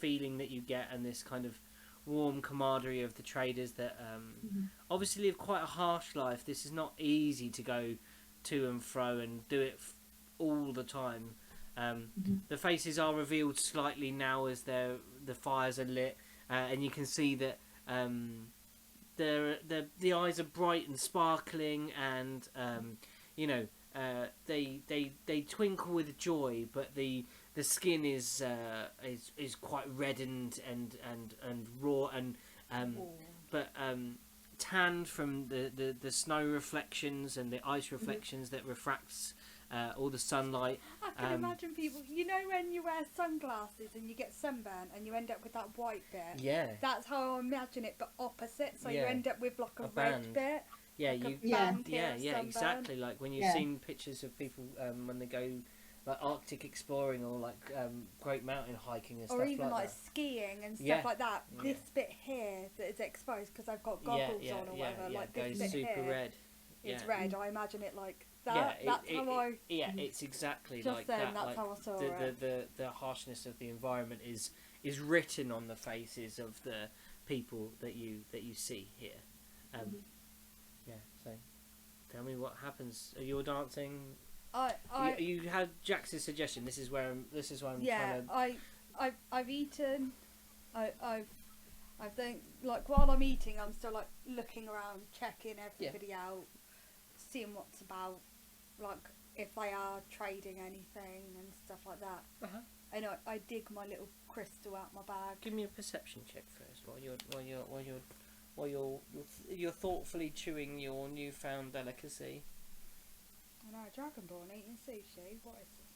Speaker 1: feeling that you get and this kind of warm camaraderie of the traders that obviously live quite a harsh life. This is not easy to go to and fro and do it all the time. The faces are revealed slightly now as the fires are lit, and you can see that the eyes are bright and sparkling, and they twinkle with joy, but the skin is quite reddened and raw and tanned from the snow reflections and the ice reflections that refracts all the sunlight.
Speaker 2: I can imagine people, you know, when you wear sunglasses and you get sunburn and you end up with that white bit.
Speaker 1: Yeah.
Speaker 2: That's how I imagine it, but opposite. So you
Speaker 1: Yeah.
Speaker 2: end up with like a red
Speaker 1: band.
Speaker 2: bit.
Speaker 1: Yeah,
Speaker 2: like
Speaker 1: you.
Speaker 2: a band here,
Speaker 1: Yeah,
Speaker 2: sunburn.
Speaker 1: exactly. Like when you've seen pictures of people when they go like Arctic exploring or like Great Mountain hiking and stuff
Speaker 2: Or even
Speaker 1: like
Speaker 2: like
Speaker 1: that.
Speaker 2: skiing and stuff
Speaker 1: Yeah.
Speaker 2: like that.
Speaker 1: Yeah.
Speaker 2: This bit here that is exposed because I've got goggles on or whatever.
Speaker 1: Yeah,
Speaker 2: like
Speaker 1: it
Speaker 2: this
Speaker 1: goes
Speaker 2: bit
Speaker 1: super
Speaker 2: here
Speaker 1: red.
Speaker 2: is
Speaker 1: Yeah.
Speaker 2: red. I imagine it like that.
Speaker 1: Yeah,
Speaker 2: That's how I.
Speaker 1: it's exactly
Speaker 2: Just
Speaker 1: like
Speaker 2: then,
Speaker 1: that.
Speaker 2: that's
Speaker 1: like
Speaker 2: how I saw
Speaker 1: the harshness of the environment is written on the faces of the people that you see here. Yeah. So, tell me what happens. Are you all dancing? You had Jax's suggestion. This is where I'm
Speaker 2: Yeah,
Speaker 1: trying to.
Speaker 2: I've eaten. I think like while I'm eating, I'm still like looking around, checking everybody out, seeing what's about, like if they are trading anything and stuff like that. And I dig my little crystal out my bag.
Speaker 1: Give me a perception check first, while you're thoughtfully chewing your newfound delicacy.
Speaker 2: I know, Dragonborn eating sushi. What is this?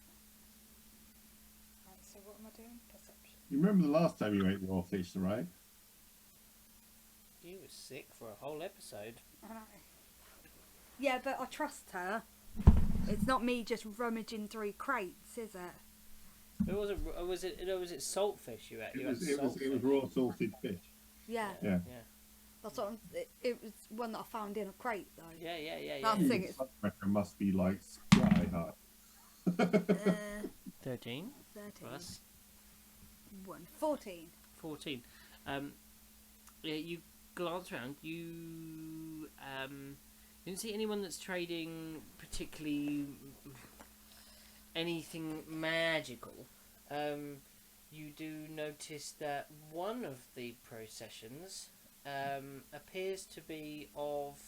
Speaker 2: Right, so what am I doing? Perception.
Speaker 3: You remember the last time you ate raw fish, right?
Speaker 1: You were sick for a whole episode.
Speaker 2: I know. Yeah, but I trust her. It's not me just rummaging through crates, is it?
Speaker 1: Was it saltfish you ate?
Speaker 3: It was raw salted fish.
Speaker 2: Yeah.
Speaker 3: Yeah.
Speaker 2: That's what it was one that I found in a crate though.
Speaker 1: Yeah.
Speaker 2: That thing is.
Speaker 3: It must be like sky high.
Speaker 1: 13
Speaker 2: 13.
Speaker 1: plus
Speaker 2: 14.
Speaker 1: 14. Yeah, you glance around. You didn't see anyone that's trading particularly anything magical. You do notice that one of the processions appears to be of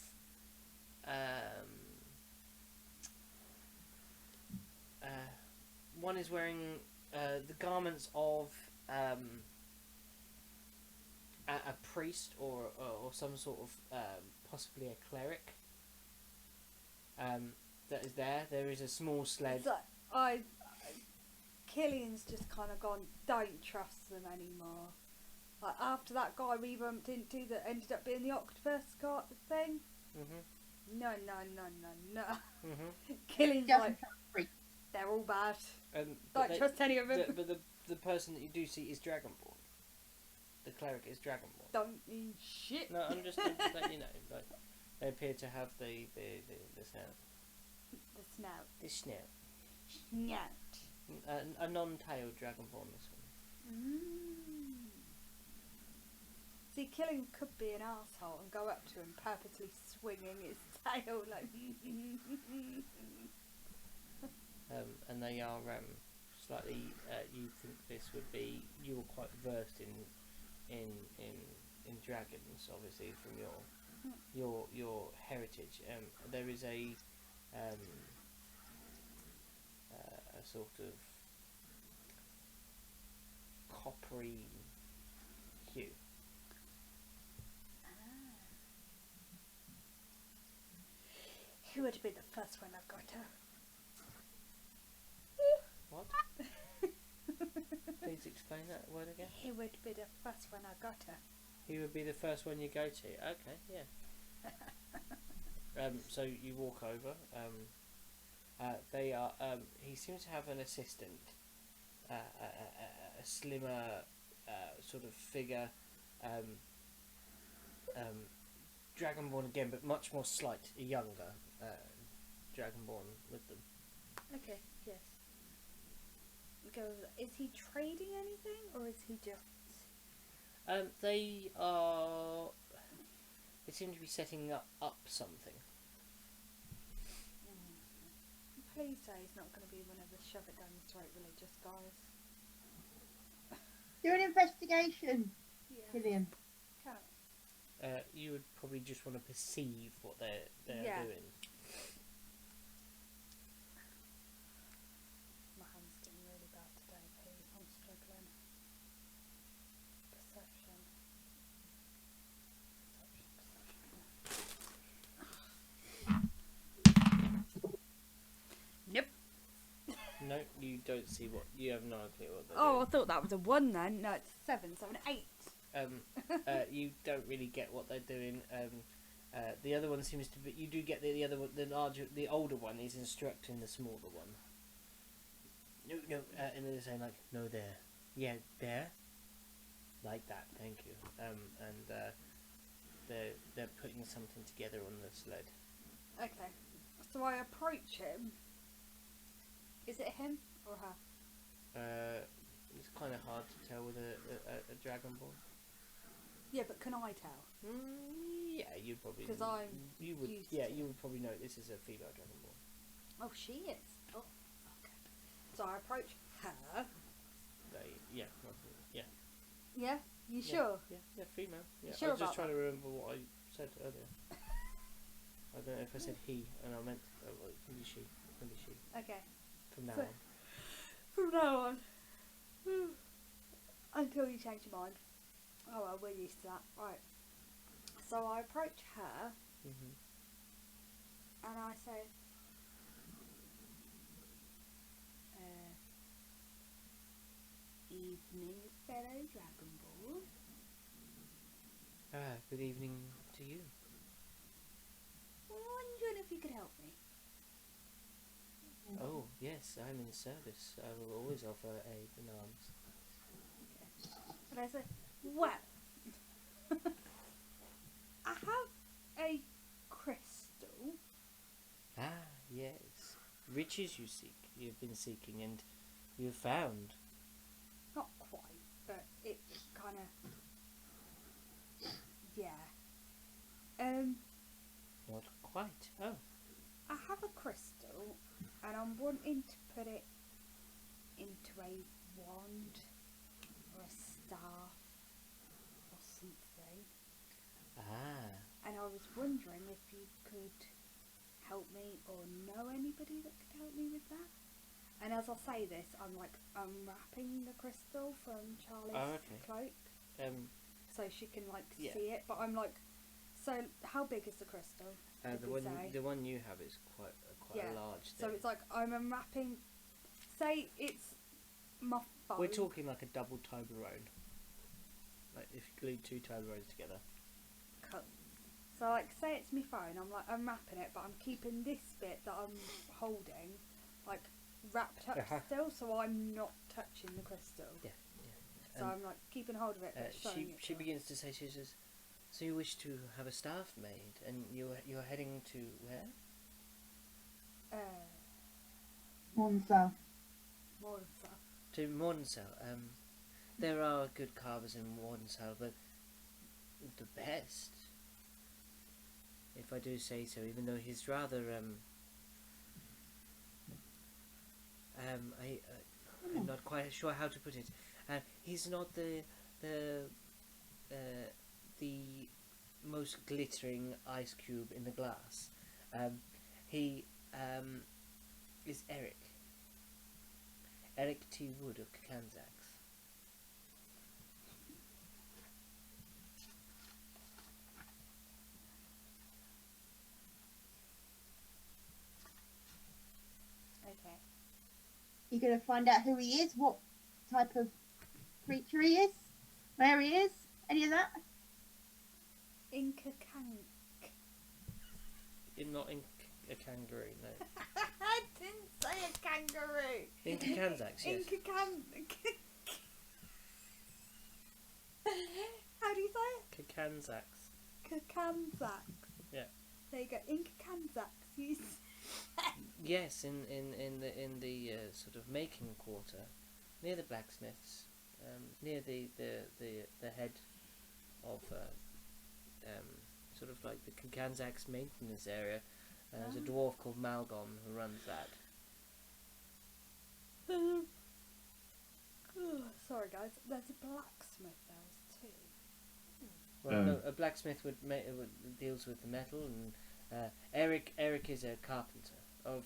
Speaker 1: one is wearing the garments of a priest or some sort of possibly a cleric. That is there. There is a small sled.
Speaker 2: So Killian's just kind of gone, don't trust them anymore. Like after that guy we bumped into that ended up being the octopus thing. No. Killian's like, they're all bad. Don't trust any of them.
Speaker 1: But the person that you do see is Dragonborn. The cleric is Dragonborn.
Speaker 2: Don't mean shit.
Speaker 1: No, I'm just letting you know. Like, they appear to have the snout.
Speaker 2: The snout.
Speaker 1: The snout.
Speaker 2: Snout.
Speaker 1: A non-tailed Dragonborn, this one.
Speaker 2: See, Killian could be an asshole and go up to him purposely swinging his tail like.
Speaker 1: And they are slightly. You think this would be? You were quite versed in dragons, obviously from your heritage. There is a sort of coppery hue.
Speaker 2: He would be the first one I got her.
Speaker 1: What? Please explain that word again.
Speaker 2: He would be the first one I got her.
Speaker 1: He would be the first one you go to. Okay, yeah. So you walk over. They are. He seems to have an assistant, a slimmer sort of figure, dragonborn again, but much more slight, a younger dragonborn with them.
Speaker 2: Okay, yes. Is he trading anything, or is he just...
Speaker 1: They are... They seem to be setting up something.
Speaker 2: Please say he's not going to be one of the shove-it-down-the-throat religious guys.
Speaker 4: Do an investigation,
Speaker 2: Yeah.
Speaker 4: Killian.
Speaker 2: Can
Speaker 1: You would probably just want to perceive what they're
Speaker 2: Yeah.
Speaker 1: doing.
Speaker 2: My hand's getting really bad today, please. I'm struggling. Perception. Nope.
Speaker 1: No, you don't see what... You have no idea what they're
Speaker 2: Oh, I thought that was a 1 then. No, it's 7, so an 8.
Speaker 1: doing. You don't really get what they're doing. The other one seems to be... You do get the other one, the older one is instructing the smaller one. No, and they're saying like, no, there. Yeah, there. Like that, thank you. And they're putting something together on the sled.
Speaker 2: Okay. So I approach him. Is it him or her?
Speaker 1: It's kind of hard to tell with a dragonborn.
Speaker 2: Yeah, but can I tell?
Speaker 1: Yeah, you probably.
Speaker 2: 'Cause I'm
Speaker 1: You would.
Speaker 2: used
Speaker 1: Yeah,
Speaker 2: to.
Speaker 1: you would probably know this is a female dragonborn.
Speaker 2: Oh, she is. Oh, okay. So I approach her.
Speaker 1: Yeah.
Speaker 2: Yeah? You
Speaker 1: Yeah.
Speaker 2: sure?
Speaker 1: Yeah, female. Yeah.
Speaker 2: Sure
Speaker 1: I was just
Speaker 2: about
Speaker 1: trying to remember what I said earlier. I don't know if I said he and I meant well, it can be she. It can be she.
Speaker 2: Okay.
Speaker 1: From now
Speaker 2: So-
Speaker 1: on.
Speaker 2: From now on. Until you change your mind. Oh well, we're used to that. Right. So I approach her
Speaker 1: Mhm.
Speaker 2: and I say, evening, fellow Dragonborn.
Speaker 1: Good evening to you.
Speaker 2: Wondering if you could help me.
Speaker 1: Oh yes, I'm in service. I will always offer aid and arms.
Speaker 2: And I say, well, I have a crystal.
Speaker 1: Ah, yes. Riches you seek. You've been seeking and you've found.
Speaker 2: Not quite, but it kind of, yeah.
Speaker 1: Not quite. Oh.
Speaker 2: I have a crystal, and I'm wanting to put it into a wand or a staff or something.
Speaker 1: Ah.
Speaker 2: And I was wondering if you could help me or know anybody that could help me with that. And as I say this, I'm like unwrapping the crystal from Charlie's cloak, so she can like
Speaker 1: Yeah.
Speaker 2: see it. But I'm like, so how big is the crystal? Did we say?
Speaker 1: The one you have is quite
Speaker 2: Yeah.
Speaker 1: a large thing.
Speaker 2: So it's like I'm unwrapping. Say it's my phone.
Speaker 1: We're talking like a double Toblerone. Like if you glue two Toblerones together.
Speaker 2: Cool. So like, say it's my phone. I'm like unwrapping it, but I'm keeping this bit that I'm holding like wrapped up still, so I'm not touching the crystal.
Speaker 1: Yeah.
Speaker 2: So I'm like keeping hold of it, but showing it.
Speaker 1: She begins to say, she says, so you wish to have a staff made, and you're heading to where?
Speaker 4: Monza.
Speaker 2: Monza.
Speaker 1: To Monsel. There are good carvers in Monsel, but the best, if I do say so. Even though he's rather I'm not quite sure how to put it. He's not the most glittering ice cube in the glass. He is Eric. Eric T. Wood of Kanzax.
Speaker 2: Okay.
Speaker 4: You're going to find out who he is, what type of creature he is, where he is, any of that?
Speaker 2: Inca Kank.
Speaker 1: Not in a kangaroo, no.
Speaker 2: I didn't say a kangaroo.
Speaker 1: Inca Kanzax, yes.
Speaker 2: Inca How do you say it?
Speaker 1: Kanzax.
Speaker 2: Kakanzax.
Speaker 1: Yeah.
Speaker 2: There you go. Inca Kanzax.
Speaker 1: Yes, in the sort of making quarter, near the blacksmiths, near the head of sort of like the Kanzax maintenance area. There's a dwarf called Malgon who runs that.
Speaker 2: Sorry guys, there's a blacksmith there too.
Speaker 1: Well, no, a blacksmith would deals with the metal, and Eric is a carpenter of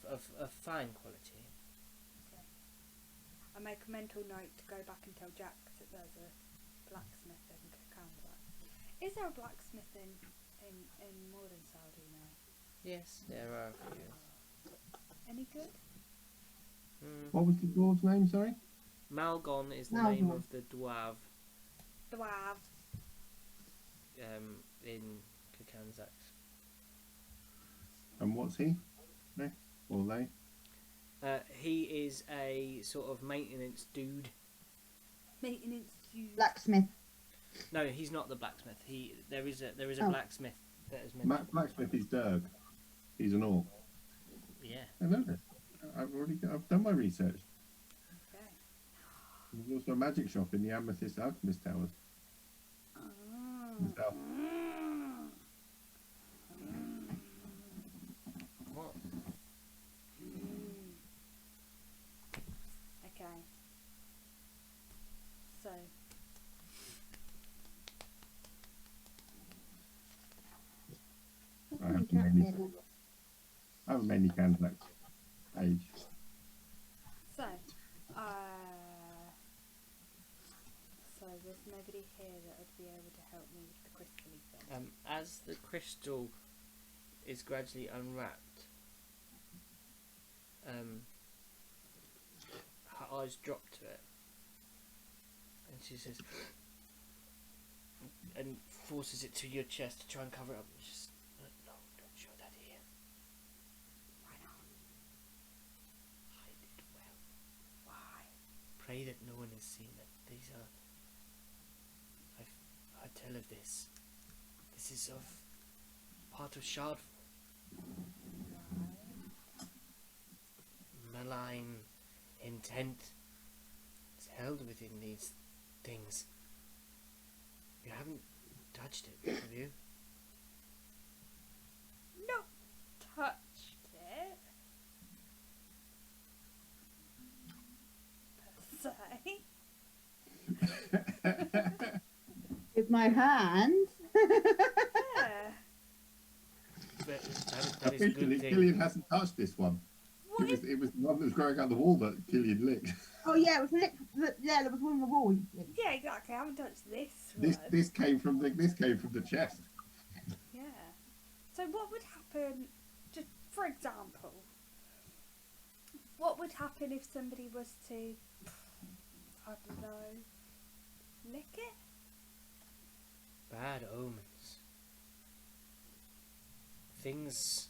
Speaker 1: fine quality.
Speaker 2: Okay. I make a mental note to go back and tell Jack that there's a blacksmith in Kakanza. Is there a blacksmith in Modern Saudi now?
Speaker 1: Yes, there are a few.
Speaker 2: Any good?
Speaker 3: What was the dwarf's name, sorry?
Speaker 1: Malgon is the name of the dwarf
Speaker 2: Dwarf.
Speaker 1: in Kakanzax.
Speaker 3: And what's he? No? Or they?
Speaker 1: He is a sort of maintenance dude.
Speaker 2: Maintenance dude.
Speaker 4: Blacksmith.
Speaker 1: No, he's not the blacksmith. There is a
Speaker 4: Oh.
Speaker 1: blacksmith that is mentioned.
Speaker 3: Blacksmith is Derg. He's an orc.
Speaker 1: Yeah.
Speaker 3: I know this. I've done my research.
Speaker 2: Okay.
Speaker 3: There's also a magic shop in the Amethyst Alchemist Towers. Myself.
Speaker 1: What?
Speaker 2: Okay. So.
Speaker 3: I haven't many Kanzax age.
Speaker 2: So, so there's nobody here that would be able to help me with the crystal thing.
Speaker 1: As the crystal is gradually unwrapped, her eyes drop to it, and she says, and forces it to your chest to try and cover it up. And just no, don't show that here.
Speaker 2: Why not?
Speaker 1: Hide it well.
Speaker 2: Why?
Speaker 1: Pray that no one has seen it. These are. I tell of this. This is of part of Shard. Malign intent is held within these things. You haven't touched it, have you?
Speaker 2: Not touched it. Per se.
Speaker 4: With my hands.
Speaker 2: Yeah.
Speaker 1: But that is a
Speaker 3: Officially,
Speaker 1: good thing.
Speaker 3: Killian hasn't touched this one.
Speaker 2: What is
Speaker 3: It was the one that was growing out the wall that Killian licked.
Speaker 4: Oh yeah, it was there was one on the wall.
Speaker 2: Yeah, exactly. I haven't touched this
Speaker 3: This
Speaker 2: one.
Speaker 3: this came from the chest.
Speaker 2: Yeah. So what would happen, just for example, what would happen if somebody was to, I don't know, lick it?
Speaker 1: Bad omens. Things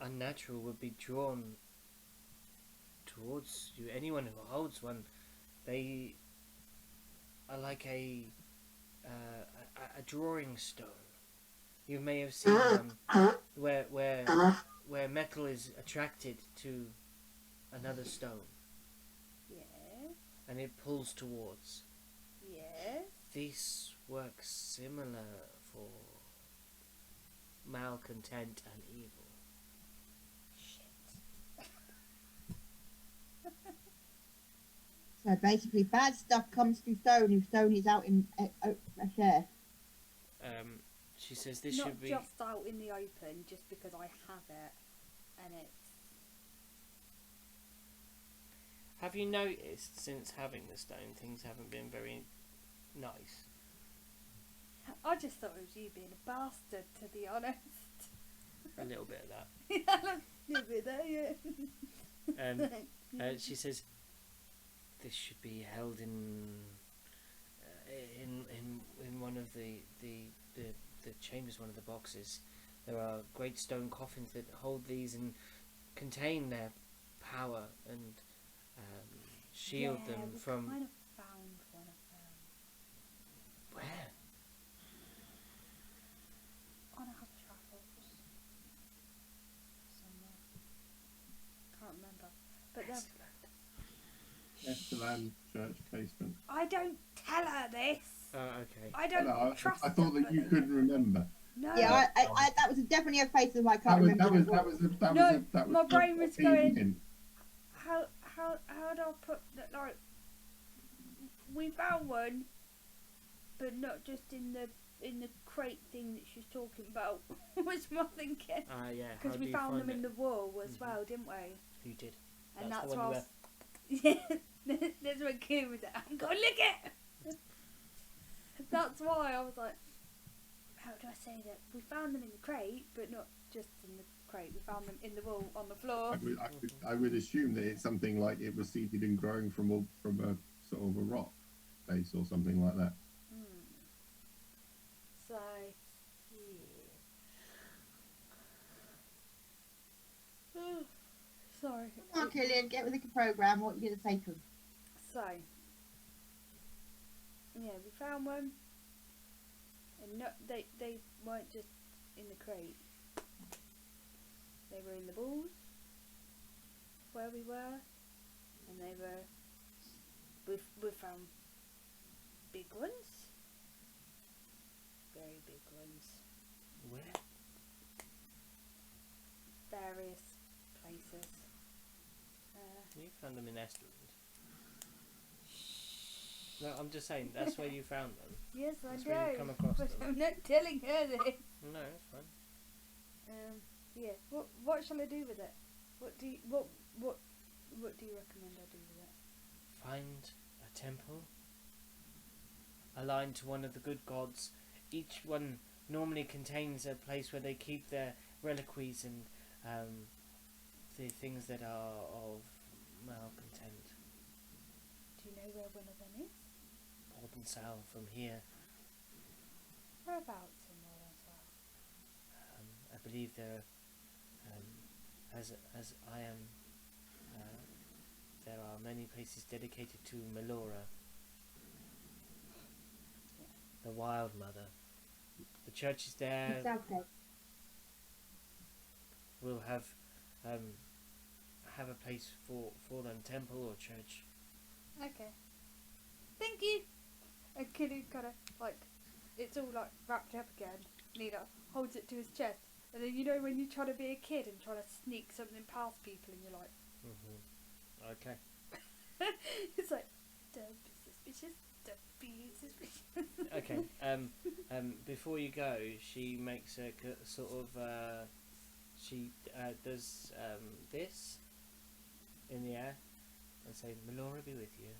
Speaker 1: unnatural would be drawn towards you. Anyone who holds one, they are like a drawing stone. You may have seen them where metal is attracted to another stone
Speaker 2: Yes.
Speaker 1: and it pulls towards.
Speaker 2: Yes.
Speaker 1: This
Speaker 5: works similar for malcontent and evil.
Speaker 4: So basically, bad stuff comes through stone if stone is out in fresh air.
Speaker 5: She says this
Speaker 2: Not
Speaker 5: should be.
Speaker 2: just out in the open, just because I have it, and it's.
Speaker 5: Have you noticed since having the stone, things haven't been very nice?
Speaker 2: I just thought it was you being a bastard, to be honest.
Speaker 5: A little bit of that.
Speaker 2: Yeah, a little bit there, yeah.
Speaker 5: She says this should be held in one of the chambers, one of the boxes. There are great stone coffins that hold these and contain their power and shield them
Speaker 2: we
Speaker 5: from.
Speaker 2: kind of found one of them.
Speaker 5: Where?
Speaker 2: On our travels. Somewhere. Can't remember. But then
Speaker 3: Estelan church casement.
Speaker 2: I don't tell her this.
Speaker 5: Okay.
Speaker 2: I don't trust
Speaker 3: I thought
Speaker 2: her
Speaker 3: that you
Speaker 2: for
Speaker 3: couldn't remember.
Speaker 2: No.
Speaker 4: Yeah, I that was definitely a face of I can't remember.
Speaker 2: My brain was going.
Speaker 3: hint.
Speaker 2: How do I put that? Like, we found one, but not just in the crate thing that she's talking about. Was my thinking?
Speaker 5: Yeah.
Speaker 2: Because we found them in the wall as well, didn't we?
Speaker 5: You did.
Speaker 2: And
Speaker 5: That's
Speaker 2: that's
Speaker 5: the
Speaker 2: why I
Speaker 5: one
Speaker 2: was. Yeah, that's what came with it. I'm going lick it. That's why I was like, how do I say that? We found them in the crate, but not just in the crate. We found them in the wall on the floor.
Speaker 3: I would assume that it's something like it was seeded and growing from a sort of a rock base or something like that.
Speaker 2: So, yeah. Sorry.
Speaker 4: Come on, Killian, get with the program. What are you going to say to him?
Speaker 2: So, yeah, we found one, and they weren't just in the crate. They were in the balls where we were, and they were. We found big ones, very big ones.
Speaker 5: Where?
Speaker 2: Various places.
Speaker 5: You found them in Estland. No, I'm just saying that's where you found them.
Speaker 2: Yes, I
Speaker 5: That's
Speaker 2: do.
Speaker 5: where you come across
Speaker 2: But
Speaker 5: them.
Speaker 2: I'm not telling her this.
Speaker 5: No, it's fine.
Speaker 2: Yeah. What shall I do with it? What do you recommend I do with it?
Speaker 5: Find a temple aligned to one of the good gods. Each one normally contains a place where they keep their reliquaries and the things that are of malcontent.
Speaker 2: Do you know where one of them is?
Speaker 5: Port and south from here.
Speaker 2: Whereabouts in Northern South?
Speaker 5: I believe there, as I am, there are many places dedicated to Melora, the Wild Mother. The church is there.
Speaker 4: Southgate.
Speaker 5: We'll have a place for them, temple or church.
Speaker 2: Okay. Thank you. And Kitty kind of like, it's all like wrapped up again. And he like holds it to his chest. And then you know when you're trying to be a kid and trying to sneak something past people and you're like,
Speaker 5: Okay.
Speaker 2: it's like, don't be suspicious. Don't be suspicious.
Speaker 5: Okay. Before you go, she makes a sort of she does this in the air and say, "Melora be with you."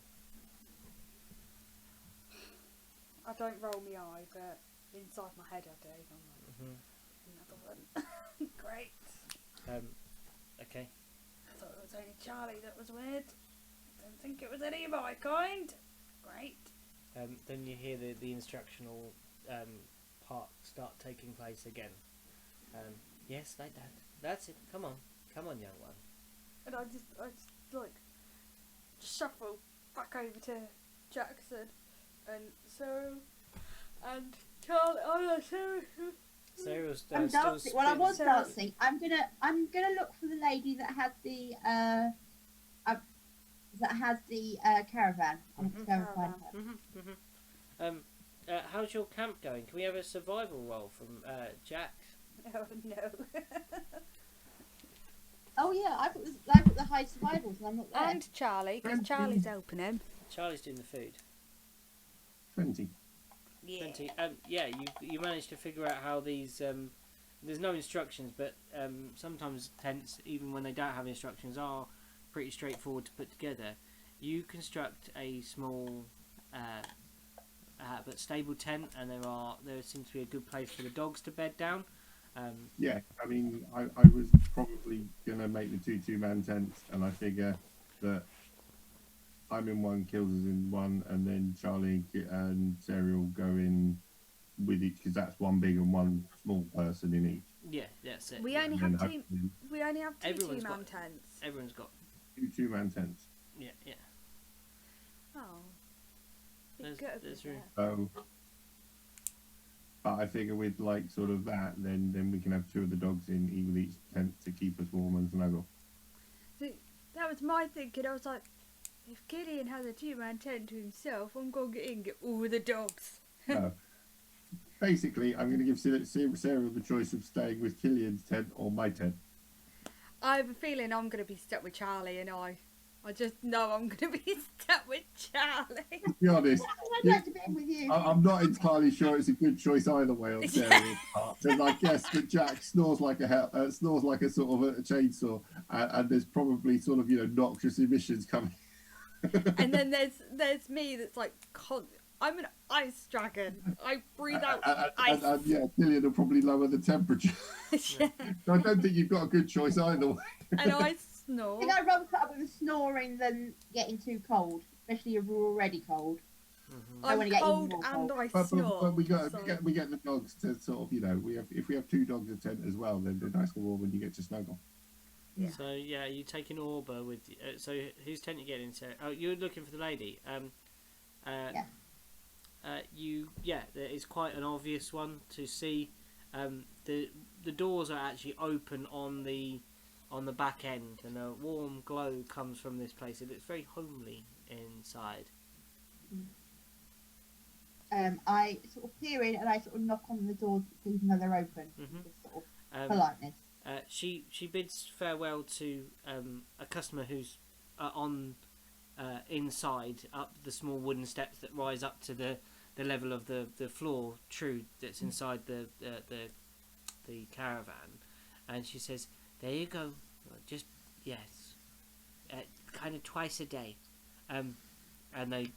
Speaker 2: I don't roll my eye, but inside my head I do. I'm like, another one. Great.
Speaker 5: Okay.
Speaker 2: I thought it was only Charlie that was weird. I don't think it was any of my kind. Great.
Speaker 5: Then you hear the instructional part start taking place again. Yes, like that. That's it. Come on, young one.
Speaker 2: And I just like shuffle back over to Jackson and Sarah and Charlie. Oh no, Sarah.
Speaker 5: Sarah's
Speaker 4: I'm
Speaker 5: still
Speaker 4: dancing. Well, I was
Speaker 5: spinning.
Speaker 4: dancing. I'm gonna look for the lady that had the caravan. I'm gonna go and find her.
Speaker 5: how's your camp going? Can we have a survival roll from Jack?
Speaker 2: Oh no.
Speaker 4: Oh yeah, I put the high survivals and I'm not there.
Speaker 2: And Charlie, because Charlie's helping him.
Speaker 5: Charlie's doing the food.
Speaker 3: 20.
Speaker 2: Yeah.
Speaker 5: 20. Yeah, you managed to figure out how these. There's no instructions, but sometimes tents, even when they don't have instructions, are pretty straightforward to put together. You construct a small but stable tent, and there seems to be a good place for the dogs to bed down.
Speaker 3: Yeah, I mean, I was probably going to make the 2-2-man tents, and I figure that I'm in one, Kills is in one, and then Charlie and Sarah will go in with each, because that's one big and one small person in each.
Speaker 5: Yeah, that's it.
Speaker 2: We only
Speaker 3: And
Speaker 2: have
Speaker 3: then
Speaker 2: two.
Speaker 3: hopefully
Speaker 2: We only have two
Speaker 5: Everyone's
Speaker 2: two-man
Speaker 5: got-
Speaker 2: tents.
Speaker 5: Everyone's got.
Speaker 3: 2-2-man tents.
Speaker 5: Yeah.
Speaker 2: Oh.
Speaker 5: There's-
Speaker 2: Good.
Speaker 5: there's room.
Speaker 3: So, but I figure with like sort of that, then we can have 2 of the dogs in with each tent to keep us warm and snuggle.
Speaker 2: That was my thinking. I was like, if Killian has a two-man tent to himself, I'm going to get in and get all the dogs.
Speaker 3: No. Basically, I'm going to give Sarah the choice of staying with Killian's tent or my tent.
Speaker 2: I have a feeling I'm going to be stuck with Charlie, and I just know I'm going to be stuck with Charlie.
Speaker 3: To be honest,
Speaker 4: I'd like to be in with you.
Speaker 3: I'm not entirely sure it's a good choice either way on Sarah's part. And I guess that Jack snores like a sort of a chainsaw, and there's probably sort of noxious emissions coming.
Speaker 2: And then there's me that's like, I'm an ice dragon. I breathe out ice.
Speaker 3: And yeah, Killian will probably lower the temperature. So I don't think you've got a good choice either way.
Speaker 2: And I snore.
Speaker 4: I think I'd rather put up with the snoring than getting too cold, especially if we're already cold. I
Speaker 2: I'm
Speaker 4: wanna get even
Speaker 2: cold
Speaker 4: more
Speaker 2: and
Speaker 4: cold.
Speaker 2: I
Speaker 3: But
Speaker 2: snore.
Speaker 3: we get
Speaker 2: so-
Speaker 3: we get the dogs to sort of if we have 2 dogs in a tent as well, then they're nice and warm and you get to snuggle.
Speaker 2: Yeah.
Speaker 5: So yeah, you take an Orba with you. So whose tent you getting into? Oh, you're looking for the lady.
Speaker 4: Yeah.
Speaker 5: It's quite an obvious one to see. The doors are actually open on the back end, and a warm glow comes from this place. It looks very homely inside.
Speaker 4: I sort of peer in and I sort of knock on the doors even though they're open.
Speaker 5: Mhm.
Speaker 4: Just sort of
Speaker 5: Um,
Speaker 4: politeness.
Speaker 5: She bids farewell to a customer who's on inside up the small wooden steps that rise up to the level of the floor. True, that's inside the caravan, and she says, "There you go. Just yes, kind of twice a day," and they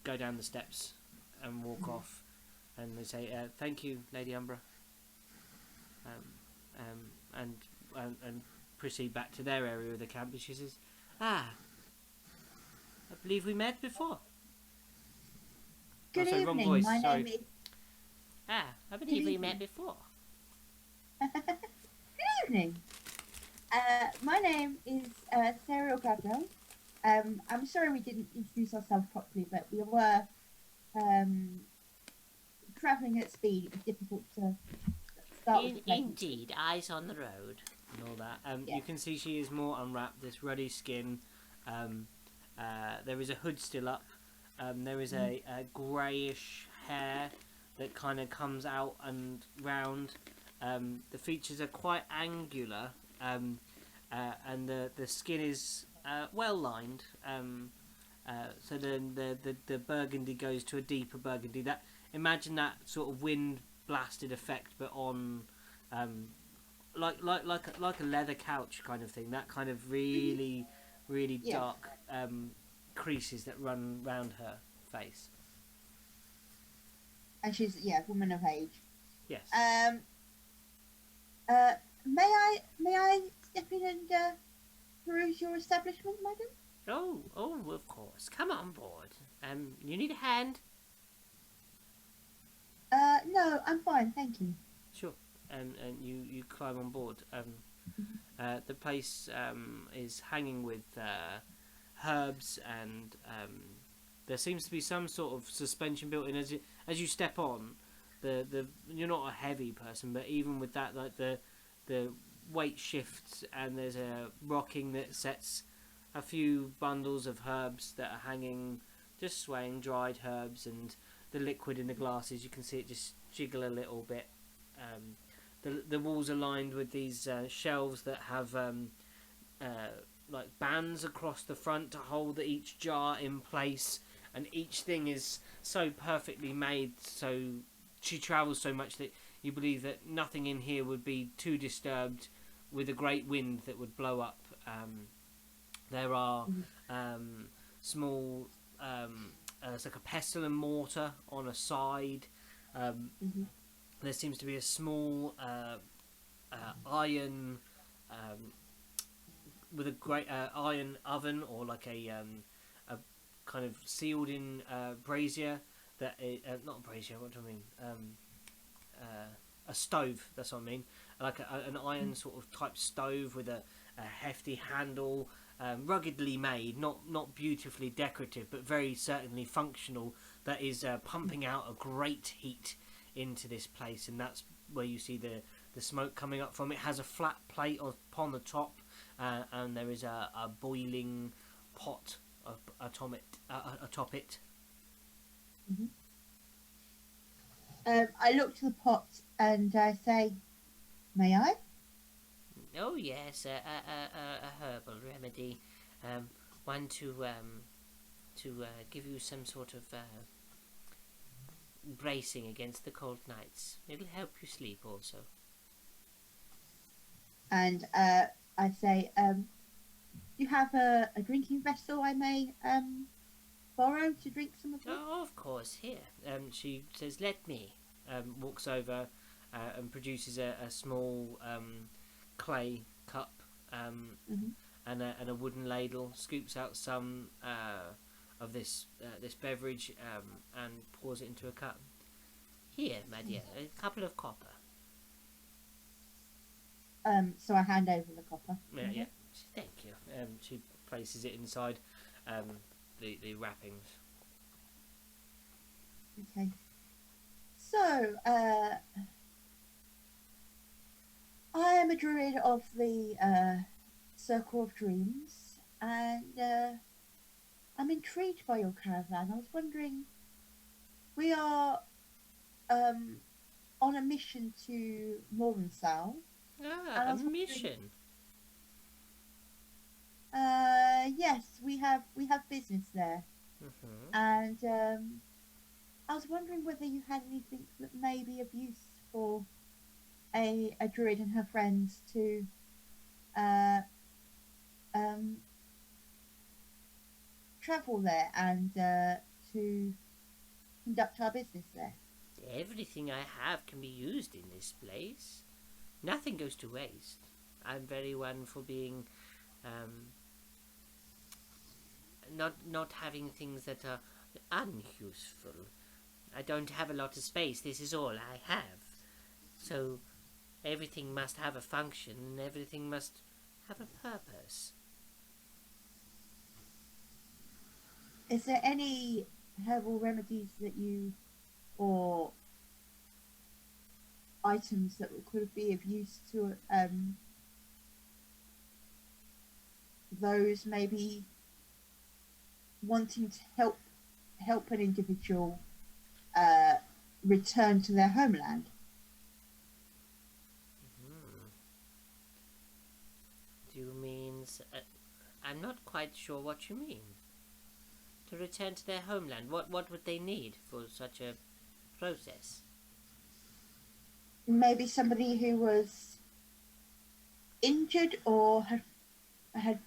Speaker 5: go down the steps and walk off, and they say, "Thank you, Lady Umbra." And proceed back to their area of the camp. And she says, I believe we met before.
Speaker 4: Good
Speaker 5: sorry, wrong
Speaker 4: evening.
Speaker 5: voice,
Speaker 4: My
Speaker 5: sorry.
Speaker 4: name is.
Speaker 5: I believe we met before.
Speaker 4: Good evening. My name is Sarah Gabdo. I'm sorry we didn't introduce ourselves properly, but we were travelling at speed. It was difficult to start with.
Speaker 5: Indeed, eyes on the road and all that.
Speaker 4: Yeah.
Speaker 5: You can see she is more unwrapped. This ruddy skin. There is a hood still up. There is a greyish hair that kind of comes out and round. The features are quite angular, and the skin is well lined. So then the burgundy goes to a deeper burgundy. Imagine that sort of wind blasted effect, but on like a leather couch kind of thing. That kind of really
Speaker 4: Yeah.
Speaker 5: dark creases that run round her face.
Speaker 4: And she's woman of age.
Speaker 5: Yes.
Speaker 4: May I step in and peruse your establishment, madam?
Speaker 5: Oh, of course. Come on board. You need a hand?
Speaker 4: No, I'm fine, thank you.
Speaker 5: Sure. And you climb on board. The place is hanging with herbs, and there seems to be some sort of suspension built in as you step on. You're not a heavy person, but even with that, like the weight shifts, and there's a rocking that sets a few bundles of herbs that are hanging, just swaying, dried herbs, and the liquid in the glasses. You can see it just jiggle a little bit. The walls are lined with these shelves that have like bands across the front to hold each jar in place, and each thing is so perfectly made, so she travels so much that you believe that nothing in here would be too disturbed with a great wind that would blow up. There are small, it's like a pestle and mortar on a side. There seems to be a small iron with a great iron oven, or like a kind of sealed in brazier that not a brazier. What do I mean? A stove. That's what I mean. Like an iron sort of type stove with a hefty handle, ruggedly made, not beautifully decorative, but very certainly functional. That is pumping out a great heat into this place, and that's where you see the smoke coming up from. It has a flat plate upon the top, and there is a boiling pot atop it.
Speaker 4: I look to the pot and I say, "May I?"
Speaker 5: Oh yes, a herbal remedy, one to give you some sort of bracing against the cold nights. It'll help you sleep also.
Speaker 4: And I say, "Do you have a drinking vessel I may borrow to drink some of this?"
Speaker 5: Oh, of course, here. She says, "Let me." Walks over and produces a small clay cup and a wooden ladle. Scoops out some of this beverage and pours it into a cup. Here, my dear, a couple of copper.
Speaker 4: So I hand over the copper.
Speaker 5: Yeah. Thank you. She places it inside the wrappings.
Speaker 4: Okay. So, I am a druid of the Circle of Dreams, and I'm intrigued by your caravan. I was wondering, we are on a mission to Mornsal.
Speaker 5: A mission.
Speaker 4: Yes, we have business there, and I was wondering whether you had anything that may be of use for a druid and her friends to travel there and to conduct our business there.
Speaker 5: Everything I have can be used in this place. Nothing goes to waste. I'm very one for being not having things that are unuseful. I don't have a lot of space. This is all I have. So everything must have a function and everything must have a purpose.
Speaker 4: Is there any herbal remedies that you, or items that could be of use to those maybe wanting to help an individual return to their homeland?
Speaker 5: Do you mean... I'm not quite sure what you mean. To return to their homeland, what would they need for such a process?
Speaker 4: Maybe somebody who was injured or had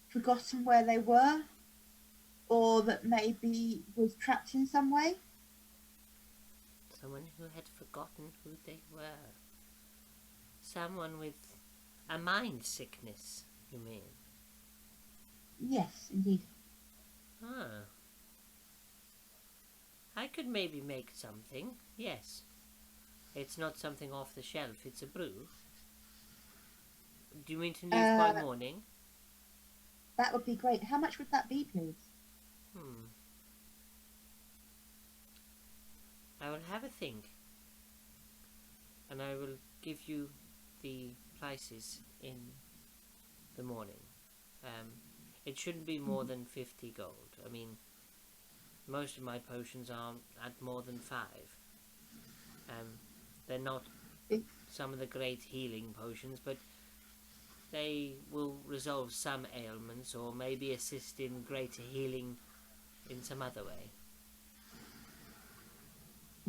Speaker 4: forgotten where they were, or that maybe was trapped in some way.
Speaker 5: Someone who had forgotten who they were. Someone with a mind sickness, you mean?
Speaker 4: Yes, indeed.
Speaker 5: Ah. I could maybe make something, yes. It's not something off the shelf, it's a brew. Do you mean to leave by morning?
Speaker 4: That would be great. How much would that be, please?
Speaker 5: I will have a think. And I will give you the prices in the morning. It shouldn't be more than 50 gold. I mean, most of my potions aren't at more than 5. They're not some of the great healing potions, but they will resolve some ailments or maybe assist in greater healing in some other way.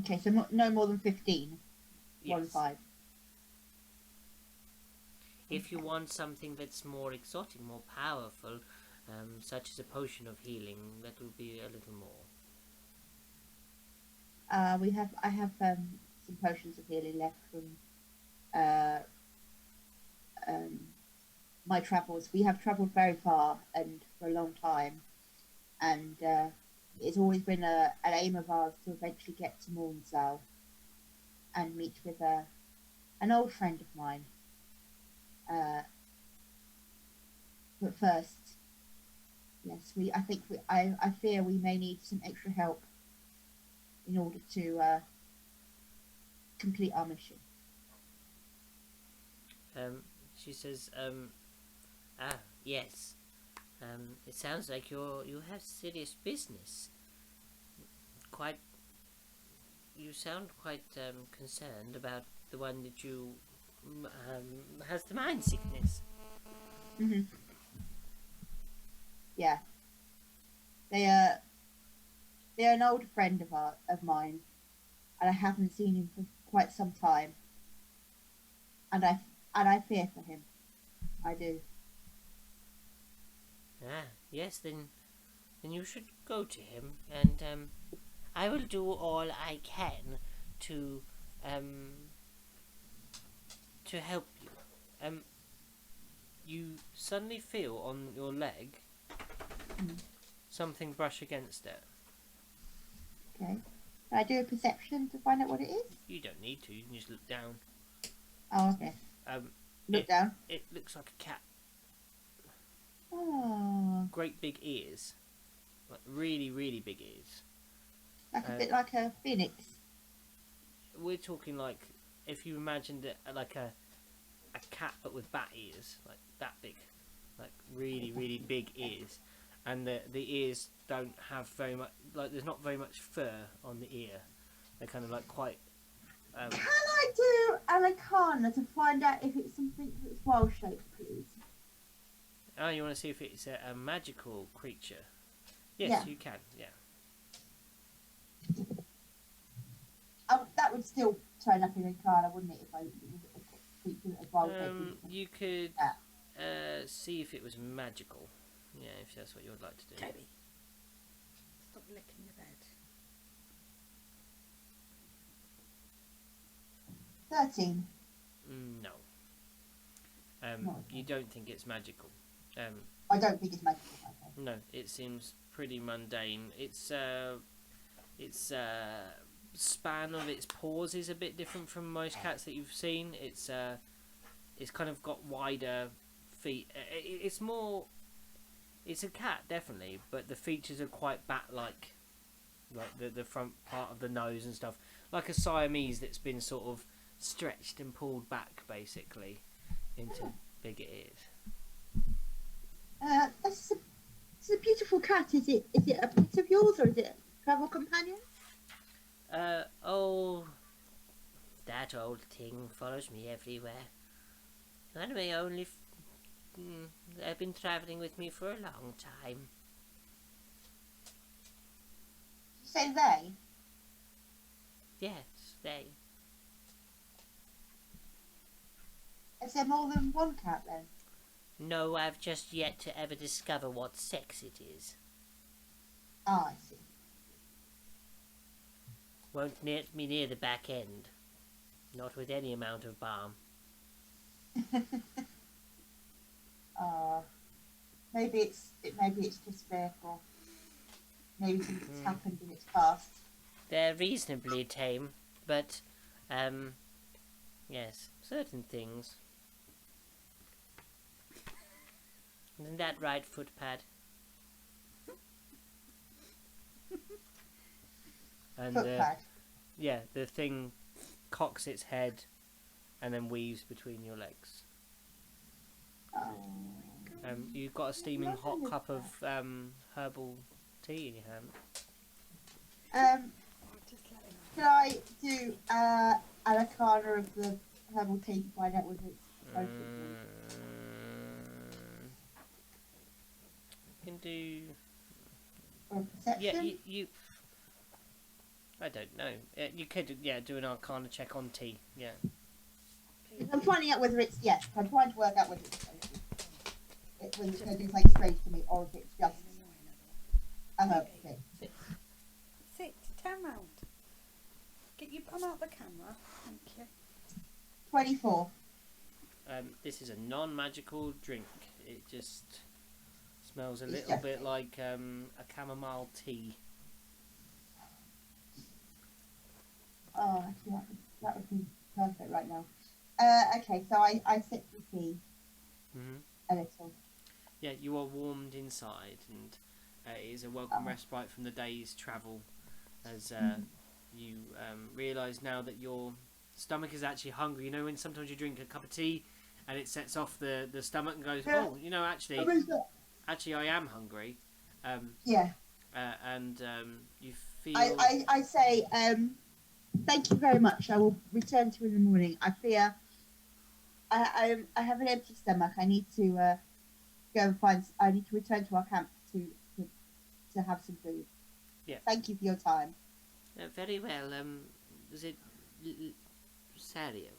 Speaker 4: Okay, so no more than 15.
Speaker 5: Yes.
Speaker 4: 1 5.
Speaker 5: If you want something that's more exotic, more powerful, such as a potion of healing, that will be a little more.
Speaker 4: I have some potions of healing left from my travels. We have travelled very far and for a long time, and it's always been an aim of ours to eventually get to Mornsdale and meet with an old friend of mine. But first, yes, I fear we may need some extra help in order to complete our mission.
Speaker 5: She says, yes. It sounds like you have serious business. You sound quite concerned about the one that you has the mind sickness.
Speaker 4: Mm-hmm. Yeah. They're an old friend of mine, and I haven't seen him for quite some time. And I fear for him. I do.
Speaker 5: Yes, then you should go to him, and I will do all I can to help you. You suddenly feel on your leg something brush against it.
Speaker 4: Okay. Can I do a perception to find out what it is?
Speaker 5: You don't need to. You can just look down.
Speaker 4: Oh, okay. Look down.
Speaker 5: It looks like a cat.
Speaker 4: Oh.
Speaker 5: Great big ears, like really, really big ears.
Speaker 4: Like a bit like a phoenix.
Speaker 5: We're talking like if you imagined it like a cat but with bat ears, like that big, like really, really big ears, and the ears don't have very much. Like there's not very much fur on the ear. They're kind of like quite.
Speaker 4: Can I do an arcana to find out if it's something that's wild shaped, please?
Speaker 5: Oh, you want to see if it's a magical creature? Yes,
Speaker 4: Yeah.
Speaker 5: you can. Yeah.
Speaker 4: Oh, that would still turn up in arcana, wouldn't it? If it was a creature that was wild shaped.
Speaker 5: You could see if it was magical. Yeah, if that's what you would like to do.
Speaker 2: Toby, stop licking the bed.
Speaker 4: 13.
Speaker 5: No.
Speaker 4: No.
Speaker 5: You don't think it's magical.
Speaker 4: I don't think it's magical. Okay.
Speaker 5: No, it seems pretty mundane. Its span of its paws is a bit different from most cats that you've seen. It's kind of got wider feet. It's a cat definitely, but the features are quite bat-like, like the front part of the nose and stuff, like a Siamese that's been sort of stretched and pulled back basically into bigger ears.
Speaker 4: It's a beautiful cat. Is it a pet of yours or is it a travel companion?
Speaker 5: Oh, that old thing follows me everywhere. One of my only. They've been travelling with me for a long time.
Speaker 4: You say they?
Speaker 5: Yes, they.
Speaker 4: Is there more than one cat then?
Speaker 5: No, I've just yet to ever discover what sex it is.
Speaker 4: Ah, I see.
Speaker 5: Won't let me near the back end. Not with any amount of balm.
Speaker 4: Maybe it's just fearful. Maybe something's happened in its past.
Speaker 5: They're reasonably tame, but yes, certain things. Isn't that right, Footpad? And
Speaker 4: Footpad.
Speaker 5: yeah, the thing cocks its head and then weaves between your legs.
Speaker 4: Oh.
Speaker 5: You've got a steaming hot cup of herbal tea in your hand.
Speaker 2: Just let him
Speaker 4: Can I do Alacana of the herbal tea to find out whether it's appropriate?
Speaker 1: You can do.
Speaker 4: Or perception?
Speaker 1: Yeah, you. I don't know. You could, do an Arcana check on tea. Yeah.
Speaker 4: I'm finding out whether it's, yes, I'm trying to work out whether it's going to do something strange to me or if it's just a herb tea.
Speaker 2: 6, turn round. Get you come out the camera. Thank you.
Speaker 4: 24.
Speaker 1: This is a non-magical drink. It just smells a little bit like a chamomile tea.
Speaker 4: Oh, actually, that would be perfect right now. Okay, so I sip the tea a little.
Speaker 1: Yeah, you are warmed inside, and it is a welcome respite from the day's travel, as you realise now that your stomach is actually hungry. You know when sometimes you drink a cup of tea, and it sets off the stomach and goes, oh, actually I am hungry. And you feel...
Speaker 4: I say, thank you very much. I will return to you in the morning. I fear I have an empty stomach. I need to go and find. I need to return to our camp to have some food.
Speaker 1: Yeah.
Speaker 4: Thank you for your time.
Speaker 1: Very well. Was it cereal?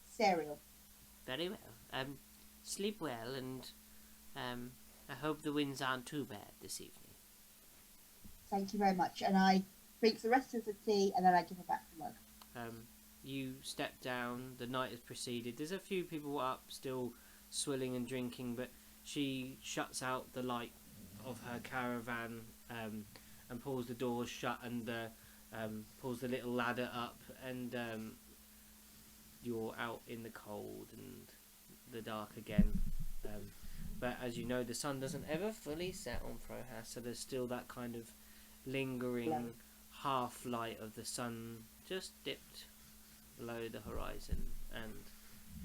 Speaker 4: Cereal.
Speaker 1: Very well. Sleep well, and I hope the winds aren't too bad this evening.
Speaker 4: Thank you very much. And I drink the rest of the tea, and then I give it back to Mug.
Speaker 1: You step down. The night has proceeded. There's a few people up still swilling and drinking, but she shuts out the light of her caravan and pulls the doors shut and pulls the little ladder up, and you're out in the cold and the dark again. But as you know, the sun doesn't ever fully set on Frohas, so there's still that kind of lingering half light of the sun just dipped below the horizon, and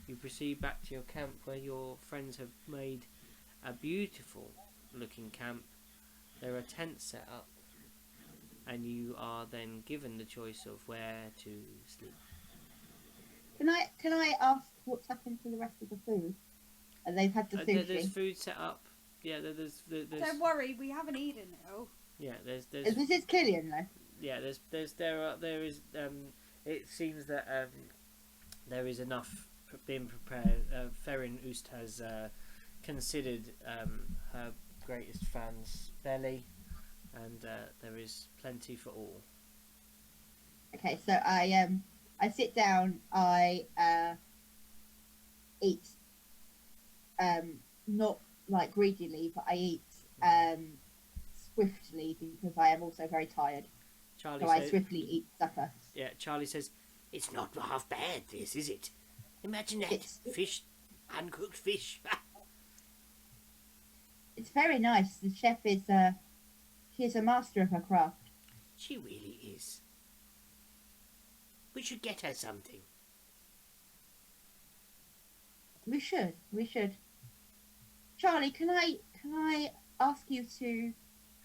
Speaker 1: you proceed back to your camp where your friends have made a beautiful looking camp. There are tents set up, and you are then given the choice of where to sleep.
Speaker 4: Can I ask what's happened to the rest of the food? They've had the sushi.
Speaker 1: There's food set up. Yeah, there's
Speaker 2: Don't worry, we haven't eaten it all.
Speaker 1: Yeah, there's.
Speaker 4: This is Killian though.
Speaker 1: Yeah, there is. It seems that there is enough being prepared. Ferrin Oost has considered her greatest fan's belly, and there is plenty for all.
Speaker 4: Okay, so I sit down. I eat, not like greedily, but I eat swiftly because I am also very tired.
Speaker 1: Charlie
Speaker 4: I swiftly eat supper.
Speaker 1: Yeah, Charlie says, "It's not half bad, this, is it? Imagine that, fish, uncooked fish."
Speaker 4: It's very nice. The chef is she is a master of her craft.
Speaker 1: She really is. We should get her something.
Speaker 4: We should. Charlie, can I ask you to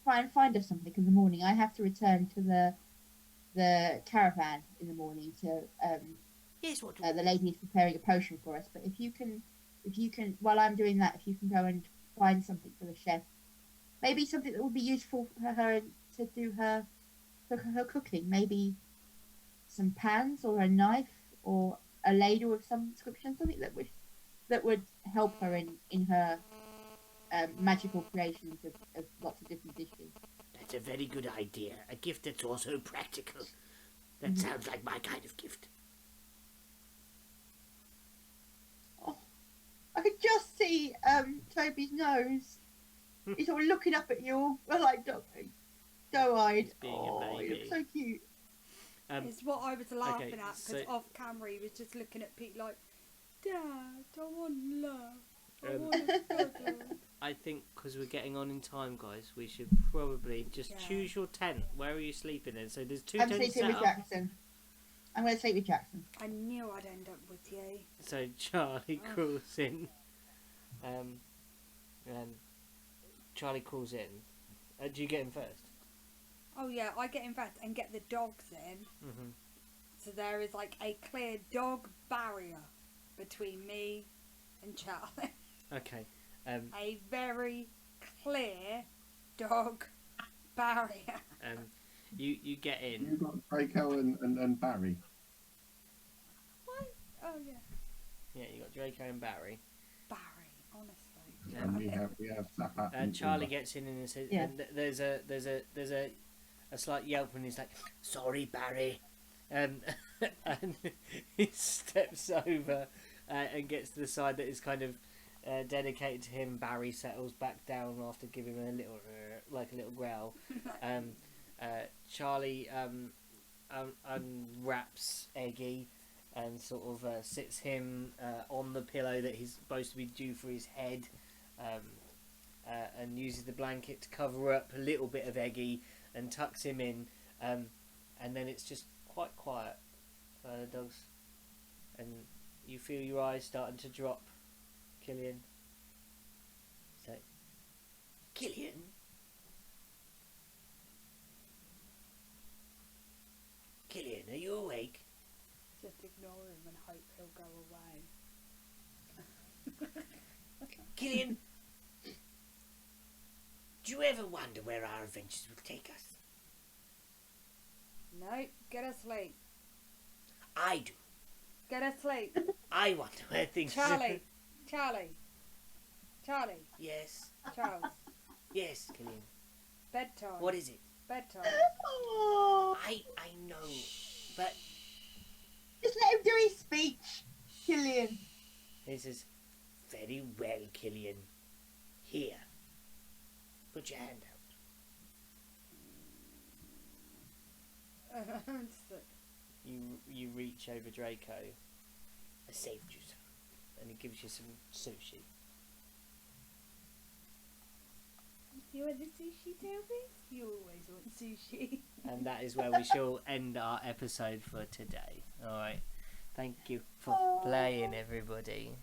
Speaker 4: try and find us something in the morning? I have to return to the caravan in the morning to
Speaker 1: yes, what?
Speaker 4: The lady is preparing a potion for us. But if you can, while I'm doing that, if you can go and find something for the chef, maybe something that will be useful for her to do her cooking. Maybe some pans or a knife or a ladle of some description, something that would help her in her magical creations of lots of different dishes.
Speaker 1: That's a very good idea. A gift that's also practical. That sounds like my kind of gift.
Speaker 4: Oh, I could just see Toby's nose. He's sort of looking up at you, all like doe-eyed. Oh, he looks so cute.
Speaker 2: It's what I was laughing at, because
Speaker 1: so-
Speaker 2: off camera he was just looking at Pete like, Dad, I want love. I want a cuddle.
Speaker 1: I think because we're getting on in time, guys, we should probably just choose your tent. Where are you sleeping in? So there's two
Speaker 4: I'm
Speaker 1: tents
Speaker 4: sleeping
Speaker 1: set
Speaker 4: with
Speaker 1: up.
Speaker 4: Jackson. I'm going to sleep with Jackson.
Speaker 2: I knew I'd end up with you.
Speaker 1: So Charlie crawls in. Charlie crawls in. Do you get him first?
Speaker 2: Oh yeah, I get involved and get the dogs in.
Speaker 5: Mm-hmm.
Speaker 2: So there is like a clear dog barrier between me and Charlie.
Speaker 5: Okay.
Speaker 2: A very clear dog barrier.
Speaker 5: You get in.
Speaker 3: You've got Draco and Barry.
Speaker 2: What? Oh yeah,
Speaker 5: Yeah, you got Draco and Barry.
Speaker 2: Barry. Honestly.
Speaker 5: Yeah.
Speaker 3: And we have Zappa.
Speaker 5: And Charlie gets in and says,
Speaker 4: Yeah.
Speaker 5: and there's a slight yelp and he's like, "Sorry, Barry," and he steps over and gets to the side that is kind of dedicated to him. Barry settles back down after giving him a little like a little growl. Charlie unwraps Eggy and sort of sits him on the pillow that he's supposed to be due for his head, and uses the blanket to cover up a little bit of Eggy and tucks him in, and then it's just quite quiet for the dogs, and you feel your eyes starting to drop, Killian. So, Killian? Killian, are you awake?
Speaker 2: Just ignore him and hope he'll go away.
Speaker 5: Killian? Do you ever wonder where our adventures will take us?
Speaker 2: No, get asleep.
Speaker 5: I do.
Speaker 2: Get asleep.
Speaker 5: I wonder where things...
Speaker 2: Charlie.
Speaker 5: Yes.
Speaker 2: Charles.
Speaker 5: Yes, Killian.
Speaker 2: Bedtime.
Speaker 5: What is it?
Speaker 2: Bedtime.
Speaker 5: I know, but...
Speaker 4: Just let him do his speech, Killian.
Speaker 5: He says, "Very well, Killian. Here. Put your hand out." You reach over Draco. "I saved you, son." And he gives you some sushi.
Speaker 2: You want the sushi, Toby? You always want sushi.
Speaker 5: And that is where we shall end our episode for today. Alright. Thank you for playing, everybody.